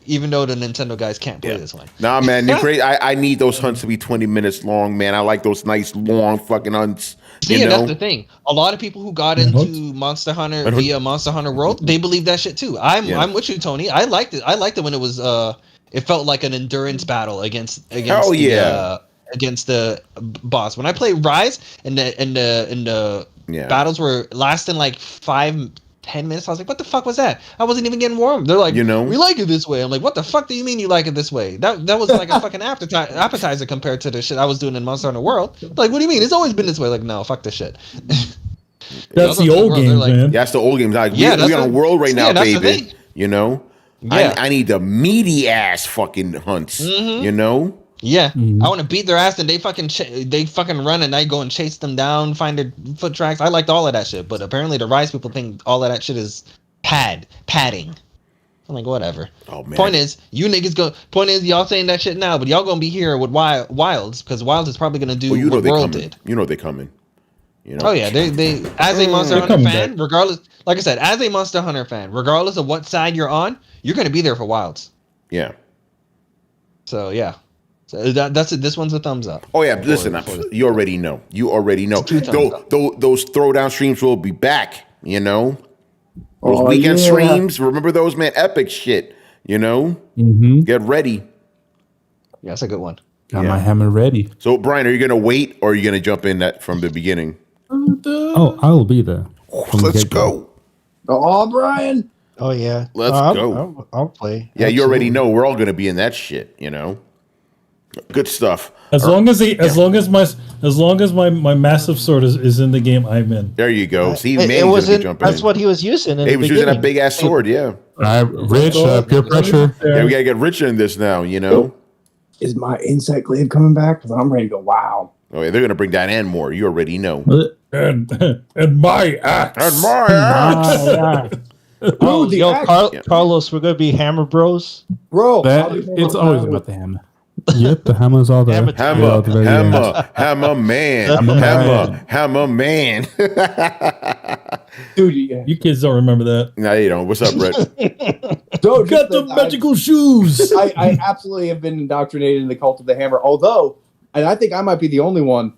Even though the Nintendo guys can't play this one. Nah, man, they're great. I need those hunts to be 20 minutes long, man. I like those nice long fucking hunts. That's the thing. A lot of people who got into Monster Hunter via Monster Hunter World, they believe that shit too. I'm with you, Tony. I liked it. I liked it when it was it felt like an endurance battle against against the boss. When I played Rise and the battles were lasting like 5-10 minutes, I was like, what the fuck was that? I wasn't even getting warm. They're like, we like it this way. I'm like, what the fuck do you mean you like it this way? That was like a fucking appetizer compared to the shit I was doing in Monster Hunter World. Like, what do you mean? It's always been this way. Like, no, fuck this shit. That's the old games, man. Yeah, that's the old games. Like, we're on a world right now, baby. I need the meaty ass fucking hunts. Yeah, I want to beat their ass and they fucking run and I go and chase them down, find their foot tracks. I liked all of that shit, but apparently the Rise people think all of that shit is padding. I'm like, whatever. Oh man. Point is, y'all saying that shit now, but y'all gonna be here with Wilds because Wilds is probably gonna do what World did. They're coming. You know? Oh yeah, they as a Monster They're Hunter coming fan, back. regardless, like I said, as a Monster Hunter fan, regardless of what side you're on, you're gonna be there for Wilds. Yeah. So yeah, so that's it. This one's a thumbs up. Oh yeah, listen, you already know. You already know. Those throwdown streams will be back. You know, those weekend streams. Remember those, man? Epic shit. You know, get ready. Yeah, that's a good one. Got my hammer ready. So, Brian, are you gonna wait or are you gonna jump in that from the beginning? Oh, I'll be there. Let's go. Oh, Brian. Oh yeah, Let's go. I'll play. Yeah, you already know we're all gonna be in that shit. You know, good stuff. As long as my massive sword is in the game, I'm in. There you go. See, It man, wasn't. jumping That's in. what he was using. He was using that big ass sword. Yeah. Rich, peer pressure. Yeah, we gotta get richer in this now. You know. Is my insect glaive coming back? Because I'm ready to go. Wow. Oh yeah, they're gonna bring that and more. You already know. And my axe. And my axe. Oh, Carlos, we're gonna be Hammer Bros. Bro, It's always about the hammer. Yep, the hammers are there. Hammer They are at the very end. Hammer man. dude, You kids don't remember that. No, you don't. What's up, Brett? dude, Got the magical shoes. I absolutely have been indoctrinated in the cult of the hammer. Although, and I think I might be the only one.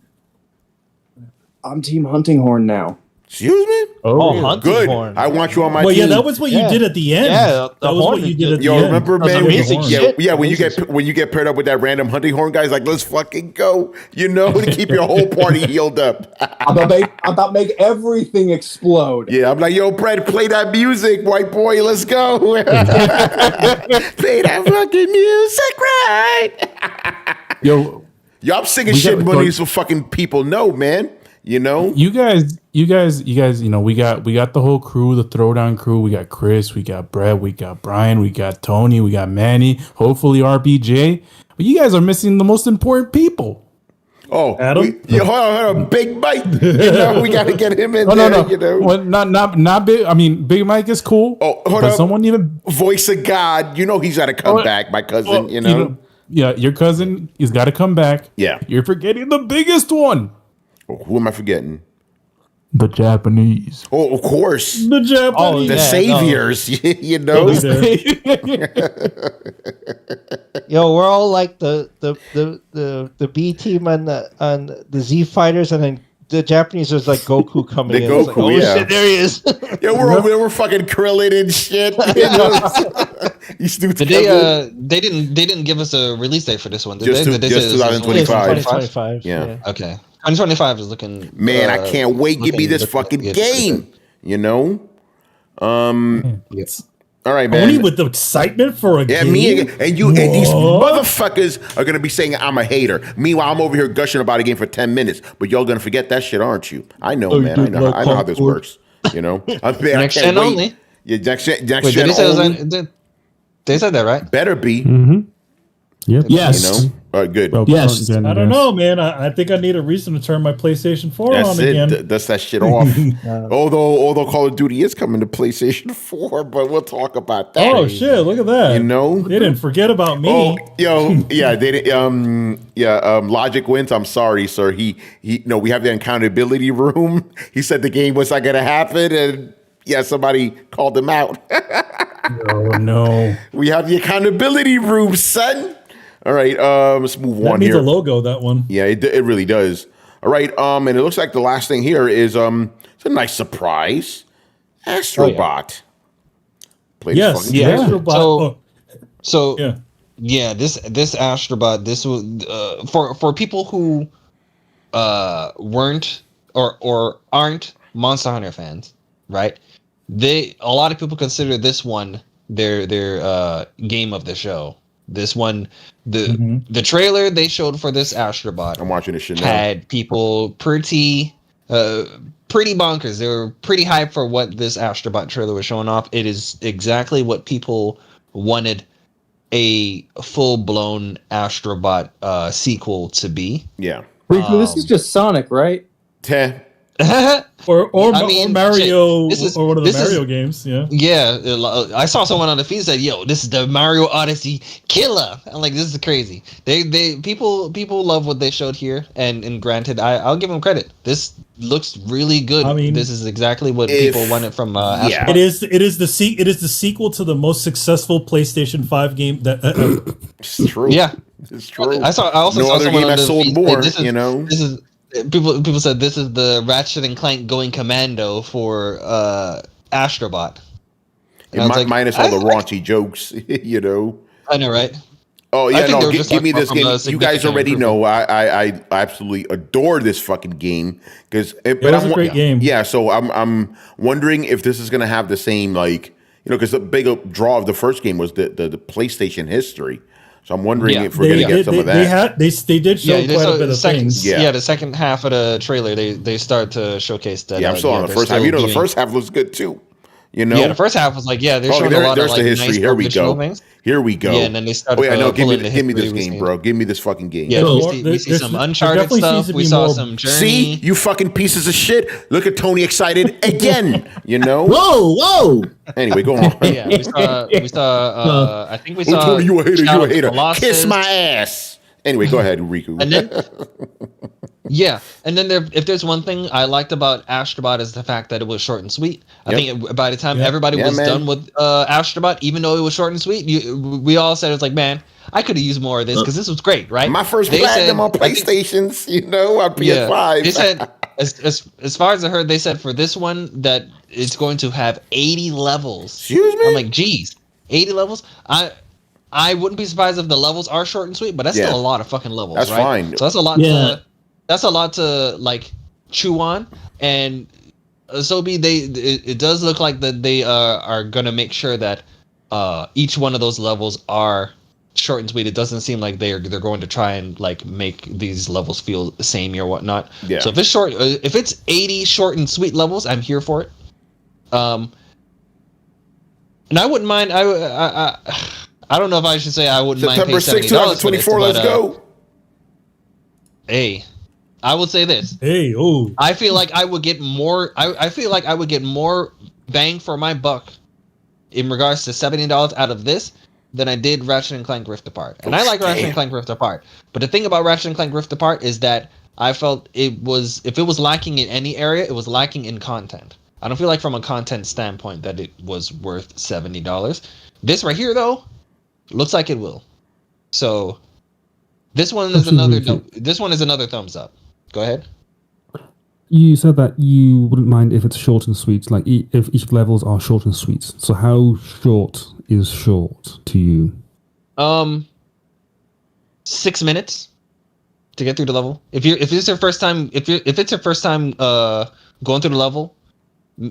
I'm Team Hunting Horn now. Excuse me? Oh, Hunting Good. Horn. I want you on my Well, team. yeah, that was what you did at the end. Yeah, that was what you did at the Yo, end. remember, That was man? amazing shit. Yeah, when Amazing you get paired up with that random hunting horn guys, like, let's fucking go. You know, to keep your whole party healed up. I'm about to make everything explode. Yeah, I'm like, yo, Brett, play that music, white boy. Let's go. Play that fucking music, right? Yo, I'm singing We shit got- money so fucking people know, man. You know? you guys, you know, we got the whole crew, the Throwdown crew. We got Chris, we got Brett, we got Brian, we got Tony, we got Manny, hopefully RBJ. But you guys are missing the most important Oh, Adam? hold on, Big Mike. You know, we got to get him in there. No. You know? Well, not big. I mean, Big Mike is cool. Oh, hold but up. someone even Voice of God. You know he's got to come back, my cousin, you know? Yeah, your cousin, he's got to come back. Yeah. You're forgetting the biggest one. Oh, who am I forgetting? The Japanese. Oh, of course. The Japanese. The saviors, you know? Yo, we're all like the B team on the Z fighters, and then the Japanese is like Goku coming The in. Goku, It's like, oh yeah. shit, there he is. Yeah, we're over there, we're fucking Krillin and shit. You know? These dudes Did they didn't give us a release date for this one? Did Just they? to- Did they just say this was 2025. 2025. Yeah. Okay, 2025 is looking. Man, I can't wait. Give me this fucking good. game. You know? Yes. All right, Only man. with the excitement for a Yeah, game. me and you and these What? motherfuckers are gonna be saying I'm a hater. Meanwhile, I'm over here gushing about a game for 10 minutes, but y'all gonna forget that shit, aren't you? I know, Oh, man. you I did know. like I know how this Concord. works. You know, man, I Next can't gen wait. only. Yeah, next gen Wait, did they say only. they said that right? Better be. Yep. Yes. You know, good. Well, Yes. current gen, I don't yes. know, man. I think I need a reason to turn my PlayStation 4 That's on it. again. Dust that shit off. Although Call of Duty is coming to PlayStation 4, but we'll talk about that. Oh shit! Look at that. You know? they didn't forget about me. Oh, yo, yeah, they didn't. Logic wins. I'm sorry, sir. He. No, we have the accountability room. He said the game was not gonna happen, and yeah, somebody called him out. Oh no. We have the accountability room, son. All right, let's move that on needs here. a logo. That one. Yeah, it really does. All right, and it looks like the last thing here is it's a nice surprise. Astrobot. Played this Yes. fucking Yeah. game. Astrobot. So Yeah. yeah, this Astrobot, this was for people who weren't or aren't Monster Hunter fans, right? A lot of people consider this one their game of the show. This one, the trailer they showed for this Astrobot I'm watching this shit now. had people pretty bonkers. They were pretty hyped for what this Astrobot trailer was showing off. It is exactly what people wanted a full-blown Astrobot sequel to be. Yeah. This is just Sonic, right? Teh. Mario shit, or one of the Mario games. Yeah. Yeah, I saw someone on the feed said, "Yo, this is the Mario Odyssey killer." I'm like, this is crazy. People love what they showed here, and granted, I'll give them credit. This looks really good. I mean, this is exactly what people wanted from. It is the sequel to the most successful PlayStation 5 game that. It's true. Yeah, it's true. I also saw other game has sold more. This is people said this is the Ratchet and Clank going commando for Astrobot. Minus all the raunchy jokes, I know, right? Oh yeah, no, give me this game. You guys already know I absolutely adore this fucking game because it was a great game. Yeah, so I'm wondering if this is gonna have the same because the big draw of the first game was the PlayStation history. So I'm wondering if we're going to get some of that. They did show quite a bit of things. Yeah, the second half of the trailer, they start to showcase that. Yeah, I'm still on the first half. The first half looks good too. Yeah, the first half was like, they're showing a lot of the history. Nice Here we go. Things. Here we go. Yeah, and then they started. Give me this game, bro. Give me this fucking game. Yeah, we see some Uncharted stuff. We saw some Journey. See, you fucking pieces of shit. Look at Tony excited again. Whoa. Anyway, go on. Yeah, we saw. I think we saw. Tony, you a hater. You a hater. Kiss my ass. Anyway, go ahead, Riku. And then, if there's one thing I liked about Astrobot is the fact that it was short and sweet. I think by the time everybody was done with Astrobot, even though it was short and sweet, we all said it was like, man, I could have used more of this because this was great, right? My first platinum on PlayStations, on PS5. They said, as far as I heard, they said for this one that it's going to have 80 levels. Excuse me? I'm like, geez, 80 levels? I wouldn't be surprised if the levels are short and sweet, but that's still a lot of fucking levels, that's right? Fine. So that's a lot that's a lot to like chew on. And Sobi, it does look like that they are gonna make sure that each one of those levels are short and sweet. It doesn't seem like they're going to try and like make these levels feel the same or whatnot. Yeah. So if it's short, if it's 80 short and sweet levels, I'm here for it. And I wouldn't mind. I don't know if I should say I wouldn't mind paying $70. September 6th, 2024. Let's go. Hey, I would say this. Hey, oh. I feel like I would get more. I feel like I would get more bang for my buck in regards to $70 out of this than I did Ratchet and Clank Rift Apart. And I like Ratchet and Clank Rift Apart. But the thing about Ratchet and Clank Rift Apart is that I felt if it was lacking in any area, it was lacking in content. I don't feel like from a content standpoint that it was worth $70. This right here, though, looks like it will. So this one is another thumbs up. Go ahead. You said that you wouldn't mind if it's short and sweet, like if each of the levels are short and sweet. So how short is short to you? 6 minutes to get through the level. If it's your first time going through the level,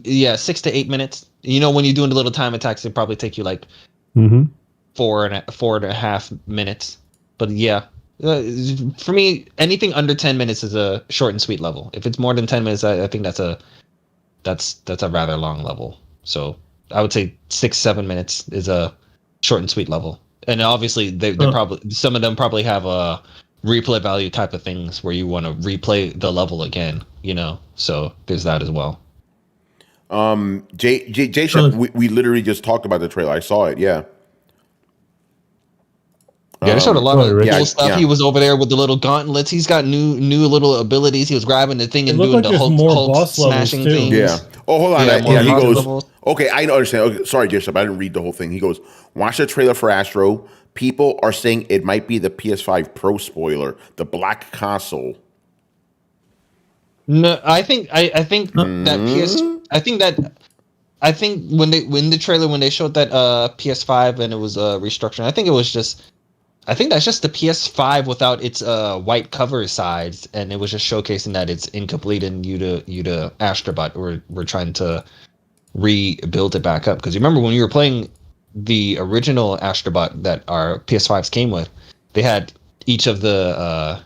6 to 8 minutes. When you're doing the little time attacks, it probably take you like 4.5 minutes. But for me, anything under 10 minutes is a short and sweet level. If it's more than 10 minutes, I think that's a rather long level. So I would say 6-7 minutes is a short and sweet level. And obviously, they probably some of them probably have a replay value type of things where you want to replay the level again. So there's that as well. Jay, we literally just talked about the trailer. I saw it. Yeah. Yeah, they showed a lot of cool stuff. Yeah. He was over there with the little gauntlets. He's got new little abilities. He was grabbing the thing and doing the Hulk smashing things. Yeah. Oh, hold on. He goes, levels. Okay, I understand. Okay, sorry, Jason, I didn't read the whole thing. He goes, watch the trailer for Astro. People are saying it might be the PS5 Pro spoiler, the black console. No, I think when the trailer when they showed that PS5 and it was restructuring, I think that's just the PS5 without its white cover sides, and it was just showcasing that it's incomplete and you to Astrobot. We're trying to rebuild it back up, because you remember when you were playing the original Astrobot that our PS5s came with, they had each of the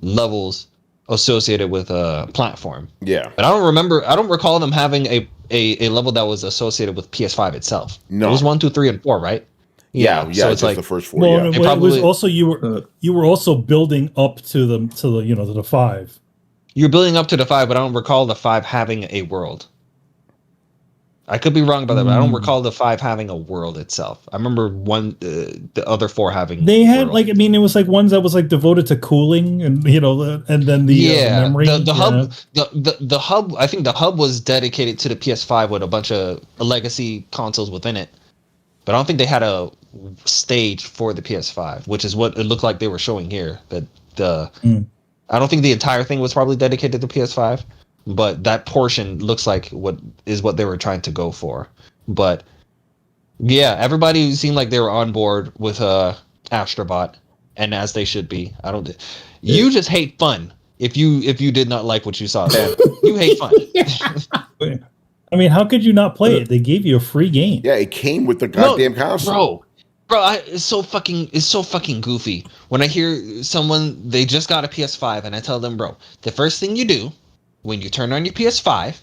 levels associated with a platform. Yeah, but I don't recall them having a level that was associated with PS5 itself. No, it was 1, 2, 3, and 4, right? Yeah, so it's like the first 4. Well, it was also you were also building up to the 5. You're building up to the 5, but I don't recall the 5 having a world. I could be wrong about that, but I don't recall the 5 having a world itself. I remember the other 4 having. They had world. it was like ones that was like devoted to cooling, and and then the memory. The hub, the hub. I think the hub was dedicated to the PS5 with a bunch of legacy consoles within it, but I don't think they had a stage for the PS5, which is what it looked like they were showing here. That I don't think the entire thing was probably dedicated to PS5. But that portion looks like what they were trying to go for. But yeah, everybody seemed like they were on board with Astrobot, and as they should be. You just hate fun. If you did not like what you saw, man, you hate fun. I mean, how could you not play it? They gave you a free game. Yeah, it came with the goddamn console. Bro, it's so fucking goofy. When I hear someone they just got a PS5 and I tell them, bro, the first thing you do when you turn on your PS5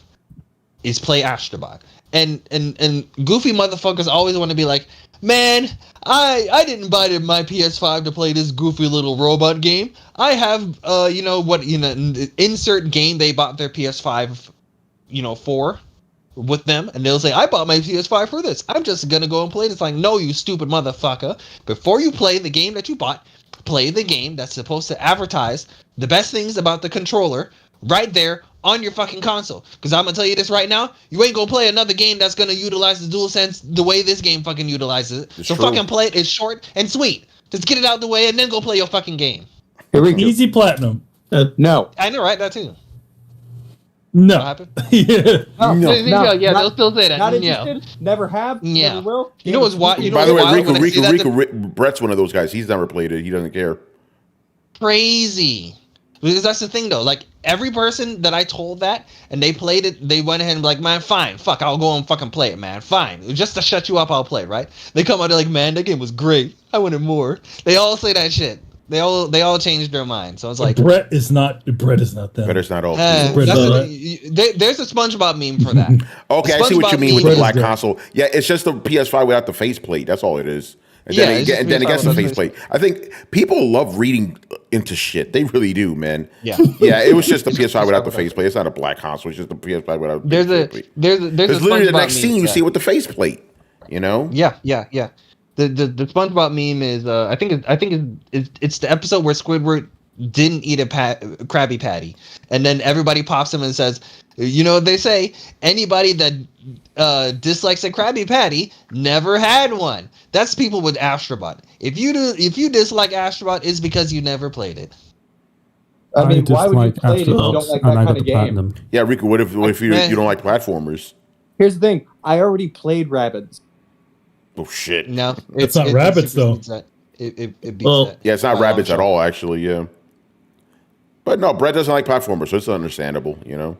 is play Astrobot. And goofy motherfuckers always want to be like, man, I didn't buy my PS5 to play this goofy little robot game. I have insert game they bought their PS5 for with them, and they'll say, I bought my PS5 for this. I'm just gonna go and play this. Like, no, you stupid motherfucker. Before you play the game that you bought, play the game that's supposed to advertise the best things about the controller right there on your fucking console. Because I'm gonna tell you this right now, you ain't gonna play another game that's gonna utilize the DualSense the way this game fucking utilizes it. So fucking play it. It's short and sweet. Just get it out the way and then go play your fucking game. Easy platinum. No. I know, right? That too. No. What happened? Yeah. Yeah, they'll still say that. Not interested. Never have. Yeah. Never will. You know what's why? By the way, Brett's one of those guys. He's never played it. He doesn't care. Crazy. Because that's the thing, though. Like, every person that I told that, and they played it, they went ahead and be like, man, fine. Fuck, I'll go and fucking play it, man. Fine. Just to shut you up, I'll play it, right? They come out, they're like, man, that game was great. I wanted more. They all say that shit. They all changed their mind. So it's like... Brett is not them. Brett's not all. There's a SpongeBob meme for that. Okay, I see what you mean with the black console. Yeah, it's just the PS5 without the faceplate. That's all it is. And then it gets the faceplate. I think people love reading into shit. They really do, man. Yeah. Yeah, it was just the PS5 without the faceplate. It's not a black console. It's just the PS5 without the faceplate. There's literally the next scene you see with the faceplate. You know? Yeah. The SpongeBob meme is I think it's the episode where Squidward didn't eat a Krabby Patty, and then everybody pops him and says, you know what they say, anybody that dislikes a Krabby Patty never had one. That's people with Astrobot. If you dislike Astrobot, it's because you never played it. I mean, why would you play it if you don't like that kind of game? Platinum. Yeah, Rico, what if you don't like platformers? Here's the thing. I already played Rabbids. Oh, shit. No. It's not Rabbids, though. It beats that. Yeah, it's not Rabbids at all, actually, yeah. But no, Brett doesn't like platformers, so it's understandable, you know?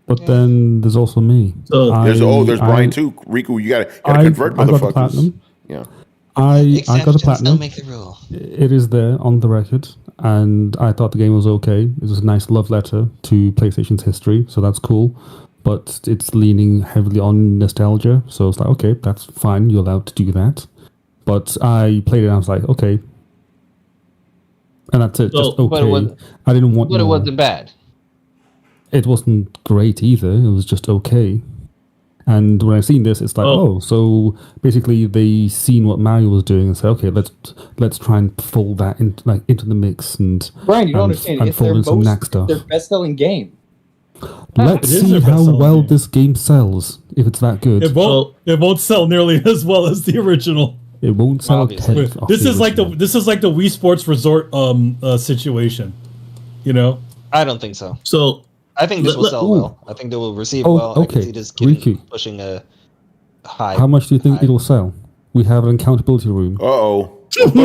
But then there's also me. There's Brian too. Riku, you gotta convert motherfuckers. Yeah. I got a platinum. Make the rule. It is there on the record, and I thought the game was okay. It was a nice love letter to PlayStation's history, so that's cool. But it's leaning heavily on nostalgia, so it's like, okay, that's fine. You're allowed to do that. But I played it, and I was like, okay, and that's it. Just okay. I didn't want. But it wasn't bad. It wasn't great either. It was just okay. And when I seen this, it's like, so basically they seen what Mario was doing and said, okay, let's try and fold that into the mix and Brian, you don't understand. And fold in some knack stuff. Their best-selling game. Let's see how well this game sells. If it's that good, it won't sell nearly as well as the original. It won't sell. This is like the Wii Sports Resort situation. You know, I don't think so. So I think this will sell well. I think they will receive well. Okay. I can see this kid pushing a high. How much do you think it'll sell? We have an accountability room. Uh-oh. That's the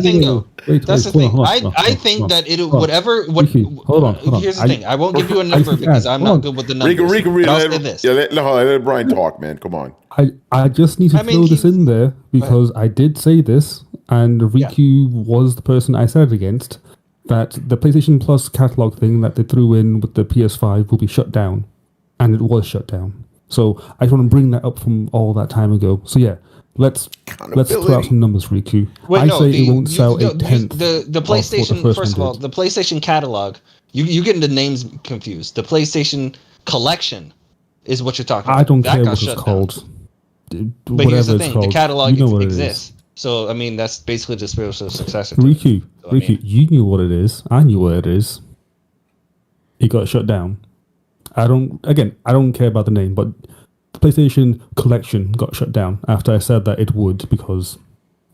thing, though. That's the thing. I think that it whatever. Hold on. Here's the thing. I won't give you a number because I'm not good with the numbers. Let Brian talk, man. Come on. I just need to throw this in there because I did say this, and Riku was the person I said it against, that the PlayStation Plus catalog thing that they threw in with the PS5 will be shut down, and it was shut down. So I just want to bring that up from all that time ago. So yeah, let's throw out some numbers, Riku. Wait, I say it won't sell a tenth. The PlayStation, first of all, the PlayStation catalog, you getting the names confused. The PlayStation collection is what you're talking about. I don't care what it's called. But here's the thing, the catalog exists. So, I mean, that's basically the spiritual successor. Riku, you knew what it is. I knew what it is. It got shut down. I don't care about the name, but the PlayStation collection got shut down after I said that it would because,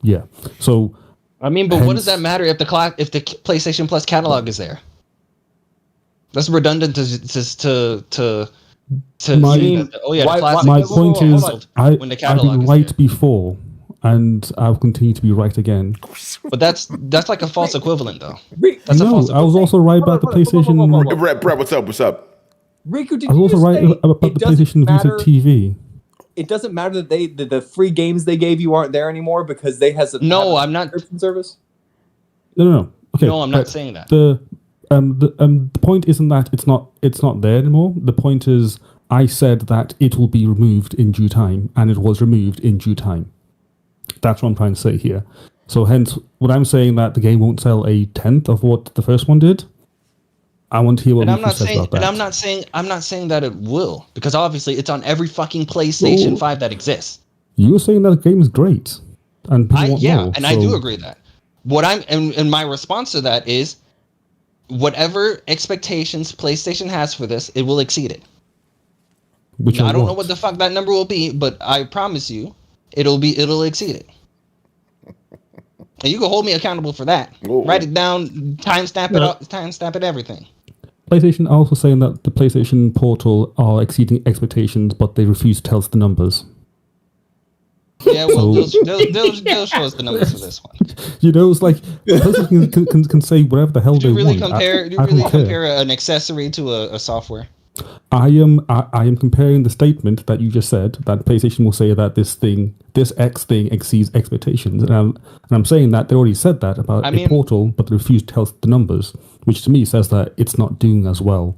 yeah. So, I mean, but what does that matter if the PlayStation Plus catalog is there? That's redundant to my point is, I've been right before, and I'll continue to be right again. But that's like a false equivalent, though. I was also right about the PlayStation. Brett, what's up? Riku, did I was also right about the PlayStation Vita TV. It doesn't matter that the free games they gave you aren't there anymore because they have I'm not subscription service. No. Okay. No, I'm not saying that. The point isn't that it's not there anymore. The point is I said that it will be removed in due time, and it was removed in due time. That's what I'm trying to say here. So hence, when I'm saying that the game won't sell a tenth of what the first one did, I want to hear what Riku says about that. And I'm not saying that it will, because obviously it's on every fucking PlayStation 5 that exists. You were saying that the game is great, and people want more. I do agree that. And my response to that is, whatever expectations PlayStation has for this, it will exceed it. I don't know what the fuck that number will be, but I promise you, it'll exceed it. And you can hold me accountable for that. Whoa. Write it down, timestamp it, everything. PlayStation are also saying that the PlayStation Portal are exceeding expectations, but they refuse to tell us the numbers. Yeah, well, they'll show us the numbers for this one. It's like PlayStation can say whatever the hell they want. Do you really compare an accessory to a software? I am comparing the statement that you just said that PlayStation will say that this X thing exceeds expectations, and I'm saying that they already said that about a Portal, but they refuse to tell us the numbers, which to me says that it's not doing as well.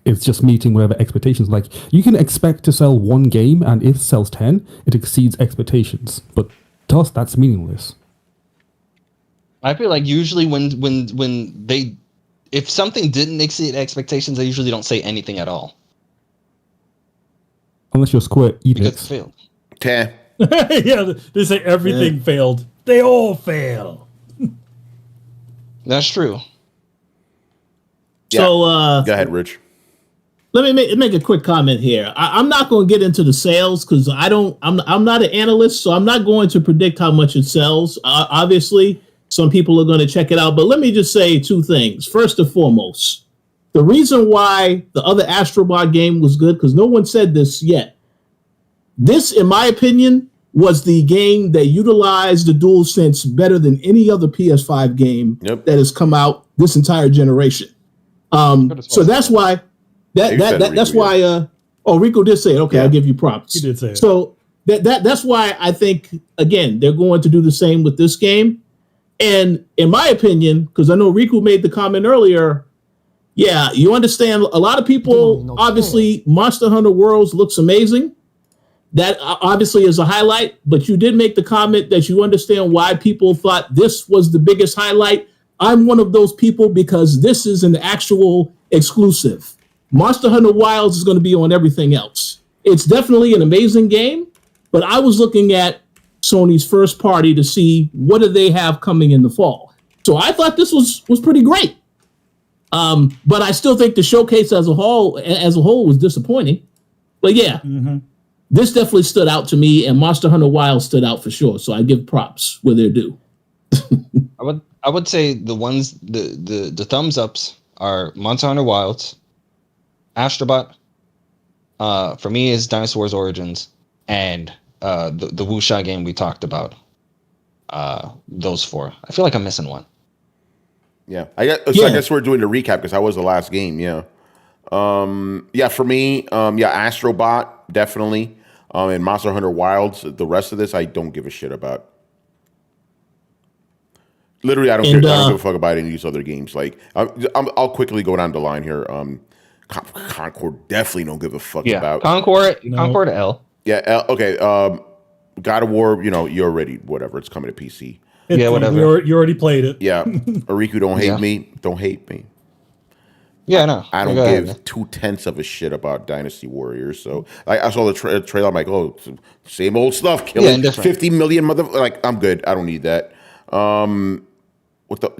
It's just meeting whatever expectations. Like, you can expect to sell one game, and if it sells 10, it exceeds expectations. But to us, that's meaningless. I feel like usually when if something didn't exceed expectations, they usually don't say anything at all. Unless you're Square Enix. Because it failed. 10. Yeah, they say everything failed. They all fail. That's true. Yeah. So, go ahead, Rich. Let me make a quick comment here. I'm not going to get into the sales because I'm not an analyst, so I'm not going to predict how much it sells. Obviously, some people are going to check it out, but let me just say two things. First and foremost, the reason why the other Astro Bot game was good, because no one said this yet. This, in my opinion, was the game that utilized the DualSense better than any other PS5 game that has come out this entire generation. So that's why that's why. Rico did say it. Okay, I'll give you props. He did say it. So that's why I think again they're going to do the same with this game. And in my opinion, because I know Riku made the comment earlier, yeah, you understand. A lot of people obviously Monster Hunter Worlds looks amazing. That obviously is a highlight. But you did make the comment that you understand why people thought this was the biggest highlight. I'm one of those people because this is an actual exclusive. Monster Hunter Wilds is going to be on everything else. It's definitely an amazing game, but I was looking at Sony's first party to see what do they have coming in the fall. So I thought this was pretty great. But I still think the showcase as a whole was disappointing. But yeah, this definitely stood out to me, and Monster Hunter Wilds stood out for sure. So I give props where they're due. I would say the ones the thumbs ups are Monster Hunter Wilds, Astrobot. For me is Dinosaurs Origins, and the Wuxia game we talked about. Those four. I feel like I'm missing one. Yeah, I guess we're doing the recap because that was the last game. Yeah, for me, Astrobot definitely, and Monster Hunter Wilds. The rest of this, I don't give a shit about. Literally, I don't give a fuck about any of these other games. Like, I'll quickly go down the line here. Concord definitely don't give a fuck about. Concord L. Yeah, okay. God of War, you already whatever. It's coming to PC. Whatever. You already played it. Yeah, Ariku, don't hate me. Don't hate me. Yeah, no. I don't give 2/10 of a shit about Dynasty Warriors. So I saw the trailer. I'm like, oh, same old stuff. Killing 50 million like, I'm good. I don't need that. With that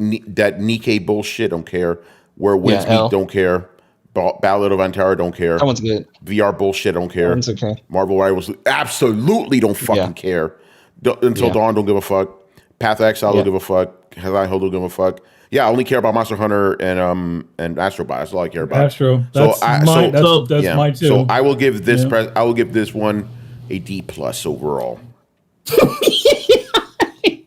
Nikkei bullshit, don't care. Where Winds Meet, don't care. Ballad of Antara, don't care. That one's good. VR bullshit, don't care. That one's okay. Marvel Rivals, absolutely don't fucking care. Until Dawn, don't give a fuck. Path of Exile, don't give a fuck. Hellline Hill, don't give a fuck. Yeah, I only care about Monster Hunter and Astro Bot. That's all I care about. Astro. That's mine. That's mine too. So I will give this I will give this one a D+ overall.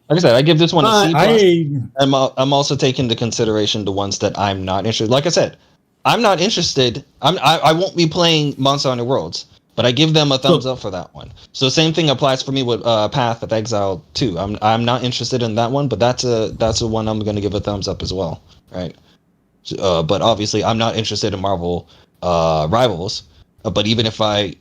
Like I said, I give this one a C+. I'm also taking into consideration the ones that I'm not interested. Like I said, I'm not interested. I won't be playing Monster Hunter Worlds, but I give them a thumbs up for that one. So same thing applies for me with Path of Exile 2. I'm not interested in that one, but that's a one I'm going to give a thumbs up as well, right? But obviously, I'm not interested in Marvel Rivals. But even if I,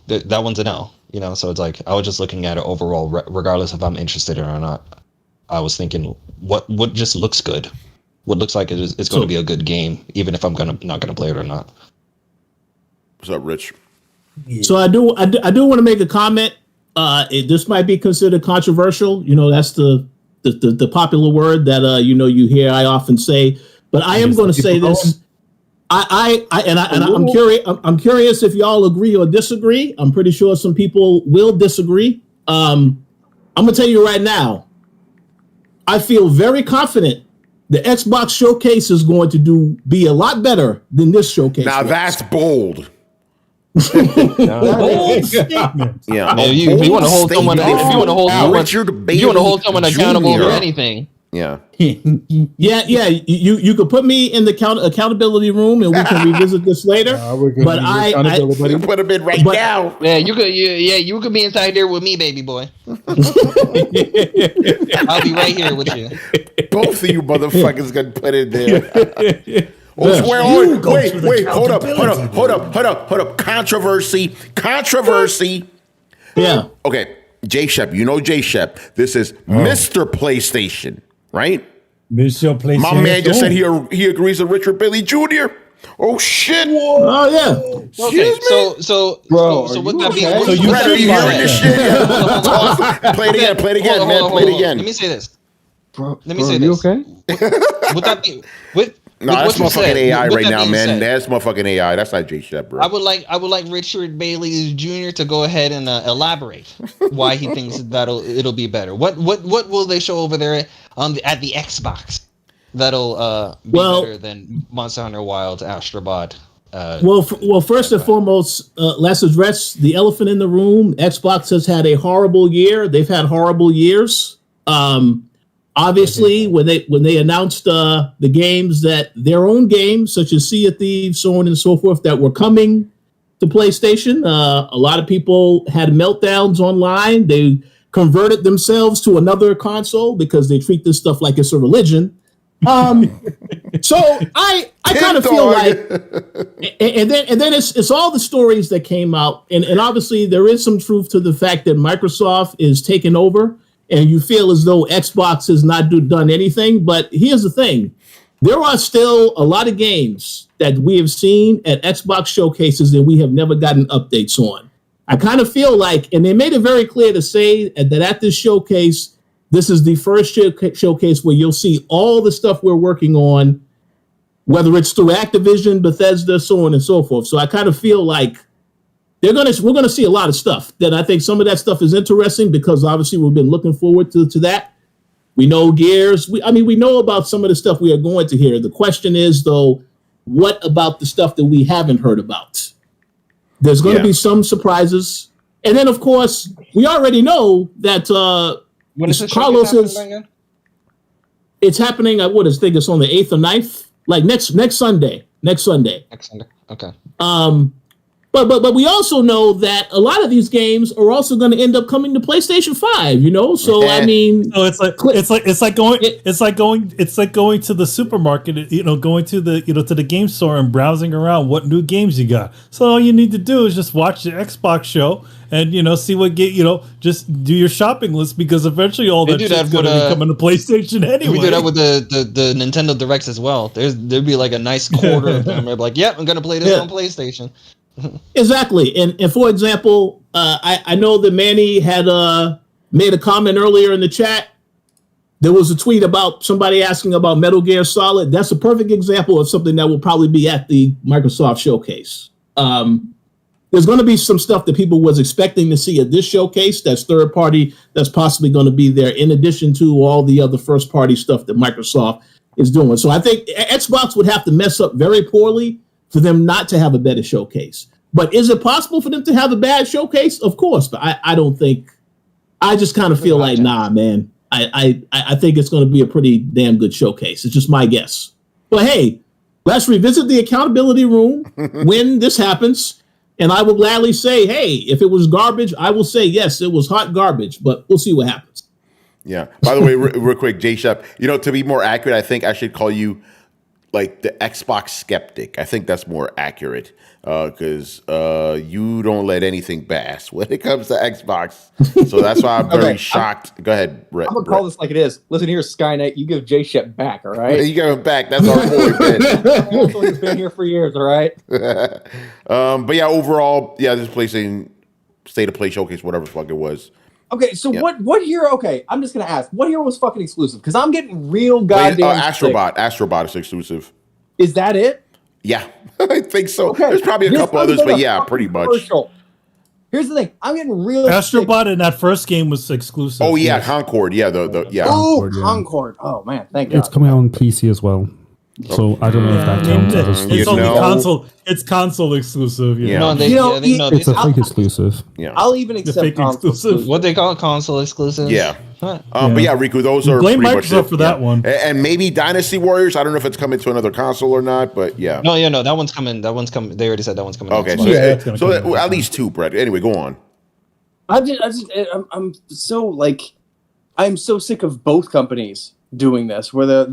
that one's a no. So it's like I was just looking at it overall, regardless if I'm interested in it or not. I was thinking what just looks good, what looks like it's going to be a good game, even if I'm not gonna play it or not. What's up, Rich? So I do want to make a comment. This might be considered controversial. That's the popular word that you hear I often say. But I am going to say this. I'm curious. I'm curious if y'all agree or disagree. I'm pretty sure some people will disagree. I'm gonna tell you right now. I feel very confident the Xbox showcase is going to be a lot better than this showcase. Now that's bold. Bold statement. Yeah. If you want to hold someone, accountable for anything. Yeah. You could put me in the accountability room and we can revisit this later. But I put him in right now. Yeah, you could be inside there with me, baby boy. I'll be right here with you. Both of you motherfuckers got put in there. Wait, hold up. Controversy. Yeah. Okay, Jay Shep. You know Jay Shep. This is Mr. PlayStation. Right? Mr. PlayStation. My man just said he agrees with Richard Bailey Jr. Oh shit! Oh yeah. Okay. So with that being, so you hearing this shit? Yeah. Play it again, man. Play it again. Let me say this. Bro, you okay? With that being, no, that's motherfucking AI right now, man. That's motherfucking AI. That's not J Shep, bro. I would like Richard Bailey Jr. to go ahead and elaborate why he thinks it'll be better. What will they show over there at the Xbox that'll be better than Monster Hunter Wilds, Astrobot? Well, first and foremost, let's address the elephant in the room. Xbox has had a horrible year. They've had horrible years. Obviously, when they announced the games, that their own games, such as Sea of Thieves, so on and so forth, that were coming to PlayStation, a lot of people had meltdowns online. They converted themselves to another console because they treat this stuff like it's a religion. So I kind of feel like, and then it's all the stories that came out, and obviously there is some truth to the fact that Microsoft is taking over. And you feel as though Xbox has not done anything. But here's the thing. There are still a lot of games that we have seen at Xbox showcases that we have never gotten updates on. I kind of feel like, and they made it very clear to say that at this showcase, this is the first showcase where you'll see all the stuff we're working on, whether it's through Activision, Bethesda, so on and so forth. So I kind of feel like we're gonna see a lot of stuff. That I think some of that stuff is interesting because obviously we've been looking forward to that. We know Gears. We know about some of the stuff we are going to hear. The question is though, what about the stuff that we haven't heard about? There's going to be some surprises, and then of course we already know that when is Carlos is. It's happening. I think it's on the 8th or 9th, like next Sunday. Next Sunday. Okay. But we also know that a lot of these games are also going to end up coming to PlayStation 5, you know? So I mean, so it's like going to the supermarket, you know, going to the, you know, to the game store and browsing around what new games you got. So all you need to do is just watch the Xbox show and, you know, see what just do your shopping list, because eventually all that shit's going to be coming to PlayStation anyway. We do that with the Nintendo Directs as well. There'd be like a nice quarter of them. They're like, yep, I'm going to play this on PlayStation. Exactly. And for example, I know that Manny had made a comment earlier in the chat. There was a tweet about somebody asking about Metal Gear Solid. That's a perfect example of something that will probably be at the Microsoft showcase. There's going to be some stuff that people was expecting to see at this showcase that's third party, that's possibly going to be there, in addition to all the other first party stuff that Microsoft is doing. So I think Xbox would have to mess up very poorly for them not to have a better showcase. But is it possible for them to have a bad showcase? Of course, but I don't think. I just kind of feel like, nah, man. I think it's going to be a pretty damn good showcase. It's just my guess. But hey, let's revisit the accountability room when this happens, and I will gladly say, hey, if it was garbage, I will say yes, it was hot garbage. But we'll see what happens. Yeah. By the way, real quick, J Shep, you know, to be more accurate, I think I should call you like the Xbox skeptic. I think that's more accurate, because you don't let anything pass when it comes to Xbox. So that's why I'm very shocked. Go ahead, Brett. I'm going to call this like it is. Listen here, Skynet, you give J Shep back, all right? You give him back. That's our boy, man. He's been here for years, all right? But yeah, overall, yeah, this PlayStation State of Play Showcase, whatever the fuck it was. Okay, so what hero? Okay, I'm just gonna ask, what hero was fucking exclusive? Because I'm getting real goddamn. Astrobot is exclusive. Is that it? Yeah, I think so. Okay. There's probably a couple others, but yeah, pretty much. Commercial. Here's the thing, I'm getting real. Astrobot in that first game was exclusive. Oh yeah, Concord. Yeah, Concord. Oh man, thank God. It's coming out on PC as well. So I don't know if that counts as it's only console. It's console exclusive. Yeah. No, it's a fake exclusive. Yeah. I'll even accept console exclusive. What they call console exclusive? Yeah. But yeah, Riku, those are blame pretty much Microsoft for that one. And maybe Dynasty Warriors. I don't know if it's coming to another console or not, but yeah. No, that one's coming. That one's coming. They already said that one's coming. Okay, so at least two, Brett. Anyway, go on. I'm so sick of both companies doing this, where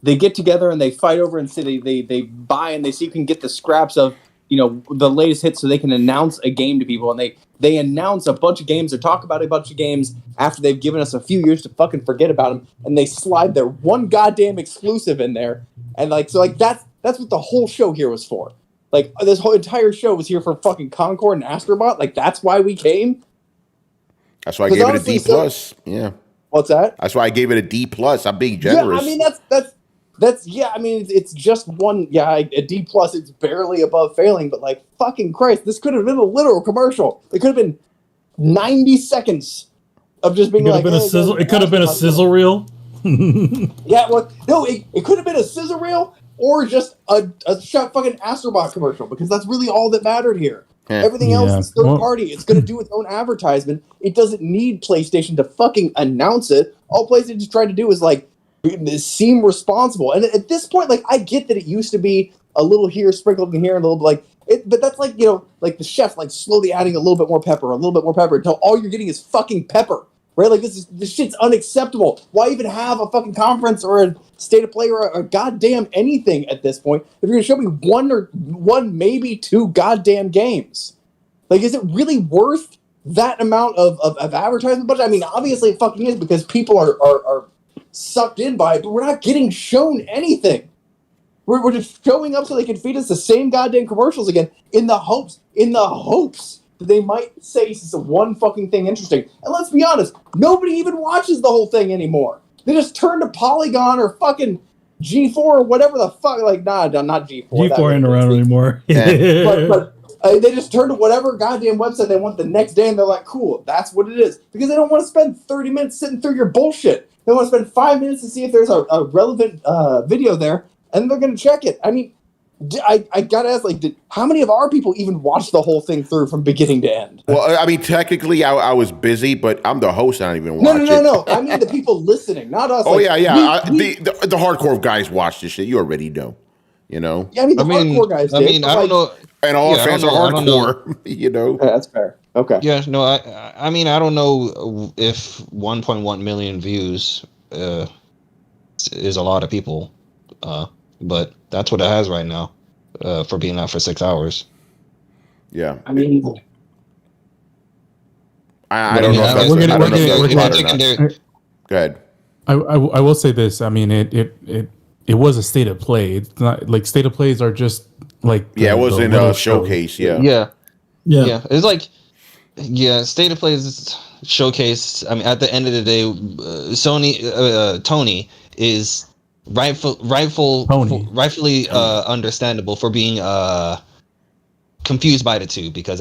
they get together and they fight over and say they buy and they see you can get the scraps of, you know, the latest hits so they can announce a game to people, and they announce a bunch of games or talk about a bunch of games after they've given us a few years to fucking forget about them, and they slide their one goddamn exclusive in there, and that's what the whole show here was for. Like, this whole entire show was here for fucking Concord and Astrobot. Like, that's why we came. That's why I gave it a D plus. Yeah. What's that? That's why I gave it a D plus. I'm being generous. Yeah, I mean it's just one. Yeah, a D plus. It's barely above failing, but like fucking Christ, this could have been a literal commercial. It could have been 90 seconds of just being like. It could have been a sizzle reel. Yeah, well, no, it could have been a sizzle reel or just a fucking Astrobot commercial, because that's really all that mattered here. Everything else is third party. It's going to do its own advertisement. It doesn't need PlayStation to fucking announce it. All PlayStation's trying to do is like seem responsible. And at this point, like, I get that it used to be a little here sprinkled in here and a little like it, but that's like, you know, like the chef like slowly adding a little bit more pepper until all you're getting is fucking pepper. Right? Like this shit's unacceptable. Why even have a fucking conference or a state of play or a goddamn anything at this point if you're gonna show me one maybe two goddamn games? Like, is it really worth that amount of advertisement budget? I mean, obviously it fucking is, because people are sucked in by it, but we're not getting shown anything. We're just showing up so they can feed us the same goddamn commercials again in the hopes that they might say this is one fucking thing interesting. And let's be honest, nobody even watches the whole thing anymore. They just turn to Polygon or fucking G4 or whatever the fuck. Like, not G4. G4 ain't around anymore. but they just turn to whatever goddamn website they want the next day, and they're like, cool, that's what it is. Because they don't want to spend 30 minutes sitting through your bullshit. They want to spend 5 minutes to see if there's a relevant video there, and they're going to check it. I mean, I gotta ask, like, how many of our people even watched the whole thing through from beginning to end? Well, I mean, technically, I was busy, but I'm the host. I don't even watch it. No. I mean, the people listening, not us. Oh, like, yeah. The hardcore guys watch this shit. You already know. You know. Yeah, I mean, the hardcore guys. I don't know. And all our fans are hardcore, you know. Yeah, that's fair. Okay. Yeah, no, I mean, I don't know if 1.1 million views is a lot of people, but that's what it has right now for being out for 6 hours. Yeah. I mean, I don't know if that's I don't know if that's or not. Go ahead. I will say this. I mean, it was a state of play. It's not like state of plays are just like it wasn't a showcase. Yeah. It's like state of plays showcase. I mean, at the end of the day, Tony is rightfully understandable for being confused by the two because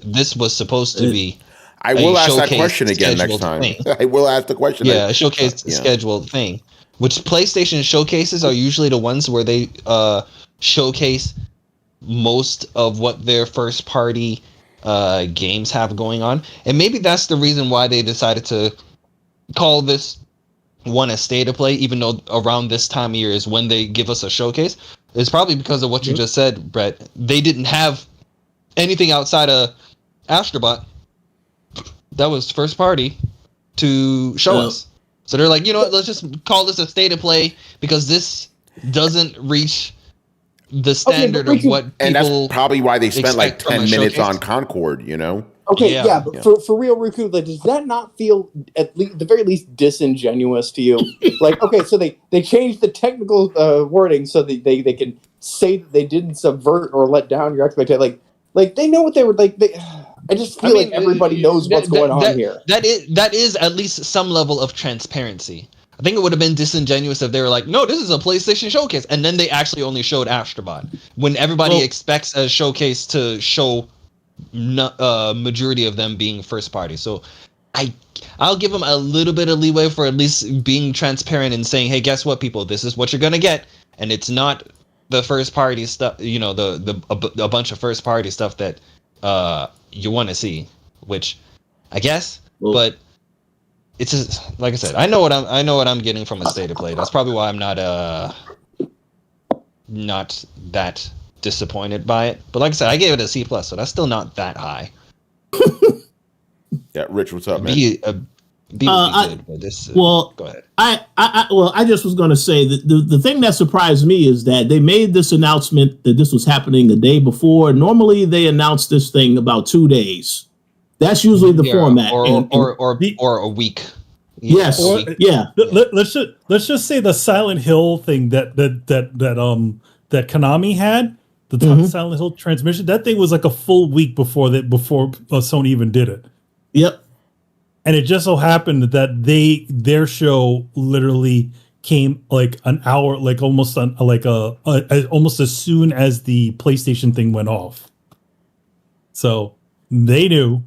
this was supposed to be. I will ask that question again next time. I will ask the question. Yeah, a showcase scheduled thing. Which PlayStation showcases are usually the ones where they showcase most of what their first party games have going on. And maybe that's the reason why they decided to call this one a state of play, even though around this time of year is when they give us a showcase. It's probably because of what you just said, Brett. They didn't have anything outside of Astrobot that was first party to show us. So they're like, you know what, let's just call this a state of play because this doesn't reach the standard of what people and that's probably why they spent like 10 minutes on Concord, you know? Okay, but for real, Riku, like, does that not feel at the very least disingenuous to you? Like, okay, so they changed the technical wording so that they can say that they didn't subvert or let down your expectation. Like they know what they were like. I just feel like everybody knows what's going on here. That is at least some level of transparency. I think it would have been disingenuous if they were like, no, this is a PlayStation showcase. And then they actually only showed Astrobot. When everybody expects a showcase to show majority of them being first party. So I'll give them a little bit of leeway for at least being transparent and saying, hey, guess what, people? This is what you're going to get. And it's not the first party stuff, you know, a bunch of first party stuff that you want to see, which I guess, but it's just, like I said, I know what I'm getting from a state of play. That's probably why I'm not that disappointed by it. But like I said, I gave it a C+, so that's still not that high. Yeah, Rich, what's up, man? Good, but this, go ahead. I just was going to say that the thing that surprised me is that they made this announcement that this was happening the day before. Normally, they announce this thing about 2 days. That's usually the format, or a week. Yes, Let's just say the Silent Hill thing that Konami had, the Silent Hill transmission. That thing was like a full week before Sony even did it. Yep. And it just so happened that their show literally came like an hour, like almost almost as soon as the PlayStation thing went off. So they knew.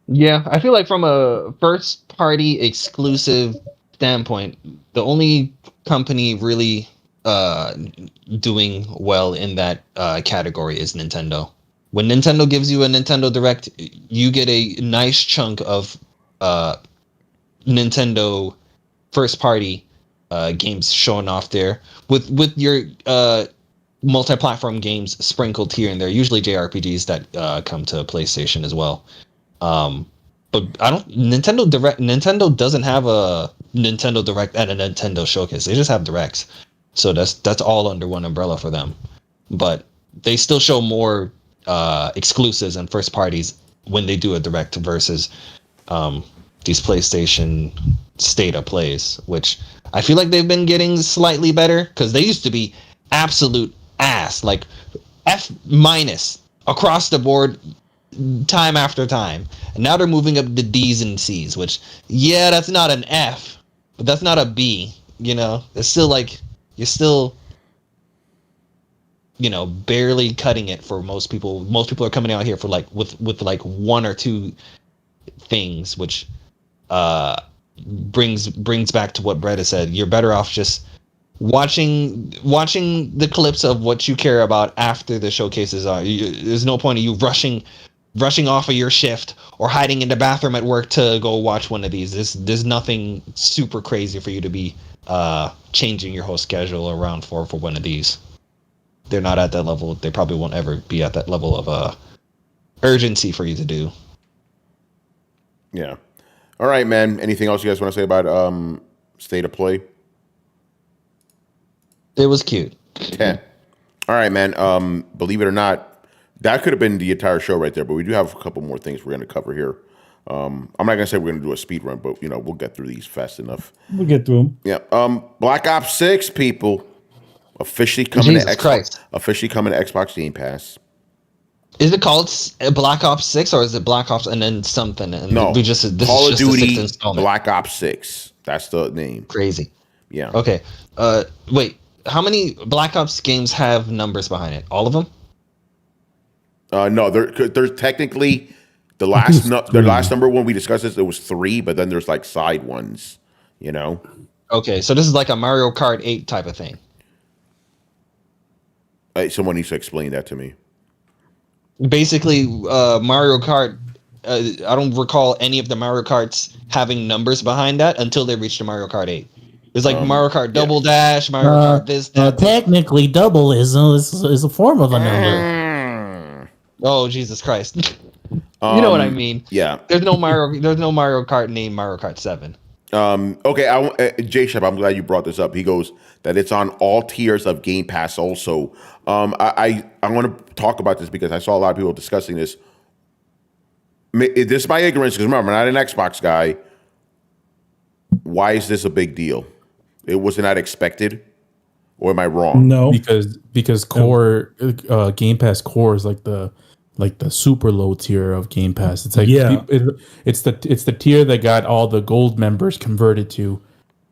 Yeah, I feel like from a first party exclusive standpoint, the only company really doing well in that category is Nintendo. When Nintendo gives you a Nintendo Direct, you get a nice chunk of Nintendo first-party games showing off there, with your multi-platform games sprinkled here and there. Usually JRPGs that come to PlayStation as well. But Nintendo doesn't have a Nintendo Direct and a Nintendo Showcase. They just have Directs, so that's all under one umbrella for them. But they still show more exclusives and first parties when they do a Direct versus these PlayStation state of plays, which I feel like they've been getting slightly better because they used to be absolute ass, like F- across the board time after time, and now they're moving up the D's and C's, which that's not an F, but that's not a B. You know, it's still like you're still, you know, barely cutting it for most people. Most people are coming out here for like with like one or two things, which brings back to what Brett has said. You're better off just watching the clips of what you care about after the showcases are. There's no point in you rushing off of your shift or hiding in the bathroom at work to go watch one of these. There's nothing super crazy for you to be changing your whole schedule around for one of these. they're not at that level. They probably won't ever be at that level of urgency for you to do. Yeah. All right, man. Anything else you guys want to say about State of Play? It was cute. Okay. All right, man. Believe it or not, that could have been the entire show right there, but we do have a couple more things we're going to cover here. I'm not going to say we're going to do a speed run, but we'll get through these fast enough. We'll get through them. Yeah. Black Ops 6, people, officially coming Jesus to Christ. Officially coming to Xbox Game Pass. Is it called Black Ops 6 or is it Black Ops and then something? And No. this Call is of just the Duty sixth installment. Black Ops 6. That's the name. Crazy. Yeah. Okay. Wait. How many Black Ops games have numbers behind it? All of them? No, there's technically the last number when we discussed this, it was 3, but then there's like side ones, Okay, so this is like a Mario Kart 8 type of thing. Someone needs to explain that to me. Basically, Mario Kart. I don't recall any of the Mario Karts having numbers behind that until they reached the Mario Kart 8. It's like Mario Kart Double Dash, Mario Kart this, that. Technically, double is a form of a number. Oh, Jesus Christ! You know what I mean? Yeah. There's no Mario Kart named Mario Kart 7. Okay, J-Shep, I'm glad you brought this up. He goes that it's on all tiers of Game Pass also. I want to talk about this because I saw a lot of people discussing this. This is my ignorance, because remember, I'm not an Xbox guy. Why is this a big deal? It wasn't that expected? Or am I wrong? No. Because core Game Pass core is like the super low tier of Game Pass. It's like it's the tier that got all the gold members converted to.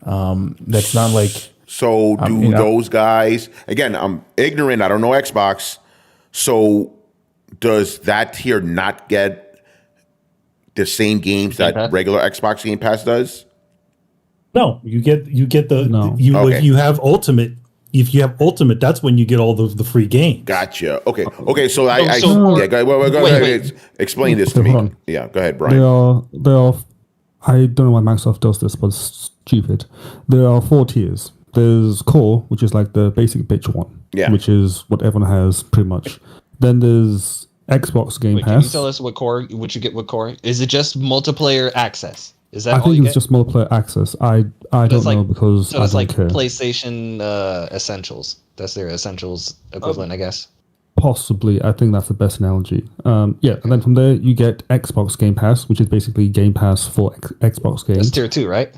That's not like. So do those guys, again, I'm ignorant, I don't know Xbox. So does that tier not get the same games that regular Xbox Game Pass does? No, you get the No. Okay. If you have Ultimate. If you have Ultimate, that's when you get all the free games. Gotcha. Okay. So Wait. go ahead. Explain this to me. Hold on. Yeah, go ahead, Brian. There are. I don't know why Microsoft does this, but it's stupid. There are 4 tiers. There's core, which is like the basic bitch one, which is what everyone has pretty much. Then there's Xbox Game Pass. Can you tell us what you get with core? Is it just multiplayer access? Is that I all you think get? it's just multiplayer access. I don't know because so it's I like don't care. PlayStation Essentials. That's their Essentials equivalent, I guess. Possibly, I think that's the best analogy. And then from there you get Xbox Game Pass, which is basically Game Pass for Xbox games. That's tier 2, right?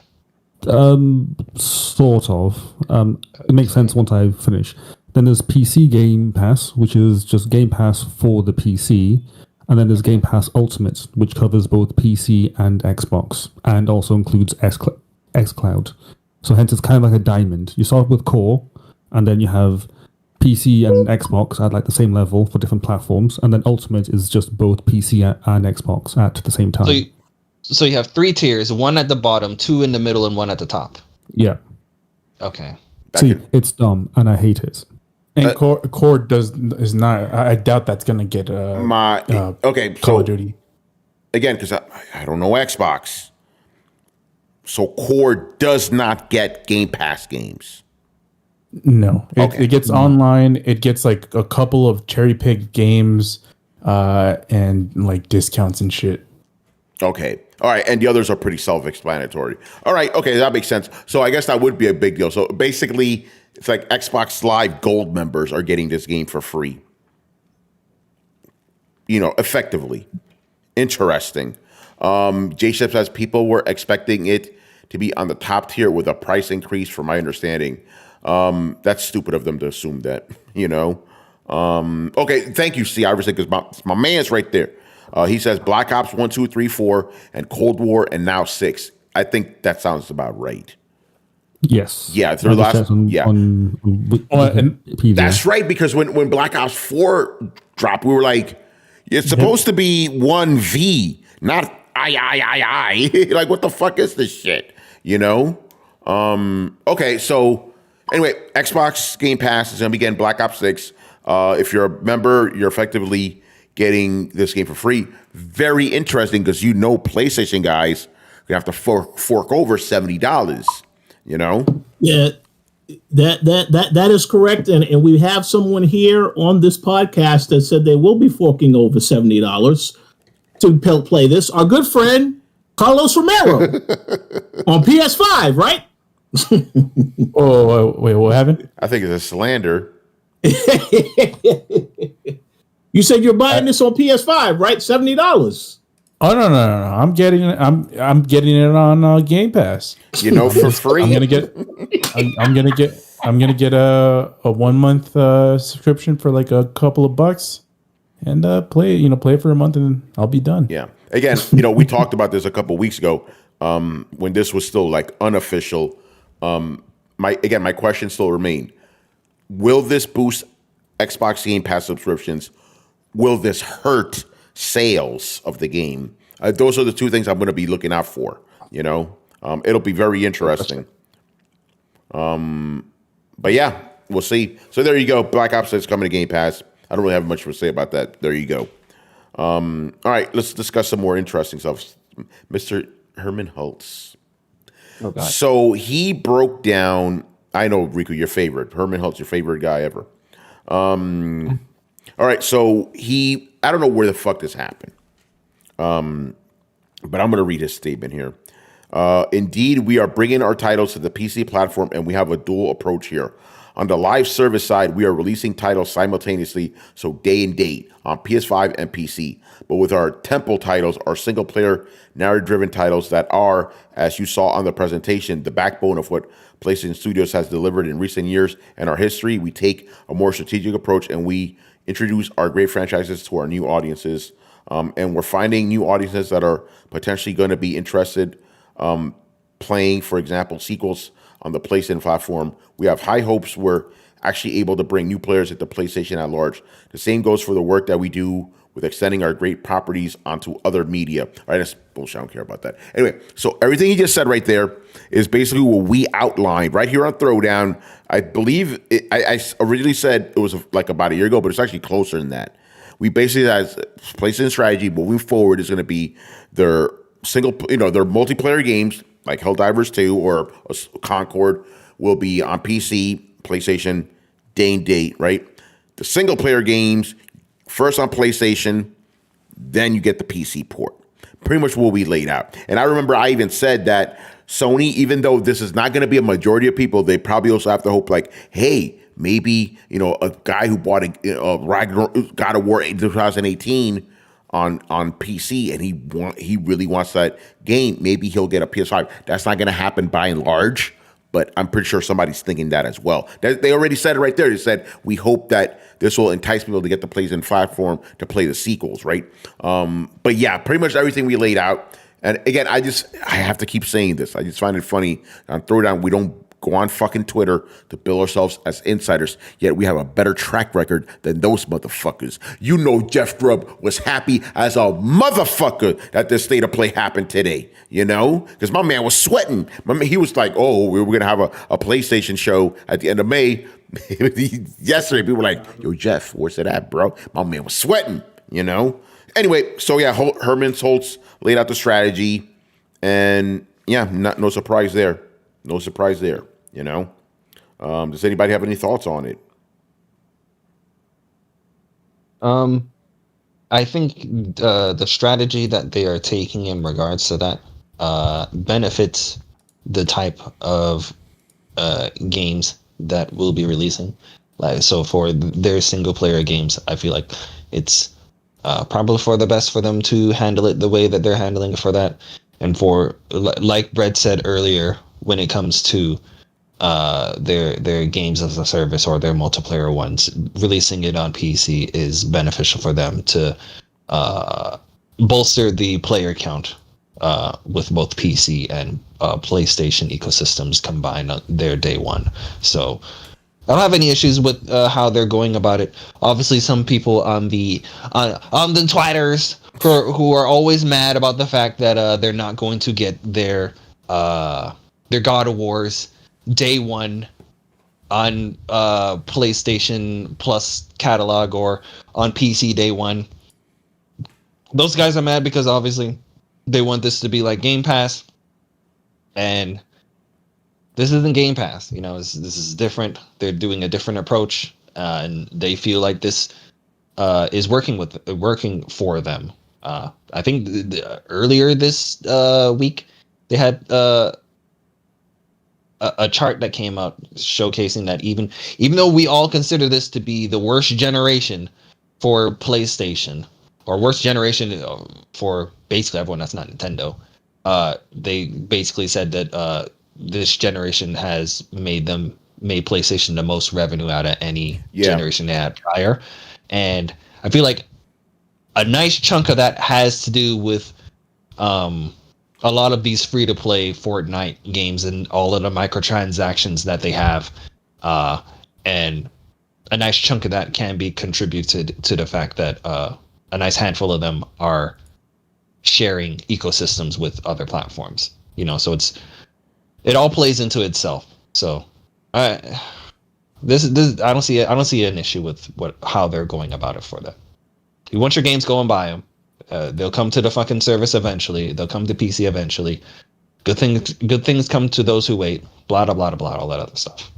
Sort of. It makes sense once I finish. Then there's PC Game Pass, which is just Game Pass for the PC. And then there's Game Pass Ultimate, which covers both PC and Xbox, and also includes xCloud. So hence it's kind of like a diamond. You start with core, and then you have PC and Xbox at like the same level for different platforms, and then Ultimate is just both PC and Xbox at the same time. So you have 3 tiers, 1 at the bottom, 2 in the middle, and 1 at the top. Yeah. Okay. See, it's dumb, and I hate it. And core is not. I doubt that's gonna get Call of Duty again, because I don't know Xbox. So core does not get Game Pass games. No, it gets online. It gets like a couple of cherry picked games, and like discounts and shit. Okay. All right. And the others are pretty self-explanatory. All right. Okay. That makes sense. So I guess that would be a big deal. So basically, it's like Xbox Live Gold members are getting this game for free. Effectively. Interesting. J-Shep says people were expecting it to be on the top tier with a price increase, from my understanding. That's stupid of them to assume that, Okay. Thank you, C. Iverson, because my man's right there. He says Black Ops 1, 2, 3, 4, and Cold War, and now 6. I think that sounds about right. Yes. Yeah, it's their last. That's right, because when Black Ops 4 dropped, we were like, it's supposed to be 1V, not I. Like, what the fuck is this shit? Okay, so anyway, Xbox Game Pass is going to be getting Black Ops 6. If you're a member, you're effectively getting this game for free. Very interesting, because PlayStation guys are going to have to fork over $70. Yeah. That is correct, and we have someone here on this podcast that said they will be forking over $70 to play this. Our good friend Carlos Romero on PS5, right? Oh wait, what happened? I think it's a slander. You said you're buying this on PS5, right? $70. Oh no! I'm getting it. I'm getting it on Game Pass. For free. I'm gonna get a 1 month subscription for like a couple of bucks, and play it for a month, and I'll be done. Yeah. Again, we talked about this a couple of weeks ago when this was still like unofficial. My question still remain: will this boost Xbox Game Pass subscriptions? Will this hurt sales of the game? Those are the two things I'm going to be looking out for. It'll be very interesting. But yeah, we'll see. So there you go. Black Ops 6 coming to Game Pass. I don't really have much to say about that. There you go. All right, let's discuss some more interesting stuff. Mr. Herman Hulst. Oh God. So he broke down. I know, Riku, your favorite. Herman Hulst, your favorite guy ever. All right, so I don't know where the fuck this happened, but I'm going to read his statement here. Indeed, we are bringing our titles to the PC platform, and we have a dual approach here. On the live service side, we are releasing titles simultaneously, so day and date, on PS5 and PC. But with our temple titles, our single-player, narrative-driven titles that are, as you saw on the presentation, the backbone of what PlayStation Studios has delivered in recent years and our history, we take a more strategic approach, and we introduce our great franchises to our new audiences. And we're finding new audiences that are potentially going to be interested playing, for example, sequels on the PlayStation platform. We have high hopes we're actually able to bring new players at the PlayStation at large. The same goes for the work that we do with extending our great properties onto other media. All right, that's bullshit. I don't care about that. Anyway, so everything he just said right there is basically what we outlined right here on Throwdown. I believe I originally said it was like about a year ago, but it's actually closer than that. We basically, as PlayStation strategy moving forward, is going to be their their multiplayer games like Helldivers 2 or Concord will be on PC, PlayStation, day and date, right? The single player games, first on PlayStation, then you get the PC port. Pretty much what we laid out. And I remember I even said that Sony, even though this is not going to be a majority of people, they probably also have to hope like, hey, maybe, a guy who bought a God of War in 2018 on PC and he really wants that game, maybe he'll get a PS5. That's not going to happen by and large, but I'm pretty sure somebody's thinking that as well. They already said it right there. They said, we hope that this will entice people to get the PlayStation platform to play the sequels, right? But yeah, pretty much everything we laid out. And again, I have to keep saying this. I just find it funny. On Throwdown, we don't go on fucking Twitter to bill ourselves as insiders, yet we have a better track record than those motherfuckers. Jeff Grubb was happy as a motherfucker that this state of play happened today, Because my man was sweating. He was like, oh, we were going to have a PlayStation show at the end of May. Yesterday, people were like, yo, Jeff, where's it at, bro? My man was sweating, Anyway, so yeah, Herman Hulst laid out the strategy, and yeah, no surprise there. No surprise there, Does anybody have any thoughts on it? I think the strategy that they are taking in regards to that benefits the type of games that we'll be releasing. So for their single player games, I feel like it's probably for the best for them to handle it the way that they're handling it for that. And for, like Brett said earlier, when it comes to their games as a service or their multiplayer ones, releasing it on PC is beneficial for them to bolster the player count with both PC and PlayStation ecosystems combined on their day one. So I don't have any issues with how they're going about it. Obviously, some people on the Twitters who are always mad about the fact that they're not going to get their God of Wars day one on PlayStation Plus catalog or on PC day one. Those guys are mad because obviously they want this to be like Game Pass, and this isn't Game Pass. You know, this is different. They're doing a different approach, and they feel like this is working for them. I think earlier this week they had a chart that came out showcasing that even though we all consider this to be the worst generation for PlayStation, or worst generation for basically everyone that's not Nintendo, they basically said that this generation has made PlayStation the most revenue out of any generation they had prior. And I feel like a nice chunk of that has to do with a lot of these free-to-play Fortnite games and all of the microtransactions that they have. And a nice chunk of that can be contributed to the fact that a nice handful of them are sharing ecosystems with other platforms. You know, so it all plays into itself. So this I don't see an issue with how they're going about it for that. You want your games, go and buy them. They'll come to the fucking service eventually. They'll come to PC eventually. Good things come to those who wait. Blah blah blah blah, all that other stuff.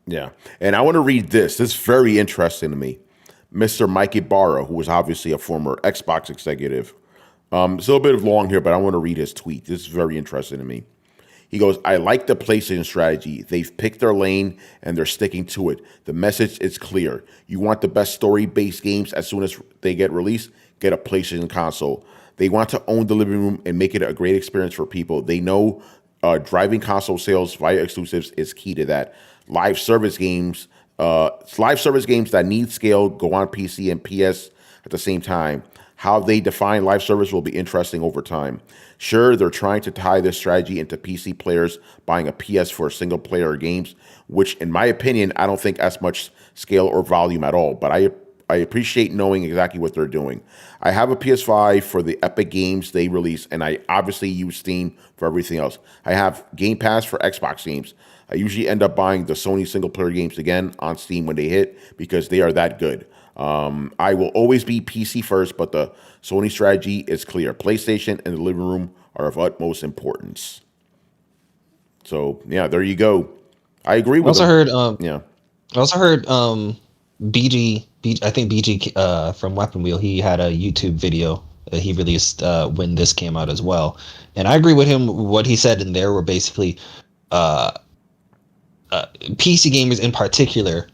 Yeah, and I want to read this. This is very interesting to me. Mr. Mike Ybarra, who was obviously a former Xbox executive. It's a little bit long here, but I want to read his tweet. This is very interesting to me. He goes, I like the PlayStation strategy. They've picked their lane and they're sticking to it. The message is clear. You want the best story-based games as soon as they get released, get a PlayStation console. They want to own the living room and make it a great experience for people. They know driving console sales via exclusives is key to that. Live service games that need scale go on PC and PS at the same time. How they define live service will be interesting over time. Sure, they're trying to tie this strategy into PC players buying a PS for single-player games, which, in my opinion, I don't think as much scale or volume at all, but I appreciate knowing exactly what they're doing. I have a PS5 for the Epic games they release, and I obviously use Steam for everything else. I have Game Pass for Xbox games. I usually end up buying the Sony single-player games again on Steam when they hit because they are that good. I will always be PC first, but the Sony strategy is clear. PlayStation and the living room are of utmost importance. So, yeah, there you go. I agree with I heard BG, I think BG from Weapon Wheel, he had a YouTube video that he released when this came out as well. And I agree with him. What he said in there were basically PC gamers in particular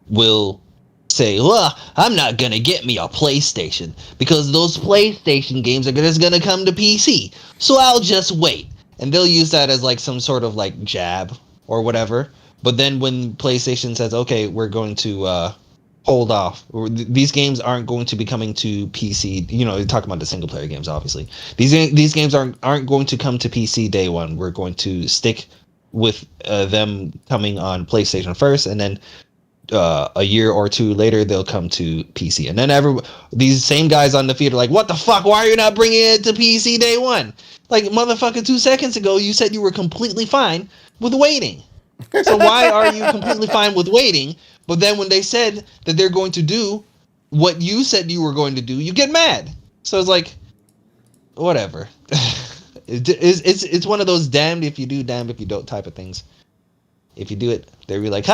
will say, well, I'm not going to get me a PlayStation because those PlayStation games are just going to come to PC. So I'll just wait. And they'll use that as like some sort of like jab or whatever. But then when PlayStation says, okay, we're going to hold off, these games aren't going to be coming to PC. You know, you're talking about the single player games, obviously. These games aren't going to come to PC day one. We're going to stick with them coming on PlayStation first, and then a year or two later they'll come to PC. And then these same guys on the feed are like, what the fuck, why are you not bringing it to PC day one? Like, motherfucker, 2 seconds ago you said you were completely fine with waiting. So why are you completely fine with waiting, but then when they said that they're going to do what you said you were going to do, you get mad? So it's like, whatever. It's one of those damned if you do, damned if you don't type of things. If you do it, they'll be like,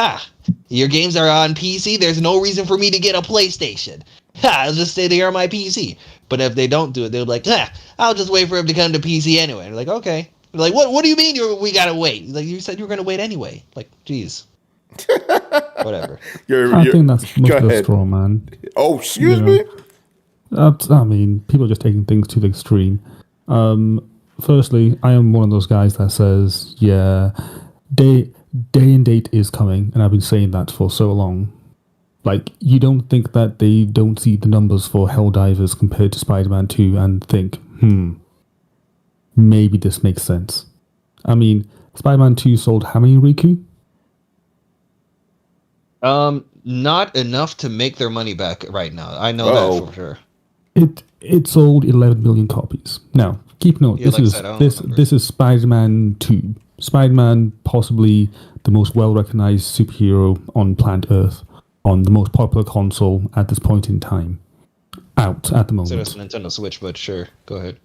your games are on PC, there's no reason for me to get a PlayStation. I'll just stay there on my PC. But if they don't do it, they'll be like, I'll just wait for him to come to PC anyway. And they're like, okay. They're like, what do you mean we gotta wait? Like, you said you were gonna wait anyway. Like, geez. Whatever. I think that's much of a straw man. Oh, excuse me? I mean, people are just taking things to the extreme. Firstly, I am one of those guys that says, yeah, day and date is coming, and I've been saying that for so long. Like, you don't think that they don't see the numbers for Helldivers compared to Spider-Man 2 and think, maybe this makes sense. I mean, Spider-Man 2 sold how many, Riku? Not enough to make their money back right now. I know that for sure. It sold 11 million copies. Now, keep note, this is Spider-Man 2. Spider-Man, possibly the most well-recognized superhero on planet Earth, on the most popular console at this point in time. Out at the moment. So that's Nintendo Switch, but sure, go ahead.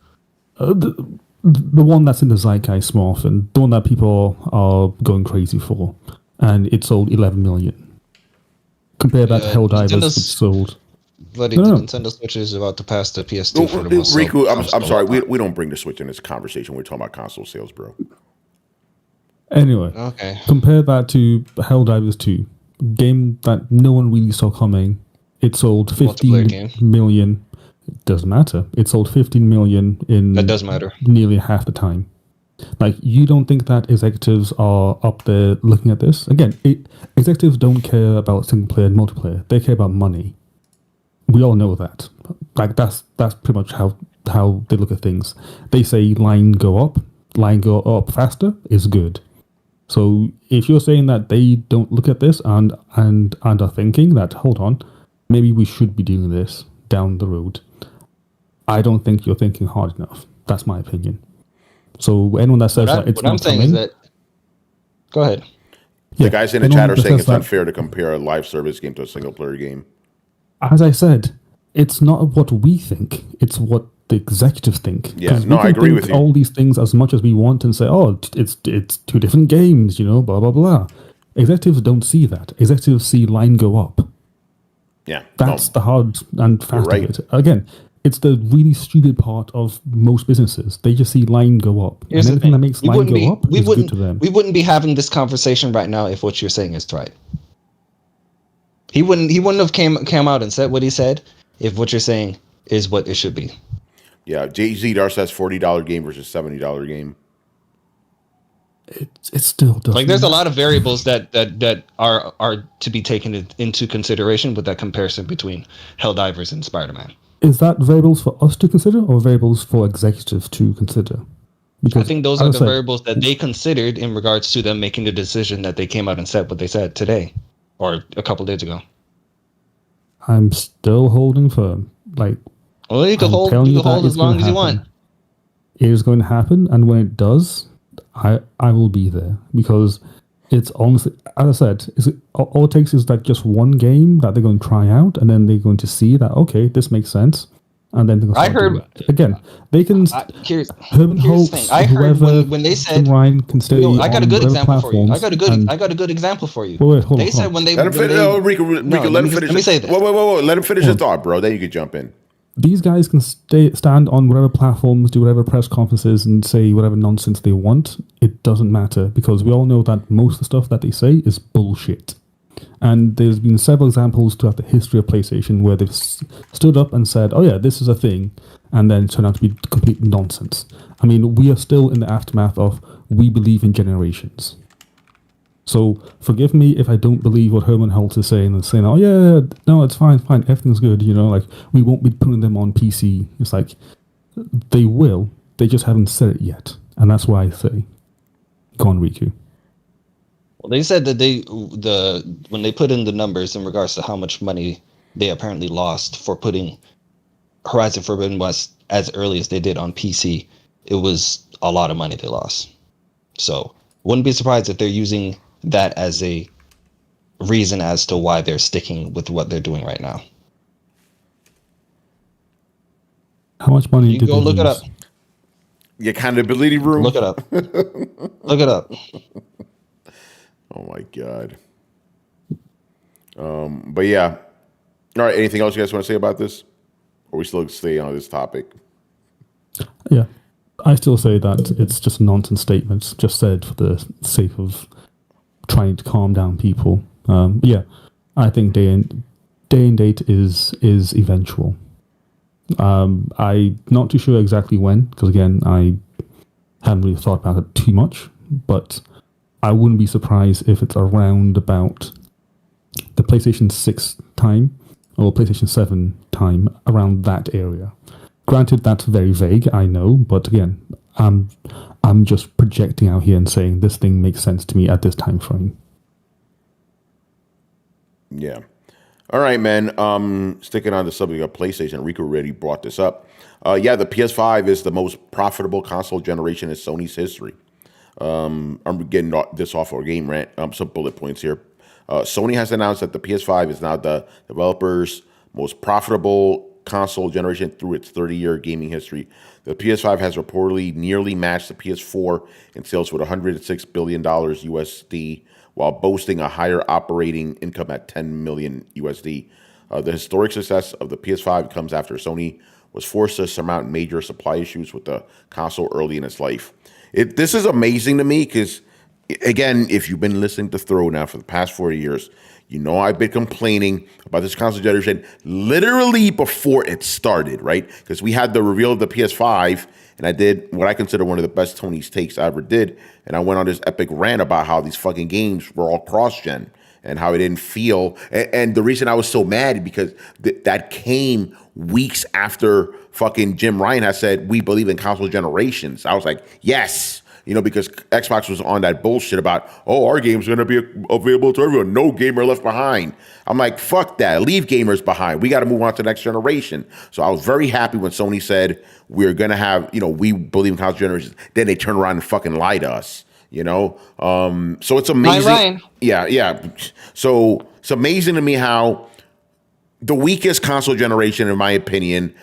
the one that's in the zeitgeist more often, the one that people are going crazy for, and it sold 11 million. Compare that to Helldivers, which sold. Bloody Nintendo Switch is about to pass the PS2 for the most. Riku, I'm sorry, we don't bring the Switch in this conversation. We're talking about console sales, bro. Anyway, okay. Compare that to Helldivers 2, game that no one really saw coming. It sold 15 million. It doesn't matter. It sold 15 million in that does matter. Nearly half the time. Like, you don't think that executives are up there looking at this? Again, executives don't care about single player and multiplayer. They care about money. We all know that. Like, that's pretty much how they look at things. They say line go up faster is good. So if you're saying that they don't look at this and are thinking that, hold on, maybe we should be doing this down the road, I don't think you're thinking hard enough. That's my opinion. So anyone that says that it's what I'm saying is that, go ahead. The guys in the chat are saying it's unfair to compare a live service game to a single player game. As I said, it's not what we think; it's what the executives think. Yeah, no, I agree with you. All these things as much as we want and say, "Oh, it's two different games," blah blah blah. Executives don't see that. Executives see line go up. Yeah, that's the hard and fast of it. Again, it's the really stupid part of most businesses. They just see line go up. Here's and anything that makes line go up is good to them. We wouldn't be having this conversation right now if what you're saying is right. He wouldn't have came out and said what he said if what you're saying is what it should be. Yeah, Jay-Z Dar says $40 game versus $70 game. It still doesn't. Like, there's a lot of variables that are to be taken into consideration with that comparison between Helldivers and Spider-Man. Is that variables for us to consider or variables for executives to consider? Because I think those are the variables that they considered in regards to them making the decision that they came out and said what they said today or a couple days ago. I'm still holding firm. Like, well, you can hold as long as you want. It is going to happen, and when it does, I will be there, because it's honestly, as I said, all it takes is that just one game that they're going to try out, and then they're going to see that, okay, this makes sense, and then they're going to start doing it. Again, they can. Here's the thing. I heard when they said Ryan can stay. I got a good example for you. I got a good example for you. Wait, hold on. Said when they let him finish. Rico, let him finish. Let me say this. Whoa. Let him finish his thought, bro. Then you can jump in. These guys can stand on whatever platforms, do whatever press conferences, and say whatever nonsense they want. It doesn't matter, because we all know that most of the stuff that they say is bullshit. And there's been several examples throughout the history of PlayStation where they've stood up and said, oh yeah, this is a thing, and then it turned out to be complete nonsense. I mean, we are still in the aftermath of we believe in generations. So forgive me if I don't believe what Herman Hulst is saying and saying, oh yeah, no, it's fine, everything's good, like we won't be putting them on PC. It's like, they will, they just haven't said it yet. And that's why I say, go on, Riku. Well, they said that when they put in the numbers in regards to how much money they apparently lost for putting Horizon Forbidden West as early as they did on PC, it was a lot of money they lost. So wouldn't be surprised if they're using that as a reason as to why they're sticking with what they're doing right now. How much money you did go they look lose? it up? Your accountability room. Look it up. Look it up. Oh my god. But yeah. All right. Anything else you guys want to say about this? Or we still stay on this topic? Yeah. I still say that it's just nonsense statements, just said for the sake of trying to calm down people. Yeah, I think day and date is eventual. I'm not too sure exactly when, because again, I haven't really thought about it too much, but I wouldn't be surprised if it's around about the PlayStation 6 time or PlayStation 7 time, around that area. Granted, that's very vague, I know, but again, I'm just projecting out here and saying this thing makes sense to me at this time frame. Yeah. All right, man. Sticking on the subject of PlayStation, Rico already brought this up. Yeah, the PS5 is the most profitable console generation in Sony's history. I'm getting this off our game rant. Some bullet points here. Sony has announced that the PS5 is now the developer's most profitable console generation through its 30-year gaming history. The PS5 has reportedly nearly matched the PS4 in sales with $106 billion USD, while boasting a higher operating income at $10 million USD. The historic success of the PS5 comes after Sony was forced to surmount major supply issues with the console early in its life. This is amazing to me because, again, if you've been listening to Throwdown for the past 4 years, you know I've been complaining about this console generation literally before it started, right? Because we had the reveal of the PS5, and I did what I consider one of the best Tony's takes I ever did, and I went on this epic rant about how these fucking games were all cross-gen and how it didn't feel. And the reason I was so mad because that came weeks after fucking Jim Ryan had said, we believe in console generations. I was like, yes. Because Xbox was on that bullshit about, our game's going to be available to everyone. No gamer left behind. I'm like, fuck that. Leave gamers behind. We got to move on to the next generation. So I was very happy when Sony said we're going to have, we believe in console generations. Then they turn around and fucking lie to us, So it's amazing. Ryan. Yeah. So it's amazing to me how the weakest console generation, in my opinion,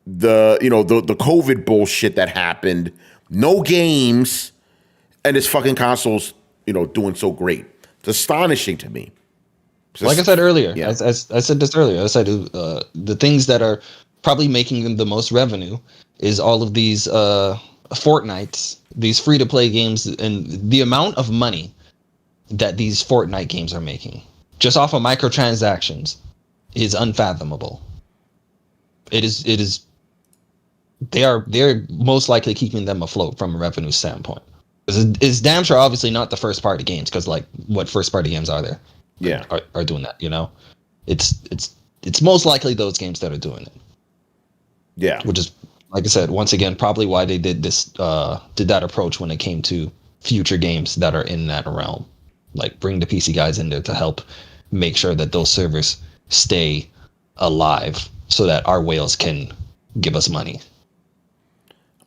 the COVID bullshit that happened, no games, and this fucking console's, doing so great. It's astonishing to me. Like I said earlier, I said this earlier. I said the things that are probably making them the most revenue is all of these Fortnites, these free-to-play games, and the amount of money that these Fortnite games are making, just off of microtransactions, is unfathomable. They're most likely keeping them afloat from a revenue standpoint. It's damn sure obviously not the first party games, because like what first party games are there? Yeah, are doing that. It's most likely those games that are doing it. Yeah, which is, like I said, once again, probably why they did that approach when it came to future games that are in that realm. Like bring the PC guys in there to help make sure that those servers stay alive so that our whales can give us money.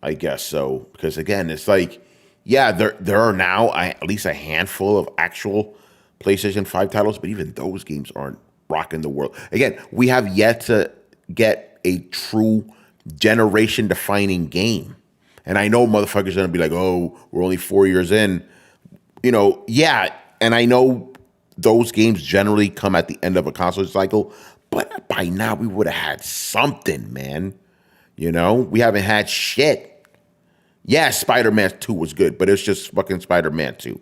I guess so, because again, it's like, there are now at least a handful of actual PlayStation 5 titles, but even those games aren't rocking the world. Again, we have yet to get a true generation-defining game. And I know motherfuckers are going to be like, we're only 4 years in. And I know those games generally come at the end of a console cycle, but by now we would have had something, man. We haven't had shit. Yes, Spider-Man 2 was good, but it's just fucking Spider-Man 2,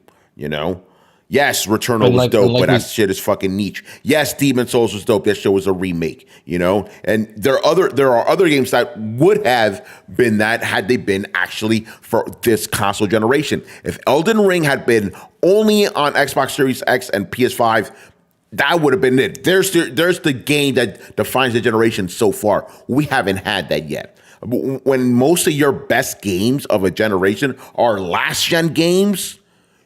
Yes, Returnal was dope, but that shit is fucking niche. Yes, Demon Souls was dope. That shit was a remake, And there are other games that would have been that had they been actually for this console generation. If Elden Ring had been only on Xbox Series X and PS5, that would have been it. There's the game that defines the generation so far. We haven't had that yet. When most of your best games of a generation are last-gen games,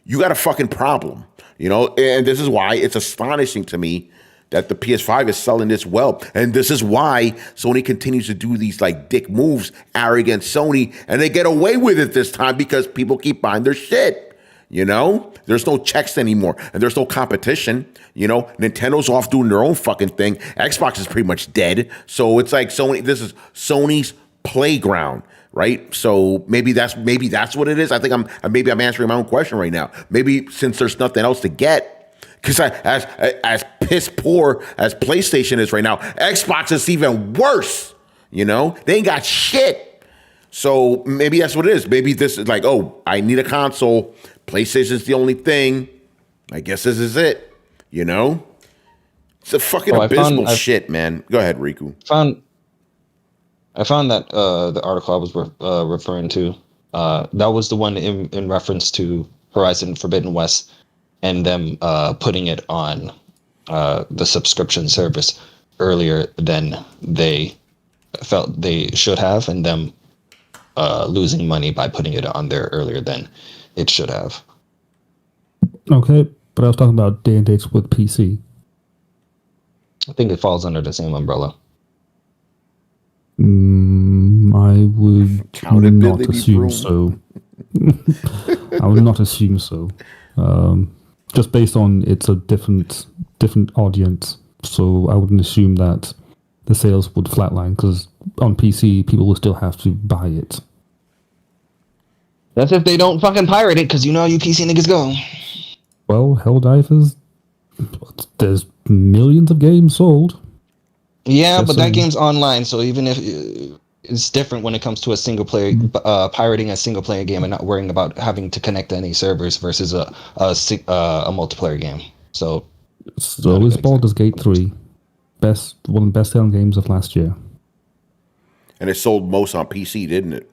you got a fucking problem, And this is why it's astonishing to me that the PS5 is selling this well. And this is why Sony continues to do these like dick moves, arrogant Sony, and they get away with it this time because people keep buying their shit. There's no checks anymore, and there's no competition. Nintendo's off doing their own fucking thing. Xbox is pretty much dead. So it's like Sony. This is Sony's playground, right? So maybe that's what it is. I think I'm answering my own question right now. Maybe since there's nothing else to get, because as piss poor as PlayStation is right now, Xbox is even worse. They ain't got shit. So maybe that's what it is. Maybe this is like, I need a console. PlayStation's the only thing. I guess this is it. It's a fucking abysmal shit, man. Go ahead, Riku. I found that the article I was referring to, that was the one in reference to Horizon Forbidden West and them putting it on the subscription service earlier than they felt they should have, and them losing money by putting it on there earlier than it should have. Okay, but I was talking about day and dates with PC. I think it falls under the same umbrella. I would not assume so. I would not assume so. Just based on it's a different audience, so I wouldn't assume that the sales would flatline because on PC people will still have to buy it. That's if they don't fucking pirate it, because you know how you PC niggas go. Well, Helldivers, there's millions of games sold. Yeah, but that game's online, so even if it's different when it comes to a single player, pirating a single player game and not worrying about having to connect to any servers versus a multiplayer game. So is Baldur's Gate 3, one of the best selling games of last year. And it sold most on PC, didn't it?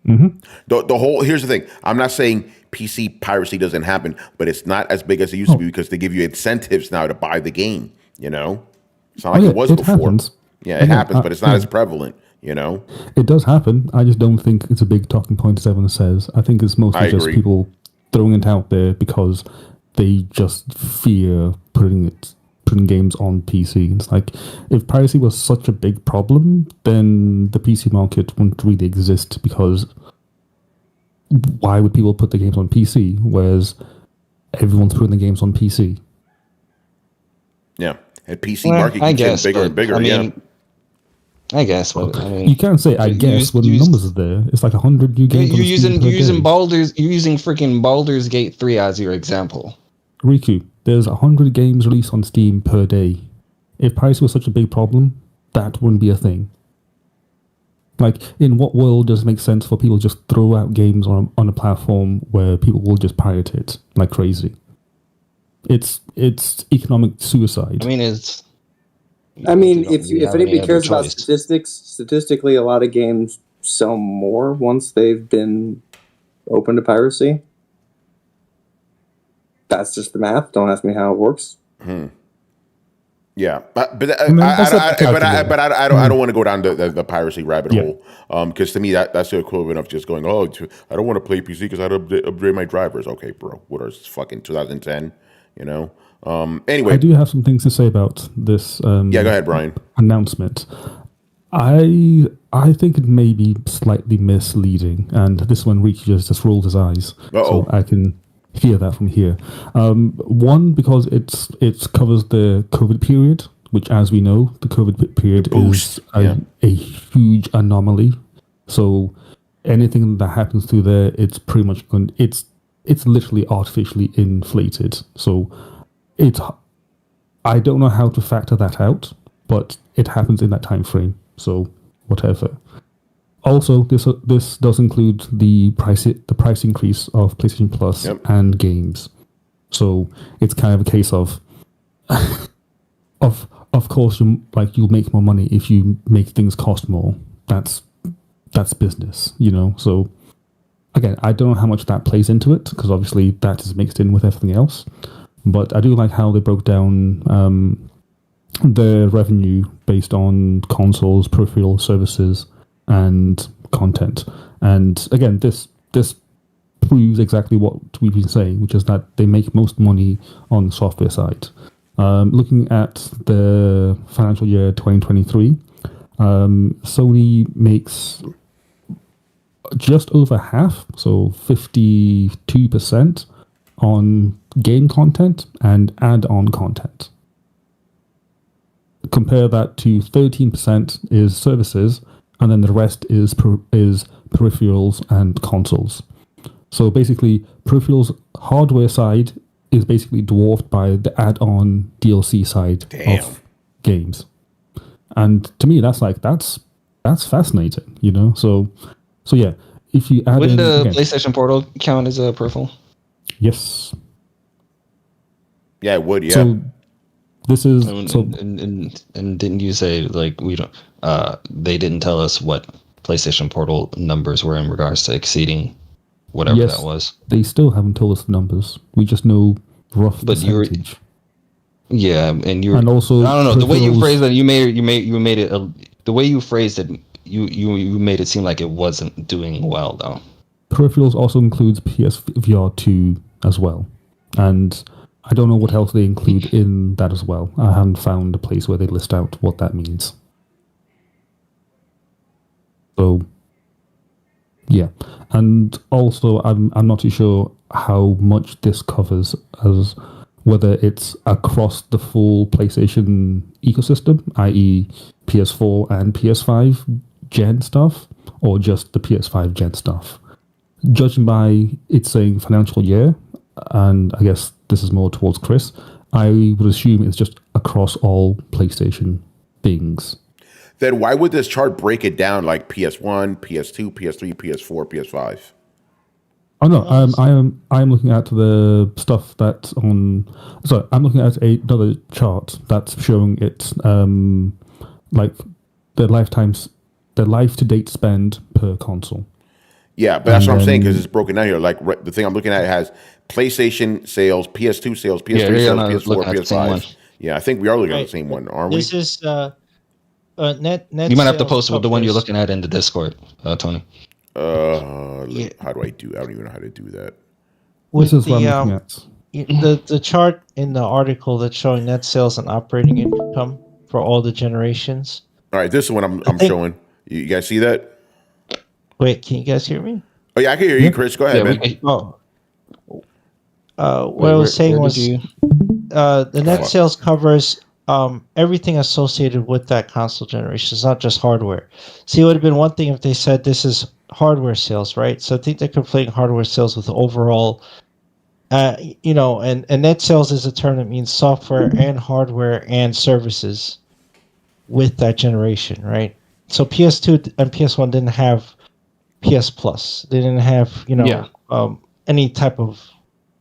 Mm-hmm. Here's the thing. I'm not saying PC piracy doesn't happen, but it's not as big as it used to be because they give you incentives now to buy the game. You know, it's not like it was before. Happens. Yeah, it happens, but it's not as prevalent. You know, it does happen. I just don't think it's a big talking point as everyone says. I think it's mostly just people throwing it out there because they just fear putting games on PC. It's like, if piracy was such a big problem, then the PC market wouldn't really exist, because why would people put the games on PC, whereas everyone's putting the games on PC? Yeah, and PC market keeps getting bigger and bigger. I guess, but you can't say I guess when the numbers are there. It's like 100 new games. You're using freaking Baldur's Gate 3 as your example. Riku, there's 100 games released on Steam per day. If piracy was such a big problem, that wouldn't be a thing. Like, in what world does it make sense for people to just throw out games on a platform where people will just pirate it like crazy? It's economic suicide. If anybody cares about statistics, statistically, a lot of games sell more once they've been open to piracy. That's just the math. Don't ask me how it works. Yeah, but I don't want to go down the piracy rabbit hole, because to me that's the equivalent of just going, I don't want to play PC because I had to upgrade my drivers. Okay, bro, what is fucking 2010? You know. Anyway, I do have some things to say about this. Go ahead, Brian. Announcement. I think it may be slightly misleading, and this one Ricky just rolled his eyes, so I can hear that from here. One, because it covers the COVID period, which, as we know, the COVID period is a huge anomaly. So anything that happens through there, it's pretty much it's literally artificially inflated. So I don't know how to factor that out, but it happens in that time frame. So whatever. Also, this does include the price increase of PlayStation Plus and games. So it's kind of a case of of course you'll make more money if you make things cost more. That's business, you know. So again, I don't know how much that plays into it, because obviously that is mixed in with everything else. But I do like how they broke down the revenue based on consoles, peripheral services, and content. And again, this proves exactly what we've been saying, which is that they make most money on the software side. Looking at the financial year 2023, Sony makes just over half, so 52%, on game content and add-on content. Compare that to 13% is services, and then the rest is peripherals and consoles. So basically, peripherals hardware side is basically dwarfed by the add-on DLC side of games. And to me, that's fascinating, you know. So yeah, if you add wouldn't the PlayStation Portal count as a peripheral? Yes. Yeah, it would. Yeah. So this is and didn't you say like we don't? They didn't tell us what PlayStation Portal numbers were in regards to exceeding whatever that was. They still haven't told us the numbers. We just know rough percentage. And also I don't know, the way you phrased it, you made it the way you phrased it, you made it seem like it wasn't doing well though. Peripherals also includes PSVR 2 as well, and I don't know what else they include in that as well. I haven't found a place where they list out what that means. So, yeah. And also, I'm not too sure how much this covers, as whether it's across the full PlayStation ecosystem, i.e. PS4 and PS5 gen stuff, or just the PS5 gen stuff. Judging by it saying financial year, and I guess this is more towards Chris, I would assume it's just across all PlayStation things. Then why would this chart break it down like PS1, PS2, PS3, PS4, PS5? Oh no, I am looking at the stuff that's on. Sorry, I'm looking at another chart that's showing it like the life to date spend per console. Yeah, but that's what I'm saying, because it's broken down here. Like the thing I'm looking at has PlayStation sales, PS2 sales, PS3 sales, PS4, PS5. Yeah, I think we are looking at the same one, aren't we? This is net. You might have to post with the one you're looking at in the Discord, Tony. How do I do? I don't even know how to do that. With this is what I'm looking at. The chart in the article that's showing net sales and operating income for all the generations. All right, this is what I'm showing. You guys see that? Wait, can you guys hear me? Oh yeah, I can hear you, Chris. Go ahead, man. What I was saying was the net sales covers everything associated with that console generation. It's not just hardware. See, it would have been one thing if they said this is hardware sales, right? So I think they're conflating hardware sales with overall, and net sales is a term that means software and hardware and services with that generation, right? So PS2 and PS1 didn't have PS Plus. They didn't have, any type of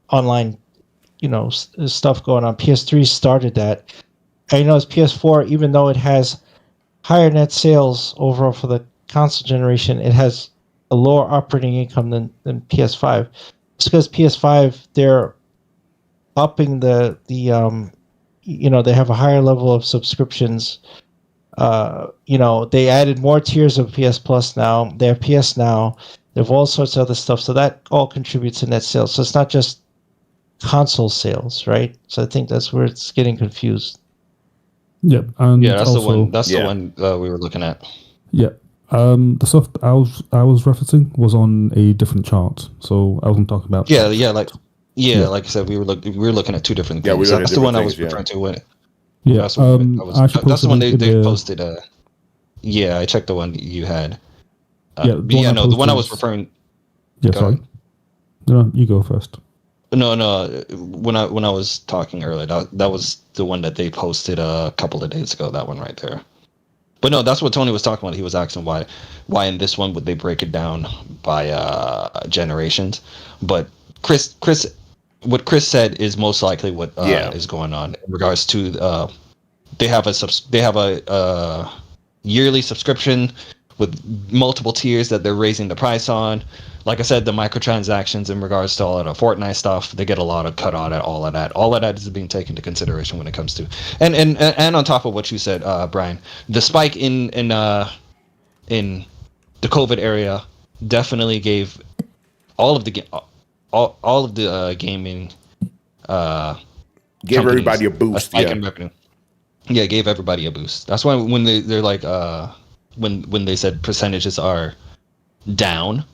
online, stuff going on. PS3 started that. And as PS4, even though it has higher net sales overall for the console generation, it has a lower operating income than PS5. It's because PS5, they're upping they have a higher level of subscriptions. They added more tiers of PS Plus now. They have PS Now. They have all sorts of other stuff. So that all contributes to net sales. So it's not just console sales, right? So I think that's where it's getting confused. Yeah, that's the one. That's the one we were looking at. Yeah, the stuff I was referencing was on a different chart, so I wasn't talking about. Like I said, we were looking at two different things. That's the one I was referring to. Yeah, that's the one they posted. I checked the one you had. The one I was referring. Yeah, sorry. No, you go first. No. When I was talking earlier, that was the one that they posted a couple of days ago. That one right there. But no, that's what Tony was talking about. He was asking why in this one would they break it down by generations. But what Chris said is most likely what is going on in regards to they have a yearly subscription with multiple tiers that they're raising the price on. Like I said, the microtransactions in regards to all of the Fortnite stuff, they get a lot of cut out at all of that. All of that is being taken into consideration when it comes to and on top of what you said, Brian, the spike in the COVID area definitely gave all of the gaming gave everybody a boost. A spike in revenue. Yeah, gave everybody a boost. That's why when they're like when they said percentages are down,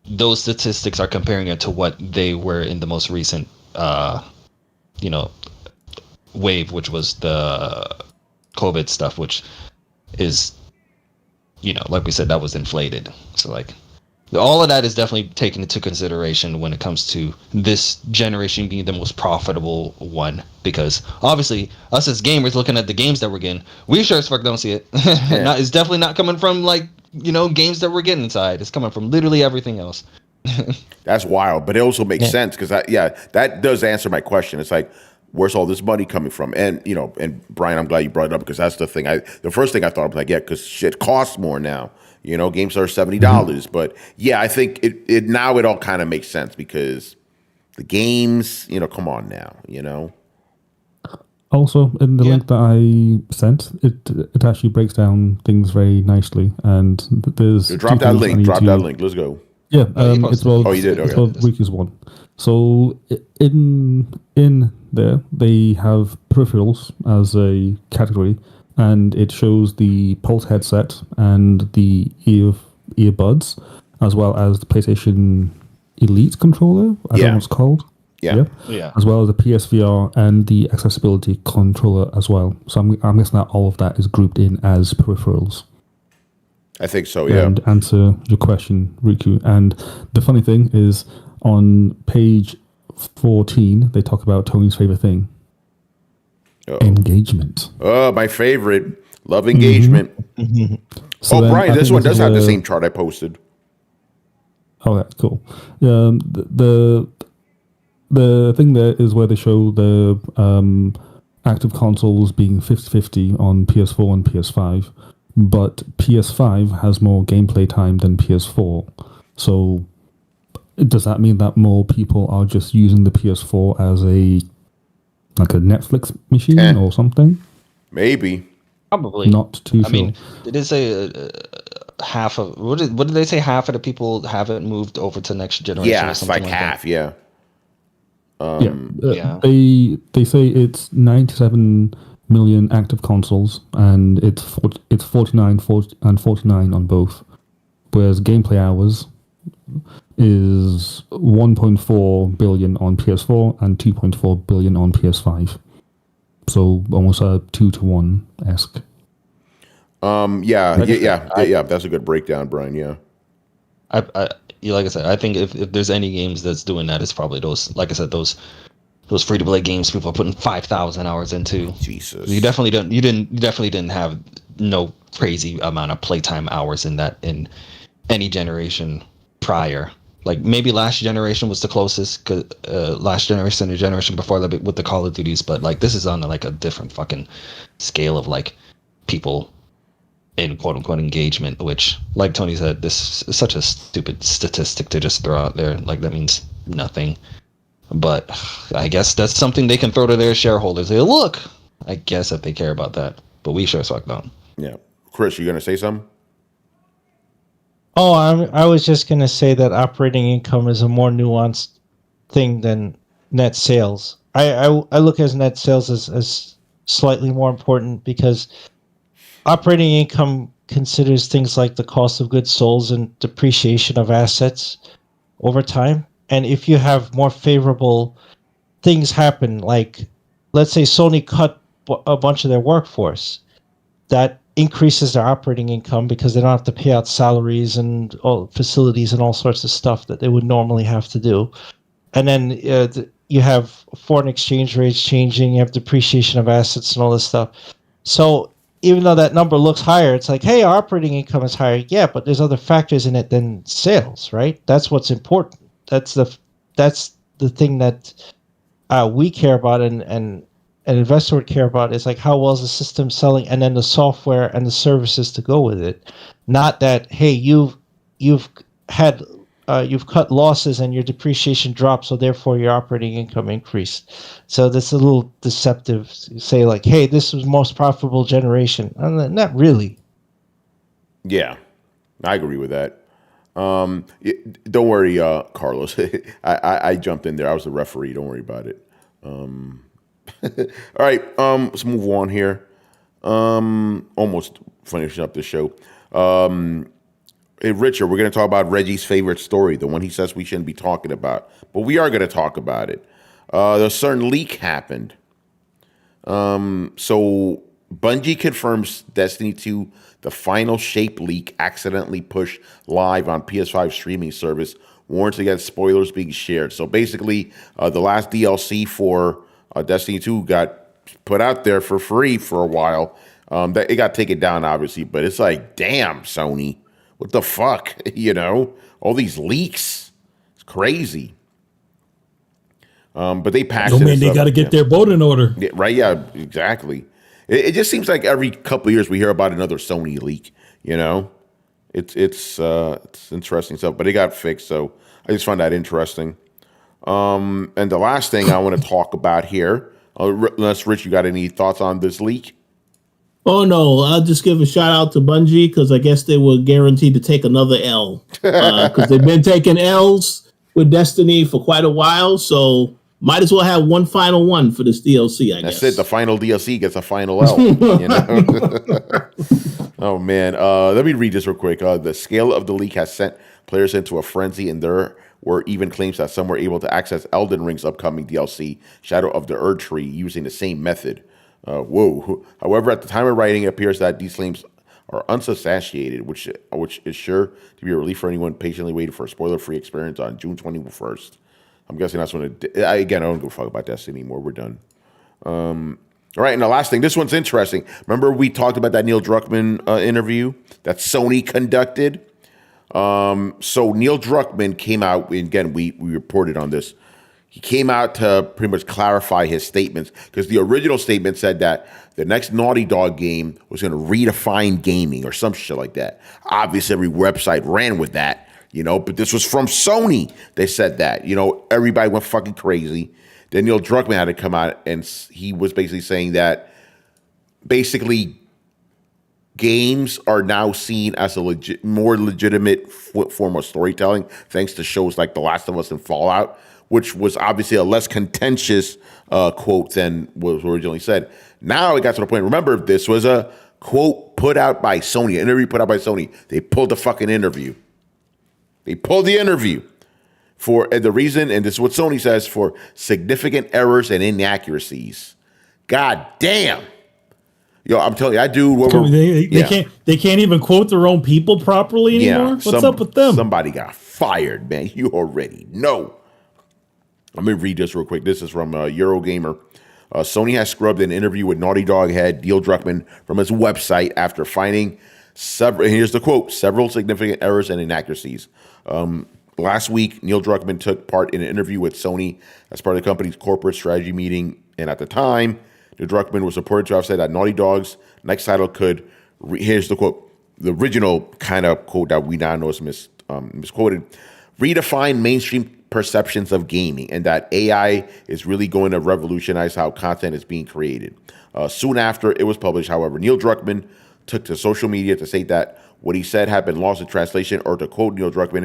those statistics are comparing it to what they were in the most recent wave, which was the COVID stuff, which is like we said, that was inflated. So like all of that is definitely taken into consideration when it comes to this generation being the most profitable one, because obviously us as gamers looking at the games that we're getting, we sure as fuck don't see it. Yeah. It's definitely not coming from like games that we're getting inside. It's coming from literally everything else. That's wild, but it also makes sense because that does answer my question. It's like, where's all this money coming from? And and Brian, I'm glad you brought it up because that's the thing. The first thing I thought of, like, because shit costs more now. Games are $70, but I think it now it all kind of makes sense because the games, come on now, Also, in the link that I sent, it actually breaks down things very nicely, and there's drop that link. Let's go. Yeah, it's well. You did. Okay. It's well Riku's one. So in there they have peripherals as a category. And it shows the Pulse headset and the earbuds, as well as the PlayStation Elite controller. I don't know what it's called. Yeah. As well as the PSVR and the accessibility controller as well. So I'm guessing that all of that is grouped in as peripherals. I think so, yeah. And answer your question, Riku. And the funny thing is, on page 14, they talk about Tony's favorite thing. Engagement. Oh, my favorite. Love engagement. Mm-hmm. So Brian, this one does have the same chart I posted. Oh, that's cool. The thing there is where they show the active consoles being 50-50 on PS4 and PS5, but PS5 has more gameplay time than PS4. So does that mean that more people are just using the PS4 as a Netflix machine or something? Maybe. Probably. Not too sure. I mean, did it say half of what did they say? Half of the people haven't moved over to next generation. Yeah, or it's something like that? half. Yeah. They say it's 97 million active consoles, and it's 49 and 49 on both. Whereas gameplay hours is 1.4 billion on PS4 and 2.4 billion on PS5. So almost a 2-to-1 esque. Yeah. That's a good breakdown, Brian. Yeah. Like I said, I think if there's any games that's doing that, it's probably those. Like I said, those free to play games people are putting 5,000 hours into. Jesus. You definitely don't. You definitely didn't have no crazy amount of playtime hours in that in any generation prior. Like maybe last generation was the closest, cause last generation and the generation before that with the Call of Duties, but like this is on like a different fucking scale of like people in quote unquote engagement, which like Tony said, this is such a stupid statistic to just throw out there. Like that means nothing. But I guess that's something they can throw to their shareholders. They look, I guess if they care about that, but we sure as fuck don't. Yeah. Chris, you gonna say something? Oh, I was just going to say that operating income is a more nuanced thing than net sales. I look at net sales as slightly more important because operating income considers things like the cost of goods sold and depreciation of assets over time. And if you have more favorable things happen, like let's say Sony cut a bunch of their workforce, that increases their operating income because they don't have to pay out salaries and all facilities and all sorts of stuff that they would normally have to do. And then you have foreign exchange rates changing, you have depreciation of assets and all this stuff. So even though that number looks higher, it's like, hey, our operating income is higher. Yeah, but there's other factors in it than sales, right? That's what's important. That's the thing that we care about and an investor would care about is like how well is the system selling, and then the software and the services to go with it. Not that, hey, you've cut losses and your depreciation dropped, so therefore your operating income increased. So that's a little deceptive. Say like, hey, this was most profitable generation. Not really. Yeah, I agree with that. Don't worry, Carlos. I jumped in there. I was the referee. Don't worry about it. All right, let's move on here. Almost finishing up the show. Hey, Richard, we're going to talk about Reggie's favorite story, the one he says we shouldn't be talking about, but we are going to talk about it. A certain leak happened. So Bungie confirms Destiny 2, the final shape leak accidentally pushed live on PS5 streaming service, warns against spoilers being shared. So basically, the last DLC for Destiny 2 got put out there for free for a while. It got taken down, obviously, but it's like, damn, Sony, what the fuck? All these leaks. It's crazy. But they patched it. They got to get their boat in order. Yeah, right, yeah, exactly. It just seems like every couple of years we hear about another Sony leak, It's interesting stuff, but it got fixed, so I just found that interesting. And the last thing I want to talk about here, unless Rich, you got any thoughts on this leak? Oh no, I'll just give a shout out to Bungie because I guess they were guaranteed to take another L because they've been taking L's with Destiny for quite a while, so might as well have one final one for this DLC, I guess. That's it. The final DLC gets a final L. Oh, man. Let me read this real quick. The scale of the leak has sent players into a frenzy, and there were even claims that some were able to access Elden Ring's upcoming DLC, Shadow of the Erd Tree, using the same method. Whoa. However, at the time of writing, it appears that these claims are unsubstantiated, which is sure to be a relief for anyone patiently waiting for a spoiler-free experience on June 21st. I'm guessing that's when again, I don't give a fuck about Destiny anymore. We're done. All right, and the last thing, this one's interesting. Remember we talked about that Neil Druckmann interview that Sony conducted? So Neil Druckmann came out, and again, we reported on this. He came out to pretty much clarify his statements, because the original statement said that the next Naughty Dog game was going to redefine gaming or some shit like that. Obviously, every website ran with that, but this was from Sony. They said that, everybody went fucking crazy. Then Neil Druckmann had to come out, and he was basically saying that basically games are now seen as a more legitimate form of storytelling, thanks to shows like The Last of Us and Fallout, which was obviously a less contentious quote than was originally said. Now it got to the point, remember, this was a quote put out by Sony, an interview put out by Sony. They pulled the fucking interview. They pulled the interview for the reason, and this is what Sony says, for significant errors and inaccuracies. God damn. Yo, I'm telling you, I do. They can't even quote their own people properly anymore. What's up with them? Somebody got fired, man. You already know. Let me read this real quick. This is from Eurogamer. Sony has scrubbed an interview with Naughty Dog head Neil Druckmann from his website after finding several. Here's the quote: several significant errors and inaccuracies. Last week, Neil Druckmann took part in an interview with Sony as part of the company's corporate strategy meeting, and at the time, Neil Druckmann was reported to have said that Naughty Dog's next title could, here's the quote, the original kind of quote that we now know is misquoted, redefine mainstream perceptions of gaming, and that AI is really going to revolutionize how content is being created. Soon after it was published, however, Neil Druckmann took to social media to say that what he said had been lost in translation, or to quote Neil Druckmann,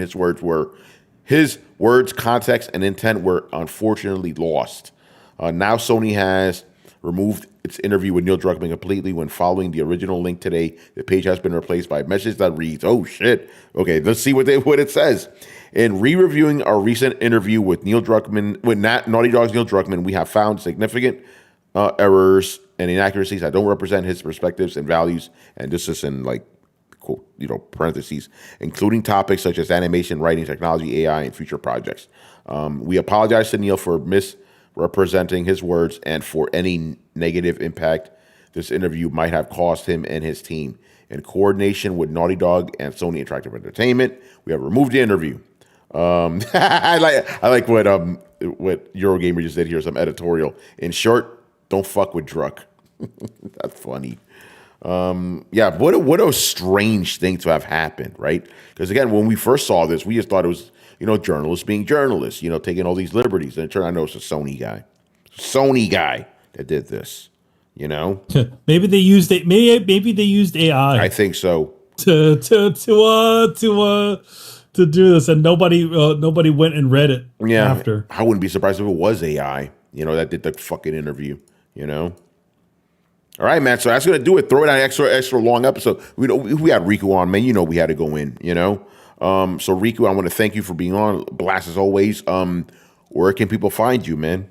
his words, context, and intent were unfortunately lost. Now Sony has removed its interview with Neil Druckmann completely. When following the original link today, the page has been replaced by a message that reads, oh shit, okay, let's see what it says. In re-reviewing our recent interview with Neil Druckmann, with Naughty Dog's Neil Druckmann, we have found significant errors and inaccuracies that don't represent his perspectives and values, and this is in like quote, parentheses, including topics such as animation, writing, technology, AI, and future projects. We apologize to Neil for misrepresenting his words and for any negative impact this interview might have caused him and his team. In coordination with Naughty Dog and Sony Interactive Entertainment, we have removed the interview. I like what Eurogamer just did here, some editorial. In short, don't fuck with Druck. That's funny. What a strange thing to have happened, right? Because again, when we first saw this, we just thought it was, journalists being journalists, taking all these liberties. And it turned out it's a Sony guy that did this, Maybe they used it. Maybe they used AI. I think so. To do this, and nobody went and read it. Yeah, after. I wouldn't be surprised if it was AI, that did the fucking interview, All right, man. So that's gonna do it. Throw it on extra long episode. We had Riku on, man. We had to go in. So Riku, I want to thank you for being on. Blast as always. Where can people find you, man?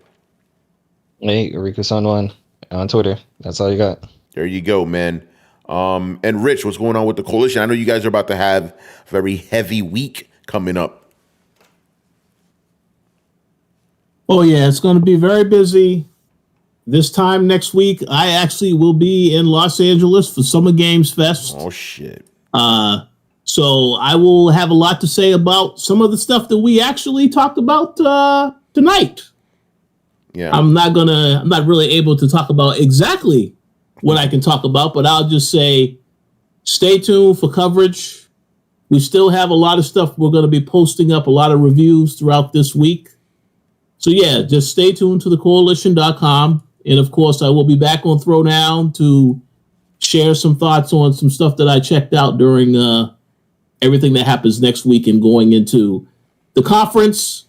Hey, Riku-san1 on Twitter. That's all you got. There you go, man. And Rich, what's going on with the coalition? I know you guys are about to have a very heavy week coming up. Oh yeah, it's going to be very busy. This time next week, I actually will be in Los Angeles for Summer Games Fest. Oh, shit. So I will have a lot to say about some of the stuff that we actually talked about tonight. Yeah. I'm not really able to talk about exactly what I can talk about, but I'll just say stay tuned for coverage. We still have a lot of stuff we're going to be posting up, a lot of reviews throughout this week. So yeah, just stay tuned to thecoalition.com. And of course, I will be back on Throwdown to share some thoughts on some stuff that I checked out during everything that happens next week and going into the conference.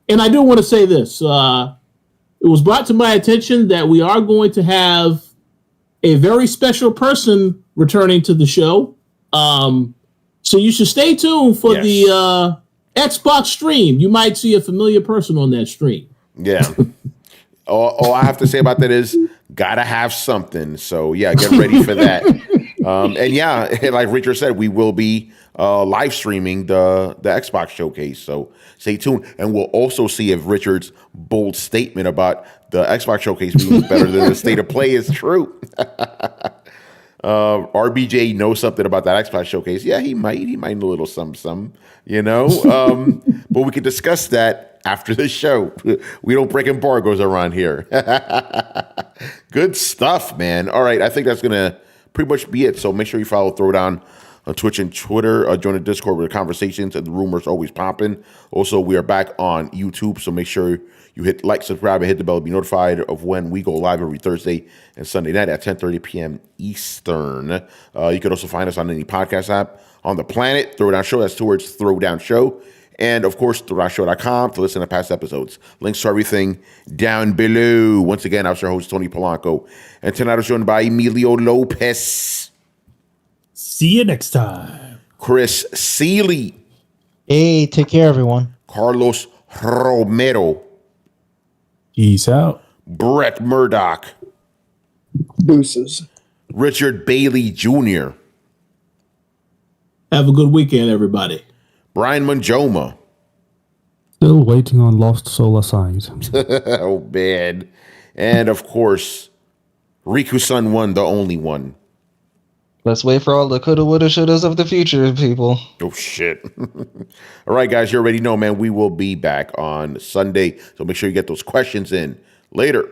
And I do want to say this. It was brought to my attention that we are going to have a very special person returning to the show. So you should stay tuned for the Xbox stream. You might see a familiar person on that stream. Yeah. All I have to say about that is gotta have something. So yeah, get ready for that. And yeah, like Richard said, we will be live streaming the Xbox showcase. So stay tuned, and we'll also see if Richard's bold statement about the Xbox showcase being better than the state of play is true. RBJ knows something about that Xbox showcase. Yeah, he might know a little some, you know. But we can discuss that after the show. We don't break embargoes around here. Good stuff, man. All right, I think that's gonna pretty much be it. So make sure you follow Throwdown on Twitch and Twitter. Join the Discord where the conversations and the rumors always popping. Also, we are back on YouTube, so make sure you hit like, subscribe, and hit the bell to be notified of when we go live every Thursday and Sunday night at 10:30 p.m. Eastern. You can also find us on any podcast app on the planet. Throwdown Show, that's towards Throwdown Show. And, of course, throwdownshow.com to listen to past episodes. Links to everything down below. Once again, I was your host, Tony Polanco. And tonight I was joined by Emilio Lopez. See you next time. Chris Seeley. Hey, take care, everyone. Carlos Romero. Peace out. Brett Murdoch. Deuces. Richard Bailey Jr. Have a good weekend, everybody. Brian Manjoma. Still waiting on Lost Soul Aside. Oh, man. And, of course, Riku-san one, the only one. Let's wait for all the coulda, woulda, shouldas of the future, people. Oh, shit. All right, guys, you already know, man. We will be back on Sunday. So make sure you get those questions in. Later.